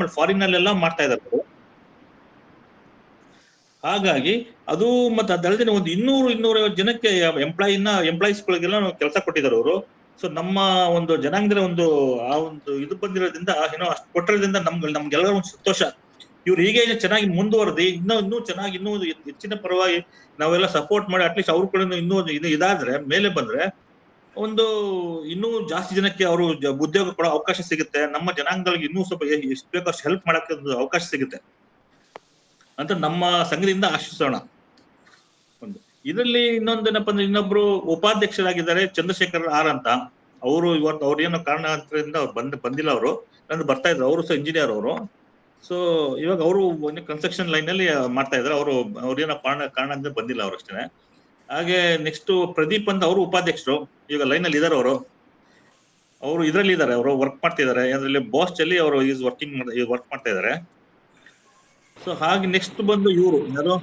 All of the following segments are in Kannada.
ಆಮೇಲೆ ಫಾರಿನ್ ಅಲ್ಲೆಲ್ಲ ಮಾಡ್ತಾ ಇದ್ದಾರೆ. ಹಾಗಾಗಿ ಅದು ಮತ್ತೆ ಅದಲ್ಲದೆ ಒಂದು 250 ಜನಕ್ಕೆ ಎಂಪ್ಲಾಯೀಸ್ಗಳಿಗೆಲ್ಲ ಕೆಲಸ ಕೊಟ್ಟಿದ್ದಾರೆ ಅವರು. ಸೊ ನಮ್ಮ ಒಂದು ಜನಾಂಗದ ಒಂದು ಆ ಒಂದು ಇದು ಬಂದಿರೋದ್ರಿಂದ ಏನೋ ಅಷ್ಟು ಕೊಟ್ಟಿರೋದ್ರಿಂದ ನಮ್ಗೆಲ್ಲರೂ ಒಂದು ಸಂತೋಷ. ಇವ್ರು ಹೀಗೆ ಚೆನ್ನಾಗಿ ಮುಂದುವರೆದಿ ಇನ್ನೂ ಚೆನ್ನಾಗಿ ಇನ್ನೂ ಹೆಚ್ಚಿನ ಪರವಾಗಿ ನಾವೆಲ್ಲ ಸಪೋರ್ಟ್ ಮಾಡಿ ಅಟ್ಲೀಸ್ಟ್ ಅವ್ರ ಕಡೆ ಇನ್ನೂ ಇದಾದ್ರೆ ಮೇಲೆ ಬಂದ್ರೆ ಒಂದು ಇನ್ನೂ ಜಾಸ್ತಿ ಜನಕ್ಕೆ ಅವರು ಉದ್ಯೋಗ ಕೊಡೋ ಅವಕಾಶ ಸಿಗುತ್ತೆ. ನಮ್ಮ ಜನಾಂಗಗಳಿಗೆ ಇನ್ನೂ ಸ್ವಲ್ಪ ಎಷ್ಟು ಬೇಕೋ ಅಷ್ಟು ಹೆಲ್ಪ್ ಮಾಡಕ್ಕೆ ಒಂದು ಅವಕಾಶ ಸಿಗುತ್ತೆ ಅಂತ ನಮ್ಮ ಸಂಘದಿಂದ ಆಶಿಸೋಣ. ಒಂದು ಇದರಲ್ಲಿ ಇನ್ನೊಂದೇನಪ್ಪ ಅಂದ್ರೆ ಇನ್ನೊಬ್ರು ಉಪಾಧ್ಯಕ್ಷರಾಗಿದ್ದಾರೆ ಚಂದ್ರಶೇಖರ್ ಆರ್ ಅಂತ. ಅವರು ಇವತ್ತು ಅವ್ರೇನೋ ಕಾರಣಾಂತರದಿಂದ ಅವ್ರು ಬಂದಿಲ್ಲ. ಅವರು ನಂದು ಬರ್ತಾ ಇದ್ರು. ಅವರು ಸಹ ಇಂಜಿನಿಯರ್ ಅವರು. ಸೊ ಇವಾಗ ಅವರು ಕನ್ಸ್ಟ್ರಕ್ಷನ್ ಲೈನ್ ಅಲ್ಲಿ ಮಾಡ್ತಾ ಇದ್ದಾರೆ. ಅವ್ರೇನೋ ಕಾರಣದಿಂದ ಬಂದಿಲ್ಲ ಅವ್ರು ಅಷ್ಟೇ. ಹಾಗೆ ನೆಕ್ಸ್ಟ್ ಪ್ರದೀಪ್ ಅಂತ ಅವರು ಉಪಾಧ್ಯಕ್ಷರು ಈಗ ಲೈನ್ ಅಲ್ಲಿ ಇದಾರೆ. ಅವರು ಇದರಲ್ಲಿ ಇದ್ದಾರೆ. ಅವರು ವರ್ಕ್ ಮಾಡ್ತಿದ್ದಾರೆ ಅದರಲ್ಲಿ ಬಾಸ್ ಅಲ್ಲಿ ಅವರು ವರ್ಕ್ ಮಾಡ್ತಾ ಇದ್ದಾರೆ. ಸೊ ಹಾಗೆ ನೆಕ್ಸ್ಟ್ ಬಂದು ಇವರು ಯಾರು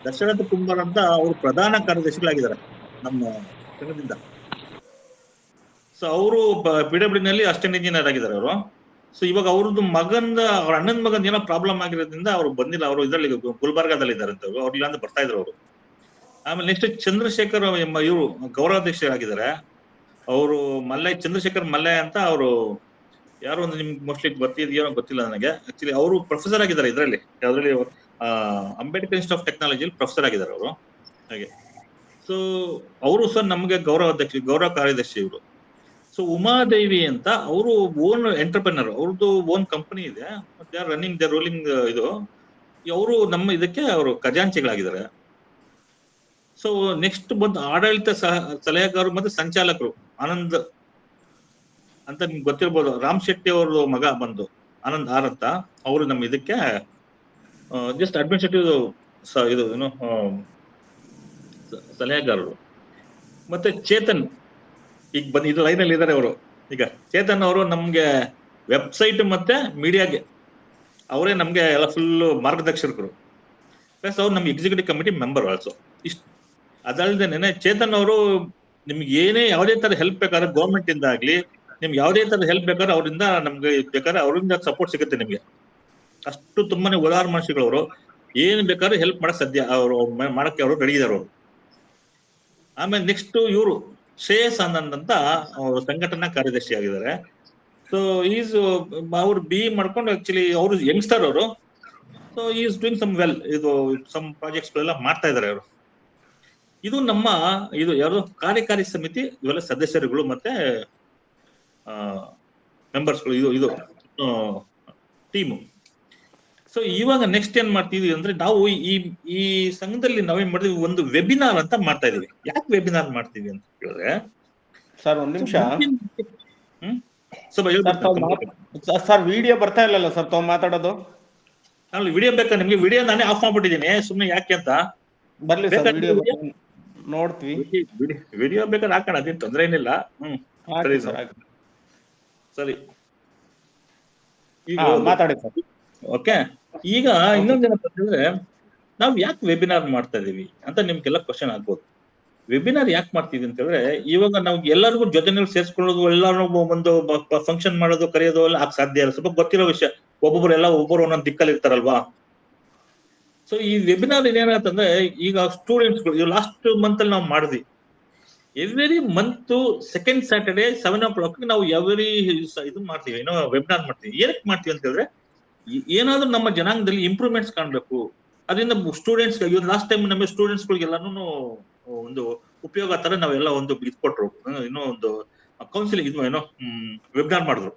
ದಶರಥ ಕುಂಬಾರ್ ಅಂತ ಅವರು ಪ್ರಧಾನ ಕಾರ್ಯದರ್ಶಿಗಳಾಗಿದ್ದಾರೆ ನಮ್ಮ ಸಂಘದಿಂದ. ಸೊ ಅವರು PWD ನಲ್ಲಿ ಅಸಿಸ್ಟೆಂಟ್ ಇಂಜಿನಿಯರ್ ಆಗಿದ್ದಾರೆ ಅವರು. ಸೊ ಇವಾಗ ಅವ್ರದ್ದು ಅವ್ರ ಅಣ್ಣನ ಮಗನ್ ಏನೋ ಪ್ರಾಬ್ಲಮ್ ಆಗಿರೋದ್ರಿಂದ ಅವ್ರು ಬಂದಿಲ್ಲ. ಅವರು ಇದರಲ್ಲಿ ಗುಲ್ಬರ್ಗಾದಲ್ಲಿ ಇದ್ದಾರೆ ಅಂತ ಅವ್ರು ಇಲ್ಲಾಂದ್ರೆ ಬರ್ತಾ ಇದ್ರು ಅವರು. ಆಮೇಲೆ ನೆಕ್ಸ್ಟ್ ಚಂದ್ರಶೇಖರ್ ಇವರು ಗೌರವಾಧ್ಯಕ್ಷರಾಗಿದ್ದಾರೆ. ಅವರು ಚಂದ್ರಶೇಖರ್ ಮಲ್ಲಯ್ಯ ಅಂತ ಅವರು ಯಾರು ಒಂದು ನಿಮ್ಗೆ ಮೋಸ್ಟ್ಲಿ ಬರ್ತಿದ್ಯೋ ಗೊತ್ತಿಲ್ಲ ನನಗೆ. ಆಕ್ಚುಲಿ ಅವರು ಪ್ರೊಫೆಸರ್ ಆಗಿದ್ದಾರೆ ಇದರಲ್ಲಿ ಯಾವ್ದ್ರಲ್ಲಿ ಅಂಬೇಡ್ಕರ್ ಇನ್ಸ್ಟಿಟ್ಯೂಟ್ ಆಫ್ ಟೆಕ್ನಾಲಜಿಯಲ್ಲಿ ಪ್ರೊಫೆಸರ್ ಆಗಿದ್ದಾರೆ ಅವರು. ಹಾಗೆ ಸೊ ಅವರು ಸಹ ನಮ್ಗೆ ಗೌರವ ಕಾರ್ಯದರ್ಶಿ ಇವರು. ಸೊ ಉಮಾದೇವಿ ಅಂತ ಅವರು ಓನ್ ಎಂಟರ್ಪ್ರಿನರ್. ಅವ್ರದ್ದು ಓನ್ ಕಂಪನಿ ಇದೆ. They are running the ruling ಇದು. ಅವರು ನಮ್ಮ ಇದಕ್ಕೆ ಅವರು ಖಜಾಂಚಿಗಳಾಗಿದ್ದಾರೆ. ಸೊ ನೆಕ್ಸ್ಟ್ ಬಂದು ಆಡಳಿತ ಸಲಹೆಗಾರರು ಮತ್ತೆ ಸಂಚಾಲಕರು ಆನಂದ್ ಅಂತ ನಿಮ್ಗೆ ಗೊತ್ತಿರ್ಬೋದು. ರಾಮ್ ಶೆಟ್ಟಿ ಅವ್ರ ಮಗ ಬಂದು ಆನಂದ್ ಆರ್ ಅಂತ. ಅವರು ನಮ್ಮ ಇದಕ್ಕೆ ಜಸ್ಟ್ ಅಡ್ಮಿನಿಸ್ಟ್ರೇಟಿವ್ ಇದು ಏನು ಸಲಹೆಗಾರರು. ಮತ್ತೆ ಚೇತನ್ ಈಗ ಇದು ಲೈನ್ ಅಲ್ಲಿ ಇದ್ದಾರೆ ಅವರು. ಈಗ ಚೇತನ್ ಅವರು ನಮ್ಗೆ ವೆಬ್ಸೈಟ್ ಮತ್ತೆ ಮೀಡಿಯಾಗೆ ಅವರೇ ನಮ್ಗೆ ಎಲ್ಲ ಫುಲ್ ಮಾರ್ಗದರ್ಶಕರು. ಪ್ಲಸ್ ಅವ್ರು ನಮ್ಗೆ ಎಕ್ಸಿಕ್ಯೂಟಿವ್ ಕಮಿಟಿ ಮೆಂಬರ್ ಆಲ್ಸೋ. ಅದಲ್ದೇನೆ ಚೇತನ್ ಅವರು ನಿಮ್ಗೆ ಯಾವುದೇ ತರ ಹೆಲ್ಪ್ ಬೇಕಾದ್ರೆ ಗೌರ್ಮೆಂಟ್ ಇಂದ ಆಗ್ಲಿ ನಿಮ್ಗೆ ಯಾವುದೇ ತರ ಹೆಲ್ಪ್ ಬೇಕಾದ್ರೆ ಅವರಿಂದ ನಮ್ಗೆ ಬೇಕಾದ್ರೆ ಅವರಿಂದ ಸಪೋರ್ಟ್ ಸಿಗುತ್ತೆ ನಿಮ್ಗೆ. ಅಷ್ಟು ತುಂಬಾನೇ ಉದಾರ ಮನುಷ್ಯಗಳು ಅವರು. ಏನ್ ಬೇಕಾದ್ರೂ ಹೆಲ್ಪ್ ಮಾಡಕ್ ಸಾಧ್ಯ ಅವರು ಮಾಡಕ್ಕೆ ಅವರು ರೆಡಿ ಇದಾರೆ ಅವರು. ಆಮೇಲೆ ನೆಕ್ಸ್ಟ್ ಇವರು ಶ್ರೇಯಸ್ ಆನಂದ್ ಅಂತ ಅವರು ಸಂಘಟನಾ ಕಾರ್ಯದರ್ಶಿ ಆಗಿದ್ದಾರೆ. ಸೊ ಅವ್ರು ಮಾಡ್ಕೊಂಡು ಆಕ್ಚುಲಿ ಅವರು ಯಂಗ್ಸ್ಟರ್ ಅವರು. So is doing some well. ಇದು ಸಮ್ ಪ್ರಾಜೆಕ್ಟ್ಸ್ ಗಳೆಲ್ಲ ಮಾಡ್ತಾ ಇದಾರೆ ಅವರು. ಇದು ನಮ್ಮ ಯಾರು ಕಾರ್ಯಕಾರಿ ಸಮಿತಿ ಇವೆಲ್ಲ ಸದಸ್ಯರುಗಳು ಮತ್ತೆ ಮೆಂಬರ್ಸ್ಗಳು ಇದು ಟೀಮು. ಸೊ ಇವಾಗ ನೆಕ್ಸ್ಟ್ ಏನ್ ಮಾಡ್ತಿದ್ವಿ ಅಂದ್ರೆ ನಾವು ಈ ಸಂಘದಲ್ಲಿ ನಾವೇನ್ ಮಾಡಿದ್ವಿ ಒಂದು ವೆಬಿನಾರ್ ಅಂತ ಮಾಡ್ತಾ ಇದೀವಿ. ಯಾಕೆ ವೆಬಿನಾರ್ ಮಾಡ್ತೀವಿ ಅಂತ ಹೇಳಿದ್ರೆ ಸರ್ ಒಂದ್ ನಿಮಿಷ ಸರ್ ವಿಡಿಯೋ ಬರ್ತಾ ಇಲ್ಲ ಸರ್ ತಾವು ಮಾತಾಡೋದು. ವಿಡಿಯೋ ಬೇಕಾ ನಿಮ್ಗೆ? ವಿಡಿಯೋ ನಾನೇ ಆಫ್ ಮಾಡ್ಬಿಟ್ಟಿದ್ದೀನಿ ಸುಮ್ನೆ ಯಾಕೆ ಅಂತ. ಬರ್ಲಿ ಸರ್ ವಿಡಿಯೋ ನೋಡ್ತೀವಿ. ವಿಡಿಯೋ ಬೇಕಾದ್ರೆ ಹಾಕೋಣ, ಅದೇನು ತೊಂದ್ರೆ ಏನಿಲ್ಲ. ಸರಿ ಈಗ ಮಾತಾಡಿ ಸರ್. ಓಕೆ. ಈಗ ಇನ್ನೊಂದೇನಪ್ಪ ಅಂತಂದ್ರೆ ನಾವು ಯಾಕೆ ವೆಬಿನಾರ್ ಮಾಡ್ತಾ ಇದೀವಿ ಅಂತ ನಿಮ್ಗೆಲ್ಲ ಕ್ವಶನ್ ಆಗ್ಬೋದು. ವೆಬಿನಾರ್ ಯಾಕೆ ಮಾಡ್ತೀವಿ ಅಂತ ಹೇಳಿದ್ರೆ ಇವಾಗ ನಾವು ಎಲ್ಲರಿಗೂ ಜೊತೆನಲ್ಲಿ ಸೇರ್ಸ್ಕೊಳ್ಳೋದು, ಎಲ್ಲರೂ ಒಂದು ಫಂಕ್ಷನ್ ಮಾಡೋದು, ಕರೆಯೋದು ಎಲ್ಲ ಸಾಧ್ಯ ಇಲ್ಲ. ಸ್ವಲ್ಪ ಗೊತ್ತಿರೋ ವಿಷಯ. ಒಬ್ಬೊಬ್ರು ಒಂದೊಂದು ದಿಕ್ಕಲ್ಲಿ ಇರ್ತಾರಲ್ವಾ. ಸೊ ಈ ವೆಬಿನಾರ್ ಏನೇನಂತಂದ್ರೆ ಈಗ ಸ್ಟೂಡೆಂಟ್ಸ್ಗಳು ಲಾಸ್ಟ್ ಮಂತ್ ಅಲ್ಲಿ ನಾವು ಮಾಡಿದ್ವಿ. Every month second Saturday 7 o'clock ನಾವು ಇದು ಮಾಡ್ತೀವಿ, ಏನೋ ವೆಬಿನಾರ್ ಮಾಡ್ತೀವಿ. ಏನಕ್ಕೆ ಮಾಡ್ತೀವಿ ಅಂತ ಹೇಳಿದ್ರೆ ಏನಾದ್ರೂ ನಮ್ಮ ಜನಾಂಗದಲ್ಲಿ ಇಂಪ್ರೂವ್ಮೆಂಟ್ಸ್ ಕಾಣ್ಬೇಕು. ಅದರಿಂದ ಸ್ಟೂಡೆಂಟ್ಸ್ ಲಾಸ್ಟ್ ಟೈಮ್ ನಮ್ಮ ಸ್ಟೂಡೆಂಟ್ಸ್ ಗಳಿಗೆಲ್ಲಾನು ಒಂದು ಉಪಯೋಗ ತರ ನಾವೆಲ್ಲ ಒಂದು ಕೊಟ್ರು, ಇನ್ನೂ ಒಂದು ಕೌನ್ಸಿಲಿಂಗ್ ಏನೋ ವೆಬಿನಾರ್ ಮಾಡಿದ್ರು.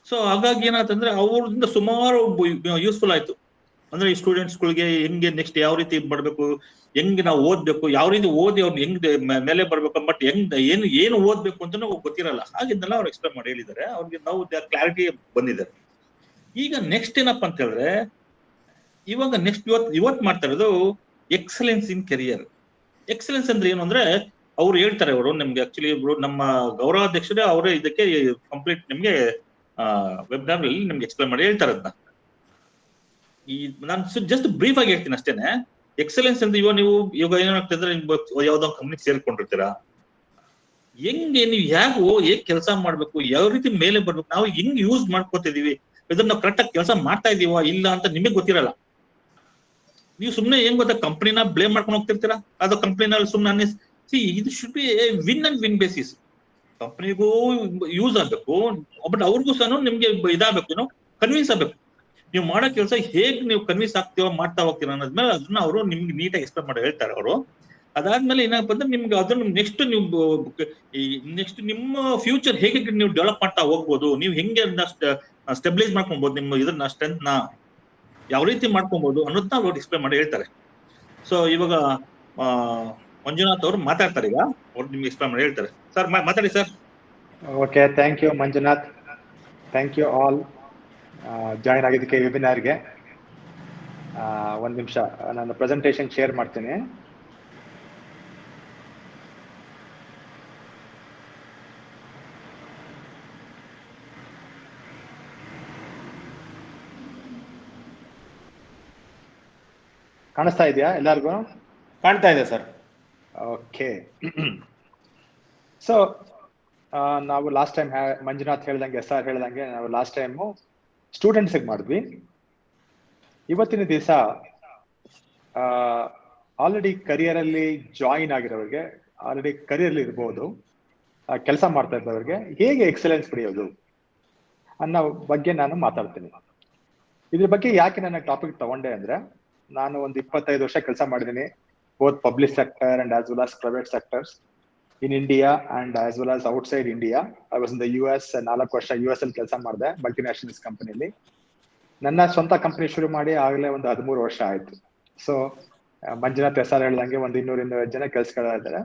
ಸೊ ಹಾಗಾಗಿ ಏನಾಯ್ತಂದ್ರೆ ಅವ್ರಿಂದ ಸುಮಾರು ಯೂಸ್ಫುಲ್ ಆಯ್ತು. ಅಂದ್ರೆ ಈ ಸ್ಟೂಡೆಂಟ್ಸ್ಗಳಿಗೆ ಹೆಂಗೆ ನೆಕ್ಸ್ಟ್ ಯಾವ ರೀತಿ ಮಾಡ್ಬೇಕು, ಹೆಂಗೆ ನಾವು ಓದ್ಬೇಕು, ಯಾವ ರೀತಿ ಓದಿ ಅವ್ರು ಹೆಂಗ್ ಮೇಲೆ ಬರ್ಬೇಕು, ಬಟ್ ಏನು ಓದ್ಬೇಕು ಅಂತ ಗೊತ್ತಿರಲ್ಲ. ಹಾಗಿದ್ದೆಲ್ಲ ಅವ್ರು ಎಕ್ಸ್ಪ್ಲೇನ್ ಮಾಡಿ ಹೇಳಿದ್ದಾರೆ. ಅವ್ರಿಗೆ ನಾವು ಕ್ಲಾರಿಟಿ ಬಂದಿದೆ. ಈಗ ನೆಕ್ಸ್ಟ್ ಏನಪ್ಪಾ ಅಂತ ಹೇಳಿದ್ರೆ ಇವಾಗ ನೆಕ್ಸ್ಟ್ ಇವತ್ತು ಮಾಡ್ತಾ ಇರೋದು ಎಕ್ಸಲೆನ್ಸ್ ಇನ್ ಕೆರಿಯರ್. ಎಕ್ಸಲೆನ್ಸ್ ಅಂದ್ರೆ ಏನು ಅಂದ್ರೆ ಅವ್ರು ಹೇಳ್ತಾರೆ, ಅವರು ನಮ್ಗೆ ಆಕ್ಚುಲಿ ನಮ್ಮ ಗೌರವಾಧ್ಯಕ್ಷರೇ ಅವರೇ ಇದಕ್ಕೆ ಕಂಪ್ಲೀಟ್ ನಿಮ್ಗೆ ವೆಬಿನಾರ್ ಅಲ್ಲಿ ನಿಮ್ಗೆ ಎಕ್ಸ್ಪ್ಲೇನ್ ಮಾಡಿ ಹೇಳ್ತಾರೆ. ಅದನ್ನ ನಾನು ಜಸ್ಟ್ ಬ್ರೀಫ್ ಆಗಿ ಹೇಳ್ತೀನಿ ಅಷ್ಟೇನೆ. ಎಕ್ಸಲೆನ್ಸ್ ಅಂದ್ರೆ ಇವಾಗ ಏನಾಗ್ತದೆ, ಯಾವ್ದೋ ಕಂಪ್ನಿ ಸೇರ್ಕೊಂಡಿರ್ತೀರಾ, ಹೆಂಗೆ ನೀವು ಹೇಗ್ ಕೆಲಸ ಮಾಡ್ಬೇಕು, ಯಾವ ರೀತಿ ಮೇಲೆ ಬರ್ಬೇಕು, ನಾವು ಹೆಂಗ್ ಯೂಸ್ ಮಾಡ್ಕೋತಿದೀವಿ, ಇದನ್ನ ನಾವು ಕರೆಕ್ಟ್ ಆಗಿ ಕೆಲಸ ಮಾಡ್ತಾ ಇದೀವ ಇಲ್ಲ ಅಂತ ನಿಮಗೆ ಗೊತ್ತಿರಲ್ಲ. ನೀವು ಸುಮ್ನೆ ಏನ್ ಗೊತ್ತಾ ಕಂಪ್ನಿನ ಬ್ಲೇಮ್ ಮಾಡ್ಕೊಂಡು ಹೋಗ್ತಿರ್ತೀರಾ, ಅದು ಕಂಪ್ನಿನಲ್ಲಿ ಸುಮ್ನೆ ಇದು should be win and win basis. ಕಂಪ್ನಿಗೂ ಯೂಸ್ ಆಗ್ಬೇಕು, ಬಟ್ ಅವ್ರಿಗೂ ಸಹ ನಿಮ್ಗೆ ಇದಾಗಬೇಕು, ಕನ್ವಿನ್ಸ್ ಆಗ್ಬೇಕು. ನೀವು ಮಾಡೋ ಕೆಲಸ ಹೇಗ್ ನೀವು ಕನ್ವಿನ್ಸ್ ಆಗ್ತೀವೋ ಮಾಡ್ತಾ ಹೋಗ್ತೀರ ಅನ್ನೋದ್ಮೇಲೆ ಅದನ್ನ ಅವರು ನಿಮ್ಗೆ ನೀಟಾಗಿ ಎಕ್ಸ್ಪ್ಲೇನ್ ಮಾಡಿ ಹೇಳ್ತಾರೆ ಅವರು. ಅದಾದ್ಮೇಲೆ ಏನಪ್ಪ ಅಂದ್ರೆ ನಿಮ್ಗೆ ಅದನ್ನ ನೆಕ್ಸ್ಟ್ ನೀವು ನೆಕ್ಸ್ಟ್ ನಿಮ್ಮ ಫ್ಯೂಚರ್ ಹೇಗೆ ನೀವು ಡೆವಲಪ್ ಮಾಡ್ತಾ ಹೋಗ್ಬೋದು, ನೀವು ಹೆಂಗೆ ಸ್ಟೆಬಿಲೈಸ್ ಮಾಡ್ಕೊಬಹುದು, ನಿಮ್ಮ ಇದನ್ನ ಸ್ಟ್ರೆಂತ್ ನ ಯಾವ ರೀತಿ ಮಾಡ್ಕೊಬಹುದು ಅನ್ನೋದನ್ನ ಅವ್ರು ಎಕ್ಸ್ಪ್ಲೇನ್ ಮಾಡಿ ಹೇಳ್ತಾರೆ. ಸೊ ಇವಾಗ ಮಂಜುನಾಥ್ ಅವರು ಮಾತಾಡ್ತಾರೆ, ಈಗ ಅವ್ರು ನಿಮ್ಗೆ ಎಕ್ಸ್ಪ್ಲೇನ್ ಮಾಡಿ ಹೇಳ್ತಾರೆ. ಸರ್ ಮಾತಾಡಿ sir. Okay, thank you Manjunath. Thank you all join ಆಗಿದ್ದಕ್ಕೆ ವೆಬಿನಾರ್ಗೆ. ಒಂದು ನಿಮಿಷ ನಾನು ಪ್ರೆಸೆಂಟೇಷನ್ ಶೇರ್ ಮಾಡ್ತೀನಿ. ಕಾಣಿಸ್ತಾ ಇದೆಯಾ ಎಲ್ಲರಿಗೂ? ಕಾಣ್ತಾ ಇದೆ ಸರ್. ಓಕೆ. ಸೊ ನಾವು ಲಾಸ್ಟ್ ಟೈಮ್ ಮಂಜುನಾಥ್ ಹೇಳ್ದಂಗೆ, ಸರ್ ಹೇಳ್ದಂಗೆ ನಾವು ಲಾಸ್ಟ್ ಟೈಮು ಸ್ಟೂಡೆಂಟ್ಸಿಗೆ ಮಾಡಿದ್ವಿ. ಇವತ್ತಿನ ದಿವಸ ಆಲ್ರೆಡಿ ಕರಿಯರಲ್ಲಿ ಜಾಯಿನ್ ಆಗಿರೋರಿಗೆ, ಆಲ್ರೆಡಿ ಕರಿಯರ್ಲಿ ಇರ್ಬೋದು, ಕೆಲಸ ಮಾಡ್ತಾ ಇದ್ದವ್ರಿಗೆ ಹೇಗೆ ಎಕ್ಸಲೆನ್ಸ್ ಪಡೆಯೋದು ಅನ್ನೋ ಬಗ್ಗೆ ನಾನು ಮಾತಾಡ್ತೀನಿ. ಇದ್ರ ಬಗ್ಗೆ ಯಾಕೆ ನನ್ನ ಟಾಪಿಕ್ ತಗೊಂಡೆ ಅಂದ್ರೆ, ನಾನು ಒಂದು 25 ವರ್ಷ ಕೆಲಸ ಮಾಡಿದ್ದೀನಿ, both public sector and as well as private sectors in India and as well as outside India. I was in the US. 4 ವರ್ಷ US ಅಲ್ಲಿ ಕೆಲಸ ಮಾಡಿದೆ ಮಲ್ಟಿನ್ಯಾಷನಲ್ಸ್ ಕಂಪನಿಲಿ. ನನ್ನ ಸ್ವಂತ ಕಂಪನಿ ಶುರು ಮಾಡಿ ಆಗಲೇ ಒಂದು 13 ವರ್ಷ ಆಯ್ತು. ಸೊ ಮಂಜುನಾಥ್ ಸರ್ ಹೇಳ್ದಂಗೆ ಒಂದು 200 ಜನ ಕೆಲಸಗಳಿದ್ದಾರೆ.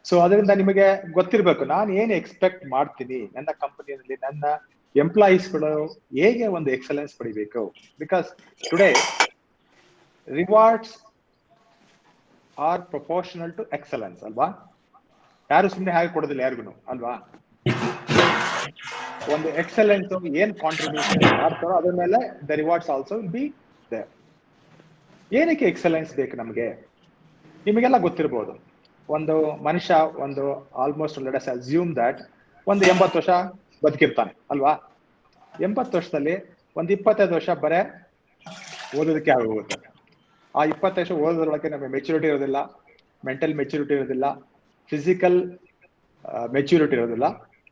ಸೊ ಅದರಿಂದ ನಿಮಗೆ ಗೊತ್ತಿರಬೇಕು ನಾನು ಏನು ಎಕ್ಸ್ಪೆಕ್ಟ್ ಮಾಡ್ತೀನಿ ನನ್ನ ಕಂಪನಿಯಲ್ಲಿ ನನ್ನ ಎಂಪ್ಲಾಯೀಸ್ಗಳು ಹೇಗೆ ಒಂದು ಎಕ್ಸಲೆನ್ಸ್ ಪಡಿಬೇಕು. Because today rewards are proportional to excellence ಅಲ್ವಾ? ಯಾರು ಸುಮ್ಮನೆ ಹಾಗೆ ಕೊಡೋದಿಲ್ಲ ಯಾರಿಗೂ ಅಲ್ವಾ? ಒಂದು ಎಕ್ಸಲೆನ್ಸ್ ಏನ್ ಕಾಂಟ್ರಿಬ್ಯೂಷನ್ ಮಾಡ್ತಾರೋ ಅದ್ರ ಮೇಲೆ the rewards also will be there. ಏನಕ್ಕೆ ಎಕ್ಸಲೆನ್ಸ್ ಬೇಕು ನಮಗೆ? ನಿಮಗೆಲ್ಲ ಗೊತ್ತಿರ್ಬೋದು, ಒಂದು ಮನುಷ್ಯ ಒಂದು almost let us assume that ಒಂದು 80 ವರ್ಷ ಬದುಕಿರ್ತಾನೆ ಅಲ್ವಾ? 80 ವರ್ಷದಲ್ಲಿ ಒಂದು 25 ವರ್ಷ ಬರೇ ಓದೋದಕ್ಕೆ ಆಗೋಗುತ್ತೆ. ಆ 25 ವರ್ಷ ಓದೋದ್ರೊಳಗೆ ನಮಗೆ ಮೆಚುರಿಟಿ ಇರೋದಿಲ್ಲ, ಮೆಂಟಲ್ ಮೆಚುರಿಟಿ ಇರೋದಿಲ್ಲ, ಫಿಸಿಕಲ್ ಮೆಚುರಿಟಿ ಇರೋದಿಲ್ಲ,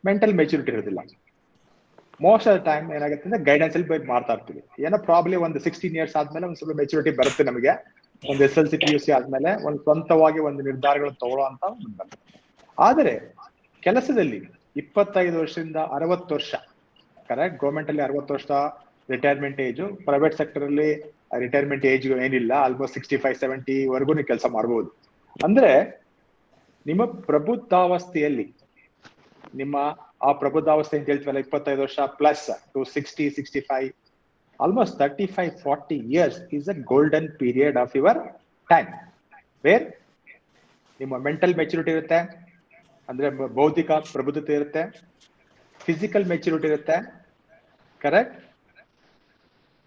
ಮೆಂಟಲ್ ಮೆಚುರಿಟಿ ಇರೋದಿಲ್ಲ. ಮೋಸ್ಟ್ ಆಫ್ ದ ಟೈಮ್ ಏನಾಗುತ್ತೆ ಅಂದ್ರೆ ಗೈಡೆನ್ಸ್ ಅಲ್ಲಿ ಮಾಡ್ತಾ ಇರ್ತೀವಿ. ಏನೋ ಪ್ರಾಬ್ಲಿ ಒಂದು 16 ಇಯರ್ಸ್ ಆದ್ಮೇಲೆ ಒಂದು ಸ್ವಲ್ಪ ಮೆಚುರಿಟಿ ಬರುತ್ತೆ ನಮಗೆ. ಒಂದು SLC PUC ಆದ್ಮೇಲೆ ಒಂದು ಸ್ವಂತವಾಗಿ ಒಂದು ನಿರ್ಧಾರಗಳು ತಗೊಳ್ಳೋ ಅಂತ ಬರುತ್ತೆ. ಆದರೆ ಕೆಲಸದಲ್ಲಿ 25 ವರ್ಷದಿಂದ 60 ವರ್ಷ, ಕರೆಕ್ಟ್, ಗೌರ್ಮೆಂಟ್ ಅಲ್ಲಿ 60 ವರ್ಷ ರಿಟೈರ್ಮೆಂಟ್ ಏಜು, ಪ್ರೈವೇಟ್ ಸೆಕ್ಟರ್ ಅಲ್ಲಿ ರಿಟೈರ್ಮೆಂಟ್ ಏಜ್ ಏನಿಲ್ಲ, ಆಲ್ಮೋಸ್ಟ್ 65-70 ವರೆಗೂ ನೀವು ಕೆಲಸ ಮಾಡಬಹುದು. ಅಂದ್ರೆ ನಿಮ್ಮ ಪ್ರಬುದ್ಧಾವಸ್ಥೆಯಲ್ಲಿ, ನಿಮ್ಮ ಆ ಪ್ರಬುದ್ಧಾವಸ್ಥೆ ಅಂತ ಹೇಳ್ತೀವಲ್ಲ 25 ವರ್ಷ plus two 60-65, almost 35-40 years is a golden period of your time where ನಿಮ್ಮ ಮೆಂಟಲ್ ಮೆಚುರಿಟಿ ಇರುತ್ತೆ, ಅಂದ್ರೆ ಬೌದ್ಧಿಕ ಪ್ರಬುದ್ಧತೆ ಇರುತ್ತೆ, ಫಿಸಿಕಲ್ ಮೆಚುರಿಟಿ ಇರುತ್ತೆ, ಕರೆಕ್ಟ್,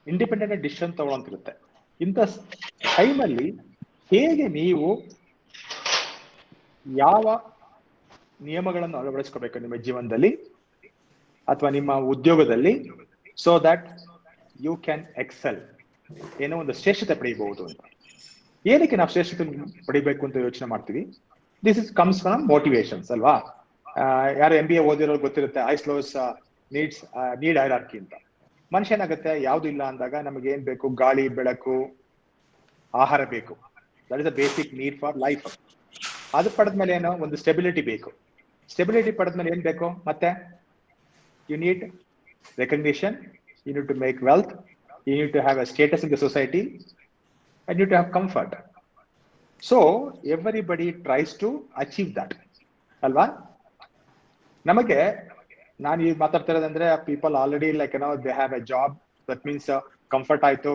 ಇಂಡಿಪೆಂಡೆಂಟ್ ಡಿಸಿಷನ್ ತಗೊಳ್ಳೋಂತಿರುತ್ತೆ. ಇಂಥ ಟೈಮಲ್ಲಿ ಹೇಗೆ ನೀವು ಯಾವ ನಿಯಮಗಳನ್ನು ಅಳವಡಿಸ್ಕೋಬೇಕು ನಿಮ್ಮ ಜೀವನದಲ್ಲಿ ಅಥವಾ ನಿಮ್ಮ ಉದ್ಯೋಗದಲ್ಲಿ, so that you can excel, ಏನೋ ಒಂದು ಶ್ರೇಷ್ಠತೆ ಪಡೆಯಬಹುದು ಅಂತ. ಏನಕ್ಕೆ ನಾವು ಶ್ರೇಷ್ಠತೆ ಪಡಿಬೇಕು ಅಂತ ಯೋಚನೆ ಮಾಡ್ತೀವಿ? This is comes from motivations ಅಲ್ವಾ? ಯಾರು MBA ಓದಿರೋರು ಗೊತ್ತಿರುತ್ತೆ, ಐಸ್ಲೋಸ್ ನೀಡ್ ಹೈರಾರ್ಕಿ ಅಂತ. ಮನುಷ್ಯ ಏನಾಗುತ್ತೆ, ಯಾವ್ದು ಇಲ್ಲ ಅಂದಾಗ ನಮಗೆ ಏನ್ ಬೇಕು? ಗಾಳಿ, ಬೆಳಕು, ಆಹಾರ ಬೇಕು. That is a basic need for life. ಅದು ಪಡೆದ್ಮೇಲೆ ಏನೋ ಒಂದು ಸ್ಟೆಬಿಲಿಟಿ ಬೇಕು. ಸ್ಟೆಬಿಲಿಟಿ ಪಡೆದ್ಮೇಲೆ ಏನ್ ಬೇಕು? ಮತ್ತೆ you need recognition, you need to make wealth, you need to have a status in the society, and you need to have comfort. So everybody tries to achieve that alva. Namage ನಾನು ಈಗ ಮಾತಾಡ್ತಾ ಇರೋದಂದ್ರೆ people already like they have a job, that means comfort ಆಯ್ತು,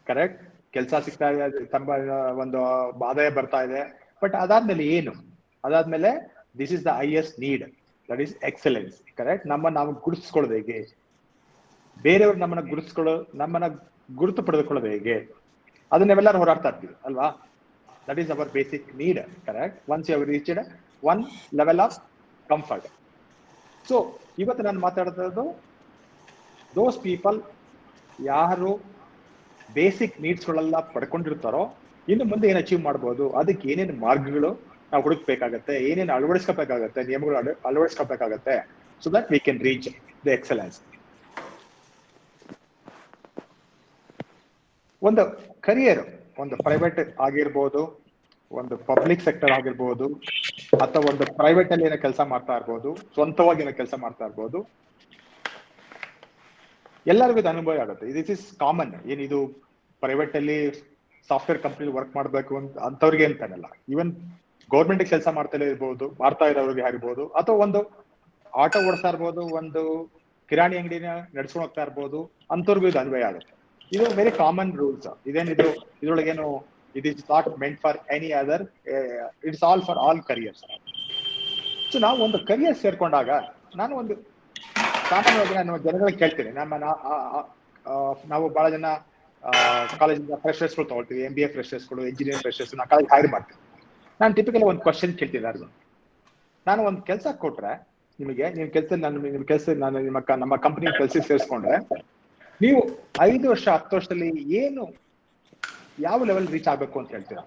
ಕರೆಕ್ಟ್, ಕೆಲಸ ಸಿಗ್ತಾ ಇದೆ, ತಮ್ಮ ಒಂದು ಆದಾಯ ಬರ್ತಾ ಇದೆ. ಬಟ್ ಅದಾದ್ಮೇಲೆ ಏನು? ಅದಾದ್ಮೇಲೆ this is the highest need, that is excellence, correct. ನಾವು ಗುರುತಿಸ್ಕೊಳ್ಳೋದು ಹೇಗೆ? ಬೇರೆಯವ್ರು ನಮ್ಮನ್ನ ಗುರುತು ಪಡೆದುಕೊಳ್ಳೋದು ಹೇಗೆ? ಅದನ್ನೆಲ್ಲರೂ ಹೋರಾಡ್ತಾ ಇರ್ತೀವಿ ಅಲ್ವಾ? That is our basic need, correct. Once you have reached one level of comfort. So ಇವತ್ತು ನಾನು ಮಾತಾಡ್ತಿರೋದು ದೋಸ್ ಪೀಪಲ್ ಯಾರು ಬೇಸಿಕ್ ನೀಡ್ಸ್ಗಳೆಲ್ಲ ಪಡ್ಕೊಂಡಿರ್ತಾರೋ ಇನ್ನು ಮುಂದೆ ಏನ್ ಅಚೀವ್ ಮಾಡ್ಬೋದು, ಅದಕ್ಕೆ ಏನೇನು ಮಾರ್ಗಗಳು ನಾವು ಹುಡುಕ್ಬೇಕಾಗತ್ತೆ, ಏನೇನು ಅಳವಡಿಸ್ಕೋಬೇಕಾಗತ್ತೆ, ನಿಯಮಗಳು ಅಳವಡಿಸ್ಕೋಬೇಕಾಗತ್ತೆ, so that we can reach the excellence. ಒಂದು ಕರಿಯರ್, ಒಂದು ಪ್ರೈವೇಟ್ ಆಗಿರ್ಬೋದು, ಒಂದು ಪಬ್ಲಿಕ್ ಸೆಕ್ಟರ್ ಆಗಿರ್ಬೋದು, ಅಥವಾ ಒಂದು ಪ್ರೈವೇಟ್ ಅಲ್ಲಿ ಏನೋ ಕೆಲಸ ಮಾಡ್ತಾ ಇರ್ಬೋದು, ಸ್ವಂತವಾಗಿ ಏನೋ ಕೆಲಸ ಮಾಡ್ತಾ ಇರ್ಬೋದು, ಎಲ್ಲರಿಗೂ ಇದು ಅನುಭವ ಆಗುತ್ತೆ. This is common. ಏನಿದು ಪ್ರೈವೇಟ್ ಅಲ್ಲಿ ಸಾಫ್ಟ್ವೇರ್ ಕಂಪ್ನಿ ವರ್ಕ್ ಮಾಡಬೇಕು ಅಂತವ್ರಿಗೆ ಅಂತಾನಲ್ಲ, ಈವನ್ ಗೌರ್ಮೆಂಟ್ ಕೆಲಸ ಮಾಡ್ತಾ ಇರೋರಿಗೆ ಆಗಿರ್ಬೋದು, ಅಥವಾ ಒಂದು ಆಟೋ ಓಡಿಸ್ತಾ ಇರ್ಬೋದು, ಒಂದು ಕಿರಾಣಿ ಅಂಗಡಿನ ನಡ್ಸ್ಕೊಂಡು ಹೋಗ್ತಾ ಇರ್ಬೋದು, ಅಂತವ್ರಿಗೂ ಇದು ಅನ್ವಯ ಆಗುತ್ತೆ. ಇದು ವೆರಿ ಕಾಮನ್ ರೂಲ್ಸ್. ಇದ್ರೊಳಗೇನು it is not meant for any other, it's all for all careers. So ನಾವು ಒಂದು ಕರಿಯರ್ ಸೇರ್ಕೊಂಡಾಗ, ನಾನು ಒಂದು ಸಾಮಾನ್ಯವಾಗಿ ನಾನು ಜನಗಳಿಗೆ ಕೇಳ್ತೀನಿ, ನಾವು ಬಹಳ ಜನ ಕಾಲೇಜಿಂದ ಫ್ರೆಶರ್ಸ್ಗಳು ತಗೊಳ್ತೀವಿ, MBA ಫ್ರೆಶರ್ಸ್ಗಳು, ಇಂಜಿನಿಯರಿಂಗ್ ಫ್ರೆಶರ್ಸ್ ನಾವು ಕಾಲೇಜ್ ಹೈರ್ ಮಾಡ್ತೀವಿ. ನಾನು ಟಿಪಿಕಲಿ ಒಂದು ಕ್ವಶನ್ ಕೇಳ್ತೀನಿ ಯಾರಿಗೂ, ನಾನು ಒಂದು ಕೆಲಸ ಕೊಟ್ರೆ ನಿಮಗೆ, ನಮ್ಮ ಕಂಪನಿ ಕೆಲಸ ಸೇರಿಸ್ಕೊಂಡ್ರೆ ನೀವು 5 ವರ್ಷ 10 ವರ್ಷದಲ್ಲಿ ಯಾವ ಲೆವೆಲ್ ರೀಚ್ ಆಗ್ಬೇಕು ಅಂತ ಹೇಳ್ತೀರಾ,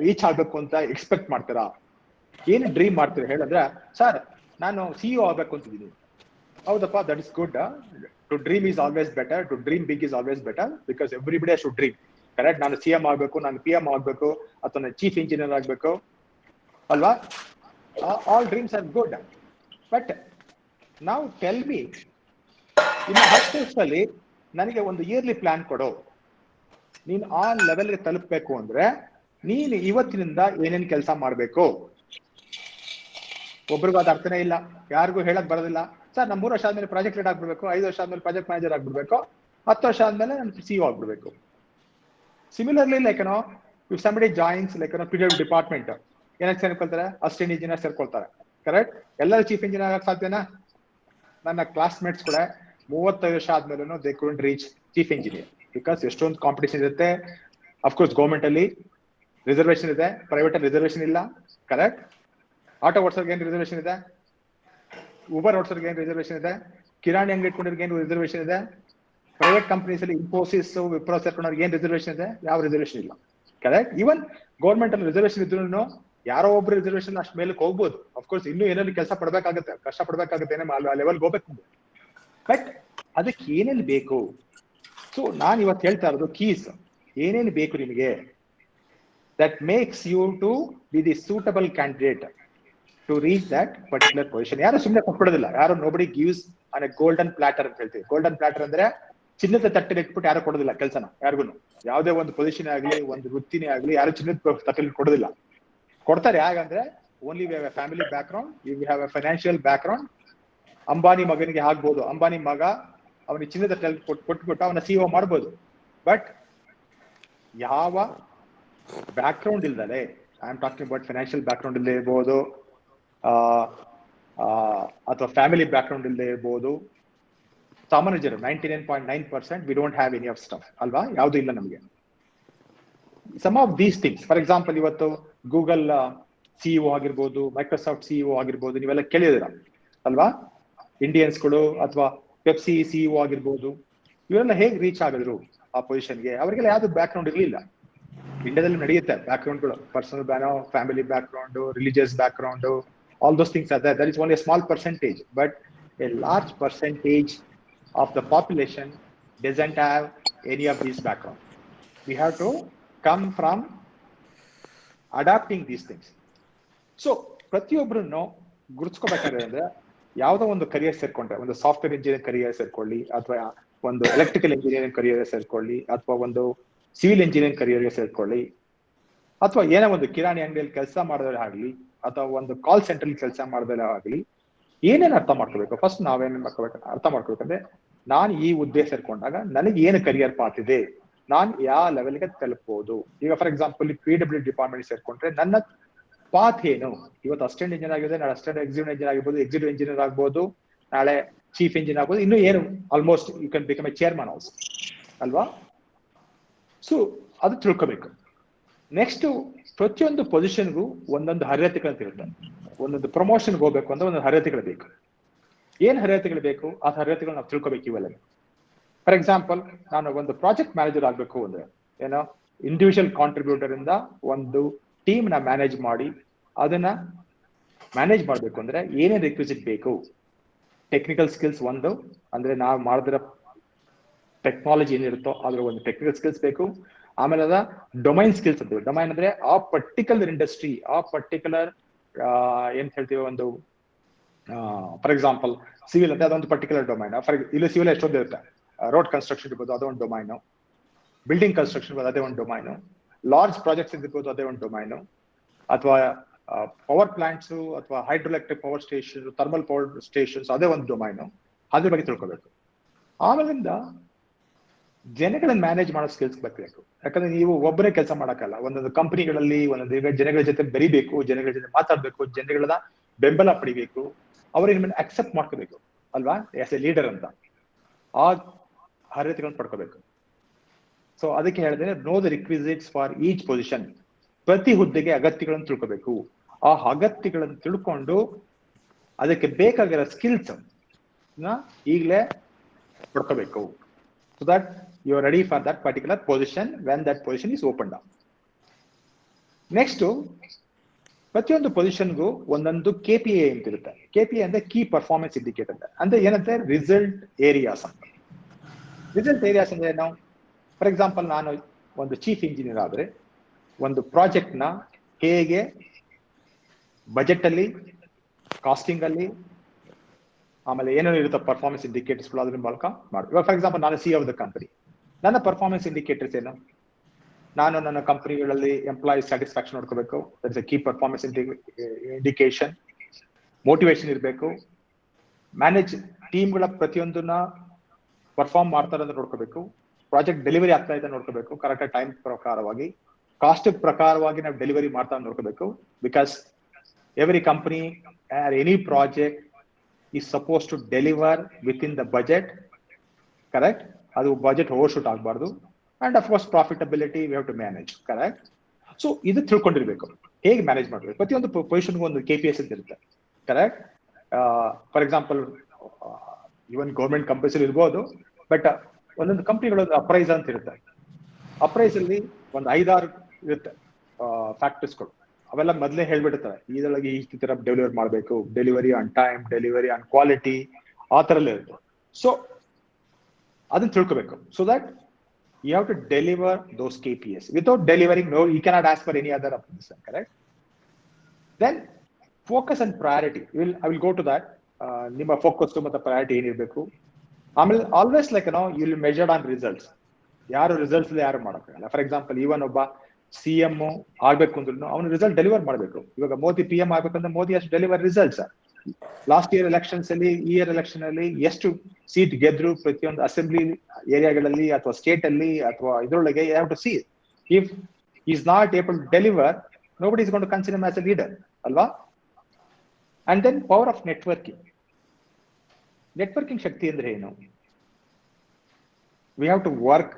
ರೀಚ್ ಆಗ್ಬೇಕು ಅಂತ ಎಕ್ಸ್ಪೆಕ್ಟ್ ಮಾಡ್ತೀರಾ, ಏನು ಡ್ರೀಮ್ ಮಾಡ್ತೀರಾ ಹೇಳಿದ್ರೆ, ಸರ್ ನಾನು CEO ಆಗ್ಬೇಕು ಅಂತಿದ್ದೀನಿ. ಹೌದಪ್ಪ, that is good. To dream is always better, to dream big is always better, because everybody has to dream. Correct? ನಾನು CM ಆಗ್ಬೇಕು, ನಾನು PM ಆಗ್ಬೇಕು, ಅಥವಾ ನಾನು ಚೀಫ್ ಇಂಜಿನಿಯರ್ ಆಗ್ಬೇಕು, ಅಲ್ವಾ? All dreams are good. But ನಾವು ಟೆಲ್ ಮಿ, ಇನ್ನು 10 ವರ್ಷದಲ್ಲಿ ನನಗೆ ಒಂದು ಇಯರ್ಲಿ ಪ್ಲಾನ್ ಕೊಡು. ನೀನು ಆ ಲೆವೆಲ್ಗೆ ತಲುಪಬೇಕು ಅಂದ್ರೆ ನೀನು ಇವತ್ತಿನಿಂದ ಏನೇನು ಕೆಲಸ ಮಾಡ್ಬೇಕು. ಒಬ್ರಿಗೂ ಅದು ಅರ್ಥನೇ ಇಲ್ಲ, ಯಾರಿಗೂ ಹೇಳಕ್ ಬರೋದಿಲ್ಲ. ಸರ್ ನಾನು 3 ವರ್ಷ ಆದ್ಮೇಲೆ ಪ್ರಾಜೆಕ್ಟ್ ಲೀಡ್ ಆಗ್ಬಿಡ್ಬೇಕು, 5 ವರ್ಷ ಆದ್ಮೇಲೆ ಪ್ರಾಜೆಕ್ಟ್ ಮ್ಯಾನೇಜರ್ ಆಗ್ಬಿಡ್ಬೇಕು, 10 ವರ್ಷ ಆದ್ಮೇಲೆ ನಾನು CEO ಆಗ್ಬಿಡ್ಬೇಕು. Similarly if somebody joins PW department, ಏನಕ್ಕೆ ಸೇರ್ಕೊಳ್ತಾರೆ? ಅಸಿಸ್ಟೆಂಟ್ ಇಂಜಿನಿಯರ್ ಸೇರ್ಕೊಳ್ತಾರೆ. ಕರೆಕ್ಟ್? ಎಲ್ಲರೂ ಚೀಫ್ ಇಂಜಿನಿಯರ್ ಆಗಕ್ಕೆ ಸಾಧ್ಯನಾ? ನನ್ನ ಕ್ಲಾಸ್ಮೇಟ್ಸ್ ಕೂಡ 35 ವರ್ಷ ಆದ್ಮೇಲೆ they couldn't reach chief engineer, because ಎಷ್ಟೊಂದು ಕಾಂಪಿಟೇಷನ್ ಇರುತ್ತೆ. ಅಫ್ಕೋರ್ಸ್ ಗೌರ್ಮೆಂಟ್ ಅಲ್ಲಿ ರಿಸರ್ವೇಶನ್ ಇದೆ, ಪ್ರೈವೇಟ್ ಅಲ್ಲಿ ರಿಸರ್ವೇಶನ್ ಇಲ್ಲ. ಕರೆಕ್ಟ್? ಆಟೋ ಓಡಿಸೋರ್ಗೆ ಏನ್ ರಿಸರ್ವೇಶನ್ ಇದೆ, ಊಬರ್ ಓಡಿಸೋರ್ಗೆ ಏನ್ ರಿಸರ್ವೇಶನ್ ಇದೆ, ಕಿರಾಣಿ ಅಂಗಡಿ ಇಟ್ಕೊಂಡಿರ್ಗೆ ಏನು ರಿಸರ್ವೇಶನ್ ಇದೆ, ಪ್ರೈವೇಟ್ ಕಂಪನೀಸ್ ಅಲ್ಲಿ ಇನ್ಫೋಸಿಸ್, ವಿಪ್ರೋ ಸೇರ್ಕೊಂಡವ್ರಿಗೆ ಏನ್ ರಿಸರ್ವೇಶನ್ ಇದೆ? ಯಾವ ರಿಸರ್ವೇಶನ್ ಇಲ್ಲ. ಕರೆಕ್ಟ್? ಈವನ್ ಗೌರ್ಮೆಂಟ್ ಅಲ್ಲಿ ರಿಸರ್ವೇಶನ್ ಇದ್ರು ಯಾರೋ ಒಬ್ರು ರಿಸರ್ವೇಶನ್ ಅಷ್ಟು ಮೇಲಕ್ಕೆ ಹೋಗ್ಬೋದು. ಅಫ್ಕೋರ್ಸ್ ಇನ್ನೂ ಏನೇನು ಕೆಲಸ ಪಡ್ಬೇಕಾಗುತ್ತೆ, ಕಷ್ಟ ಪಡ್ಬೇಕಾಗುತ್ತೆ, ಆ ಲೆವೆಲ್ಗೆ ಹೋಗ್ಬೇಕು. ಬಟ್ ಅದಕ್ಕೆ ಏನೇನು ಬೇಕು? ಸೊ ನಾನು ಇವತ್ತು ಹೇಳ್ತಾ ಇರೋದು ಕೀಸ್, ಏನೇನು ಬೇಕು ನಿಮಗೆ, that makes you to be the suitable candidate to reach that particular position. ಯಾರು ಸುಮ್ಮನೆ ಕೊಟ್ಬಿಡೋದಿಲ್ಲ, ಯಾರು nobody gives on a golden platter ಅಂತ ಹೇಳ್ತೀವಿ. ಗೋಲ್ಡನ್ ಪ್ಲಾಟರ್ ಅಂದ್ರೆ ಚಿನ್ನದ ತಟ್ಟೆಲಿ ಇಟ್ಬಿಟ್ಟು ಯಾರು ಕೊಡೋದಿಲ್ಲ ಕೆಲಸನ, ಯಾರಿಗೂ. ಯಾವುದೇ ಒಂದು ಪೊಸಿಷನ್ ಆಗ್ಲಿ, ಒಂದು ವೃತ್ತಿನೇ ಆಗ್ಲಿ, ಯಾರು ಚಿನ್ನದ ತಟ್ಟೆಲಿ ಕೊಡೋದಿಲ್ಲ. ಕೊಡ್ತಾರೆ ಯಾಕಂದ್ರೆ only we have A family back ground, we have A financial back ground. Ambani ಮಗನಿಗೆ ಆಗ್ಬೋದು, ಅಂಬಾನಿ ಮಗ ಅವನಿಗೆ ಚಿನ್ನದ ತಟ್ಟೆಲಿ ಕೊಟ್ಬಿಟ್ಟು ಅವನ CEO ಮಾಡ್ಬೋದು. ಬಟ್ ಯಾವ ಬ್ಯಾಕ್ ಗ್ರೌಂಡ್ ಇಲ್ದಲೆ, I am talking about financial background ಇಲ್ಲದೆ ಇರ್ಬೋದು, ಅಥವಾ ಫ್ಯಾಮಿಲಿ ಬ್ಯಾಕ್ ಗ್ರೌಂಡ್ ಇಲ್ಲದೆ ಇರ್ಬೋದು, ಸಾಮಾನ್ಯ ಜನ 99.9% we don't have any of stuff, ಅಲ್ವಾ? ಯಾವುದು ಇಲ್ಲ ನಮಗೆ. Some of these things, for example ಇವತ್ತು ಗೂಗಲ್ CEO ಆಗಿರ್ಬೋದು, ಮೈಕ್ರೋಸಾಫ್ಟ್ CEO ಆಗಿರ್ಬೋದು, ನೀವೆಲ್ಲ ಕೇಳಿದಿರ ಅಲ್ವಾ? ಇಂಡಿಯನ್ಸ್ಗಳು ಅಥವಾ ಪೆಪ್ಸಿ CEO ಆಗಿರ್ಬೋದು, ಇವರೆಲ್ಲ ಹೇಗೆ ರೀಚ್ ಆಗಿದ್ರು ಆ ಪೊಸಿಷನ್ಗೆ? ಅವರಿಗೆಲ್ಲ ಯಾವ್ದು ಬ್ಯಾಕ್ ಗ್ರೌಂಡ್ ಇರಲಿಲ್ಲ. ಇಂಡಿಯಾದಲ್ಲಿ ನಡೆಯುತ್ತೆ ಬ್ಯಾಕ್ ಗ್ರೌಂಡ್ಗಳು, personal family background, religious background, all those things are there. That is only a small percentage, but a large percentage of the population doesn't have any of these background. We have to come from adapting these things. So ಪ್ರತಿಯೊಬ್ಬರನ್ನು ಗುರುತಿಸ್ಕೋಬೇಕಾದ್ರೆ ಅಂದ್ರೆ ಯಾವುದೋ ಒಂದು ಕರಿಯರ್ ಸೇರ್ಕೊಂಡ್ರೆ, ಒಂದು ಸಾಫ್ಟ್ವೇರ್ ಇಂಜಿನಿಯರ್ ಕರಿಯರ್ ಸೇರ್ಕೊಳ್ಳಿ, ಅಥವಾ ಒಂದು ಎಲೆಕ್ಟ್ರಿಕಲ್ ಇಂಜಿನಿಯರಿಂಗ್ ಕರಿಯರ್ ಸೇರ್ಕೊಳ್ಳಿ, ಅಥವಾ ಒಂದು ಸಿವಿಲ್ ಇಂಜಿನಿಯರಿಂಗ್ ಕರಿಯರ್ಗೆ ಸೇರ್ಕೊಳ್ಳಿ, ಅಥವಾ ಏನೋ ಒಂದು ಕಿರಾಣಿ ಅಂಗಡಿಯಲ್ಲಿ ಕೆಲಸ ಮಾಡೋದೇ ಆಗಲಿ, ಅಥವಾ ಒಂದು ಕಾಲ್ ಸೆಂಟರ್ ಕೆಲಸ ಮಾಡೋದೇ ಆಗಲಿ, ಏನೇನು ಅರ್ಥ ಮಾಡ್ಕೋಬೇಕು? ಫಸ್ಟ್ ನಾವೇನೇನು ಅರ್ಥ ಮಾಡ್ಕೋಬೇಕಂದ್ರೆ, ನಾನು ಈ ಹುದ್ದೆ ಸೇರ್ಕೊಂಡಾಗ ನನಗೆ ಏನು ಕರಿಯರ್ ಪಾತ್ ಇದೆ, ನಾನು ಯಾವ ಲೆವೆಲ್ಗೆ ತಲುಪಬಹುದು. ಈಗ ಫಾರ್ ಎಕ್ಸಾಂಪಲ್ PW ಡಿಪಾರ್ಟ್ಮೆಂಟ್ ಸೇರ್ಕೊಂಡ್ರೆ ನನ್ನ ಪಾತ್ ಏನು? ಇವತ್ತು ಅಸಿಸ್ಟೆಂಟ್ ಇಂಜಿನಿಯರ್ ಆಗಿದೆ, ನಾಳೆ ಅಸಿಸ್ಟೆಂಟ್ ಎಕ್ಸಿಕ್ಯೂಟಿವ್ ಇಂಜಿನಿಯರ್ ಆಗಿರ್ಬೋದು, ಎಕ್ಸಿಕ್ಯೂಟಿವ್ ಇಂಜಿನಿಯರ್ ಆಗ್ಬೋದು, ನಾಳೆ ಚೀಫ್ ಇಂಜಿನಿಯರ್ ಆಗ್ಬೋದು, ಇನ್ನು ಏನು almost you can become a chairman also, ಅಲ್ವಾ? ಸೊ ಅದು ತಿಳ್ಕೋಬೇಕು. ನೆಕ್ಸ್ಟ್, ಪ್ರತಿಯೊಂದು ಪೊಸಿಷನ್ಗೂ ಒಂದೊಂದು ಅರ್ಹತೆಗಳಂತ ಇರುತ್ತೆ. ಒಂದೊಂದು ಪ್ರಮೋಷನ್ಗೆ ಹೋಗ್ಬೇಕು ಅಂದ್ರೆ ಒಂದೊಂದು ಅರ್ಹತೆಗಳು ಬೇಕು. ಏನ್ ಅರ್ಹತೆಗಳು ಬೇಕು ಆ ಅರ್ಹತೆಗಳು ನಾವು ತಿಳ್ಕೊಬೇಕು ಇವೆಲ್ಲ. ಫಾರ್ ಎಕ್ಸಾಂಪಲ್, ನಾನು ಒಂದು ಪ್ರಾಜೆಕ್ಟ್ ಮ್ಯಾನೇಜರ್ ಆಗ್ಬೇಕು ಅಂದ್ರೆ ಏನೋ ಇಂಡಿವಿಜುವಲ್ ಕಾಂಟ್ರಿಬ್ಯೂಟರ್ ಇಂದ ಒಂದು ಟೀಮ್ ನ ಮ್ಯಾನೇಜ್ ಮಾಡಿ ಅದನ್ನ ಮ್ಯಾನೇಜ್ ಮಾಡ್ಬೇಕು ಅಂದ್ರೆ ಏನೇನ್ ರಿಕ್ವಿಸಿಟ್ ಬೇಕು? ಟೆಕ್ನಿಕಲ್ ಸ್ಕಿಲ್ಸ್ ಒಂದು, ಅಂದ್ರೆ ನಾವು ಮಾಡಿದ್ರ ಟೆಕ್ನಾಲಜಿ ಏನಿರುತ್ತೋ ಅದ್ರ ಒಂದು ಟೆಕ್ನಿಕಲ್ ಸ್ಕಿಲ್ಸ್ ಬೇಕು. ಆಮೇಲೆ ಅದ ಡೊಮೈನ್ ಸ್ಕಿಲ್ಸ್ ಅಂತ. ಡೊಮೈನ್ ಅಂದ್ರೆ ಆ ಪರ್ಟಿಕ್ಯುಲರ್ ಇಂಡಸ್ಟ್ರಿ, ಆ ಪರ್ಟಿಕ್ಯುಲರ್ ಏನ್ ಹೇಳ್ತೀವಿ ಒಂದು ಫಾರ್ ಎಕ್ಸಾಂಪಲ್ ಸಿವಿಲ್ ಅಂತ ಅದೊಂದು ಪರ್ಟಿಕ್ಯುಲರ್ ಡೊಮೈನ್. ಇಲ್ಲಿ ಸಿವಿಲ್ ಎಷ್ಟೊಂದು ಇರುತ್ತೆ, ರೋಡ್ ಕನ್ಸ್ಟ್ರಕ್ಷನ್ ಇರ್ಬೋದು ಅದೊಂದು ಡೊಮೈನು, ಬಿಲ್ಡಿಂಗ್ ಕನ್ಸ್ಟ್ರಕ್ಷನ್ ಇರ್ಬೋದು ಅದೇ ಒಂದು ಡೊಮೈನು, ಲಾರ್ಜ್ ಪ್ರಾಜೆಕ್ಟ್ಸ್ ಇರ್ಬೋದು ಅದೇ ಒಂದು ಡೊಮೈನು, ಅಥವಾ ಪವರ್ ಪ್ಲಾಂಟ್ಸ್ ಅಥವಾ hydroelectric power station, thermal power stations ಅದೇ ಒಂದು ಡೊಮೈನು. ಅದ್ರ ಬಗ್ಗೆ ತಿಳ್ಕೊಬೇಕು. ಆಮೇಲಿಂದ ಜನಗಳನ್ನ ಮ್ಯಾನೇಜ್ ಮಾಡೋ ಸ್ಕಿಲ್ಸ್ ಬರ್ಬೇಕು. ಯಾಕಂದ್ರೆ ನೀವು ಒಬ್ಬರೇ ಕೆಲಸ ಮಾಡಕ್ಕಲ್ಲ, ಒಂದೊಂದು ಕಂಪನಿಗಳಲ್ಲಿ ಒಂದೊಂದು ಜನಗಳ ಜೊತೆ ಬೆರಿಬೇಕು, ಜನಗಳ ಜೊತೆ ಮಾತಾಡ್ಬೇಕು, ಜನಗಳನ್ನ ಬೆಂಬಲ ಪಡಿಬೇಕು, ಅವ್ರಿಗೆ ನಿಮ್ಮನ್ನ ಅಕ್ಸೆಪ್ಟ್ ಮಾಡ್ಕೋಬೇಕು ಅಲ್ವಾ, ಆಸ್ ಎ ಲೀಡರ್ ಅಂತ. ಆ ಅರ್ಹತೆಗಳನ್ನ ಪಡ್ಕೋಬೇಕು. ಸೊ ಅದಕ್ಕೆ ಹೇಳಿದ್ರೆ know the requisites for each position. ಪ್ರತಿ ಹುದ್ದೆಗೆ ಅಗತ್ಯಗಳನ್ನು ತಿಳ್ಕೋಬೇಕು. ಆ ಅಗತ್ಯಗಳನ್ನು ತಿಳ್ಕೊಂಡು ಅದಕ್ಕೆ ಬೇಕಾಗಿರೋ ಸ್ಕಿಲ್ಸ್ ಈಗಲೇ ಪಡ್ಕೋಬೇಕು. So that you are ready for that particular position when that position is open up. Next, ಪ್ರತಿಯೊಂದು ಪೊಸಿಷನ್ಗೂ ಒಂದೊಂದು KPI ಅಂತ ಇರುತ್ತೆ. KPI ಅಂದ್ರೆ ಕೀ ಪರ್ಫಾರ್ಮೆನ್ಸ್ ಇಂಡಿಕೇಟರ್ ಅಂದ್ರೆ ಏನಂತೆ ರಿಸಲ್ಟ್ ಏರಿಯಾಸ್ ಅಂತ. ರಿಸಲ್ಟ್ ಏರಿಯಾಸ್ ಅಂದ್ರೆ ನಾವು ಫಾರ್ ಎಕ್ಸಾಂಪಲ್ ನಾನು ಒಂದು ಚೀಫ್ ಇಂಜಿನಿಯರ್ ಆದ್ರೆ ಒಂದು ಪ್ರಾಜೆಕ್ಟ್ ನ ಹೇಗೆ ಬಜೆಟ್ ಅಲ್ಲಿ, ಕಾಸ್ಟಿಂಗ್ ಅಲ್ಲಿ, ಆಮೇಲೆ ಏನೇನು ಇರುತ್ತೆ ಪರ್ಫಾರ್ಮೆನ್ಸ್ ಇಂಡಿಕೇಟರ್ಸ್ ಅದ್ರ ಮೂಲಕ ಮಾಡಿ. ಇವಾಗ ಫಾರ್ ಎಕ್ಸಾಂಪಲ್ ನಾನು CEO ಆಫ್ ದ ಕಂಪನಿ, ನನ್ನ ಪರ್ಫಾರ್ಮೆನ್ಸ್ ಇಂಡಿಕೇಟರ್ಸ್ ಏನು? ನಾನು ನನ್ನ ಕಂಪನಿಗಳಲ್ಲಿ ಎಂಪ್ಲಾಯಿ ಸ್ಯಾಟಿಸ್ಫ್ಯಾಕ್ಷನ್ ನೋಡ್ಕೋಬೇಕು, that is A key performance indication. Motivation ಇರಬೇಕು, ಮ್ಯಾನೇಜ್ ಟೀಮ್ಗಳ ಪ್ರತಿಯೊಂದನ್ನ ಪರ್ಫಾರ್ಮ್ ಮಾಡ್ತಾರೆ ಅಂತ ನೋಡ್ಕೋಬೇಕು, ಪ್ರಾಜೆಕ್ಟ್ ಡೆಲಿವರಿ ಆಗ್ತಾ ಇದೆ ನೋಡ್ಕೋಬೇಕು, ಕರೆಕ್ಟ್ ಟೈಮ್ ಪ್ರಕಾರವಾಗಿ, ಕಾಸ್ಟ್ ಪ್ರಕಾರವಾಗಿ ನಾವು ಡೆಲಿವರಿ ಮಾಡ್ತಾ ನೋಡ್ಕೋಬೇಕು. Because every company or any project is supposed to deliver within the budget, correct? ಅದು ಬಜೆಟ್ ಓವರ್ಶೂಟ್ ಆಗಬಾರ್ದು. And of course profitability we have to manage, correct? So ಇದು ತಿಳ್ಕೊಂಡಿರ್ಬೇಕು ಹೇಗೆ ಮ್ಯಾನೇಜ್ ಮಾಡಬೇಕು. ಪ್ರತಿಯೊಂದು ಪೊಸಿಷನ್ಗೂ ಒಂದು KPIs ಅಂತ ಇರುತ್ತೆ, correct? For example even government companies ಇರ್ಬೋದು, ಬಟ್ ಒಂದೊಂದು ಕಂಪ್ನಿಗಳೊಂದು ಅಪ್ರೈಸ್ ಅಂತ ಇರುತ್ತೆ. ಅಪ್ರೈಸ್ ಅಲ್ಲಿ ಒಂದು 5-6 ಇರುತ್ತೆ ಫ್ಯಾಕ್ಟರ್ಸ್ಗಳು. ಅವೆಲ್ಲ ಮೊದಲೇ ಹೇಳ್ಬಿಡ್ತಾರೆ, ಇದರೊಳಗೆ ಈ ತರ ಡೆಲಿವರ್ ಮಾಡಬೇಕು, delivery on time, delivery on quality, ಆ ತರ ಇರುತ್ತೆ. ಸೊ ಅದನ್ನ ತಿಳ್ಕೋಬೇಕು. So that you have to deliver those KPIs. Without delivering no you cannot ask for any other position, correct? Then focus and priority, I will go to that. ನಿಮ್ಮ ಫೋಕಸ್ ಮತ್ತೆ ಪ್ರಯಾರಿಟಿ ಏನಿರ್ಬೇಕು. ಆಮೇಲೆ always like you will measured on results. ಯಾರು ರಿಸಲ್ಟ್ಸ್ ಯಾರು ಮಾಡೋಕ್ಕಾಗಲ್ಲ. ಫಾರ್ ಎಕ್ಸಾಂಪಲ್ ಇವನ್ ಒಬ್ಬ CM ಆಗ್ಬೇಕು ಅಂದ್ರೂ ಅವನು ರಿಸಲ್ಟ್ ಡೆಲಿವರ್ ಮಾಡಬೇಕು. ಇವಾಗ ಮೋದಿ PM ಆಗ್ಬೇಕಂದ್ರೆ ಮೋದಿ ಅಷ್ಟು deliver results. Last year elections ಅಲ್ಲಿ, ಈ ಇಯರ್ ಎಲೆಕ್ಷನ್ ಅಲ್ಲಿ ಎಷ್ಟು ಸೀಟ್ ಗೆದ್ರು ಪ್ರತಿಯೊಂದು ಅಸೆಂಬ್ಲಿ ಏರಿಯಾಗಳಲ್ಲಿ ಅಥವಾ ಸ್ಟೇಟ್ ಅಲ್ಲಿ ಅಥವಾ ಇದರೊಳಗೆ you have to see if is not able to deliver, nobody is going to consider him as a leader ಅಲ್ವಾ? And then power of networking. Networking ಶಕ್ತಿ ಅಂದ್ರೆ ಏನು? ವಿ ಹ್ಯಾವ್ ಟು ವರ್ಕ್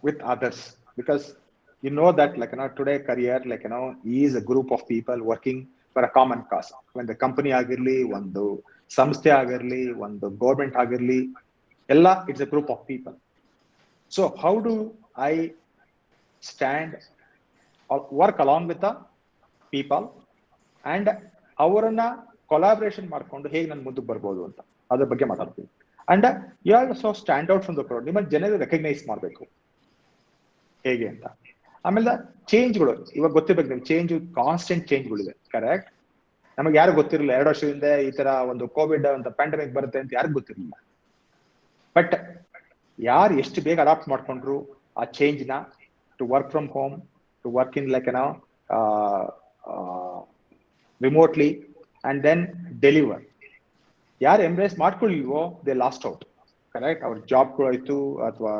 with others, because you know that today career is a group of people working for a common cause. When the company agirli, ಒಂದು ಸಂಸ್ಥೆ ಆಗಿರ್ಲಿ, ಒಂದು ಗೌರ್ಮೆಂಟ್ ಆಗಿರ್ಲಿ, ಎಲ್ಲ it's a group of people. So how do I stand or work along with the people and ಅವರನ್ನ ಕೊಲಾಬ್ರೇಷನ್ ಮಾಡ್ಕೊಂಡು ಹೇಗೆ ನಾನು ಮುಂದಕ್ಕೆ ಬರ್ಬೋದು ಅಂತ ಅದ್ರ ಬಗ್ಗೆ ಮಾತಾಡ್ತೀನಿ. And you also stand out from the crowd. ನಿಮ್ಮ ಜನರು ರೆಕಗ್ನೈಸ್ ಮಾಡಬೇಕು ಹೇಗೆ ಅಂತ. ಆಮೇಲೆ ಚೇಂಜ್ಗಳು ಇವಾಗ ಗೊತ್ತಿರ್ಬೇಕು ನಿಮ್ಗೆ, ಚೇಂಜ್ ಕಾನ್ಸ್ಟೆಂಟ್ ಚೇಂಜ್ಗಳಿದೆ, ಕರೆಕ್ಟ್? ನಮಗೆ ಯಾರು ಗೊತ್ತಿರಲಿಲ್ಲ 2 ವರ್ಷದಿಂದ ಈ ತರ ಒಂದು ಕೋವಿಡ್ ಅಂತ ಪ್ಯಾಂಡಮಿಕ್ ಬರುತ್ತೆ ಅಂತ ಯಾರಿಗೂ ಗೊತ್ತಿರಲಿಲ್ಲ. ಬಟ್ ಯಾರು ಎಷ್ಟು ಬೇಗ ಅಡಾಪ್ಟ್ ಮಾಡ್ಕೊಂಡ್ರು ಆ ಚೇಂಜ್ ನ, to work from home, to work in remotely and then deliver. ಯಾರು ಎಂಬ್ರೇಸ್ ಮಾಡ್ಕೊಳ್ಳಿಲ್ವೋ ದೇ ಲಾಸ್ಟ್ ಔಟ್, ಕರೆಕ್ಟ್? ಅವ್ರ ಜಾಬ್ಗಳು ಆಯ್ತು ಅಥವಾ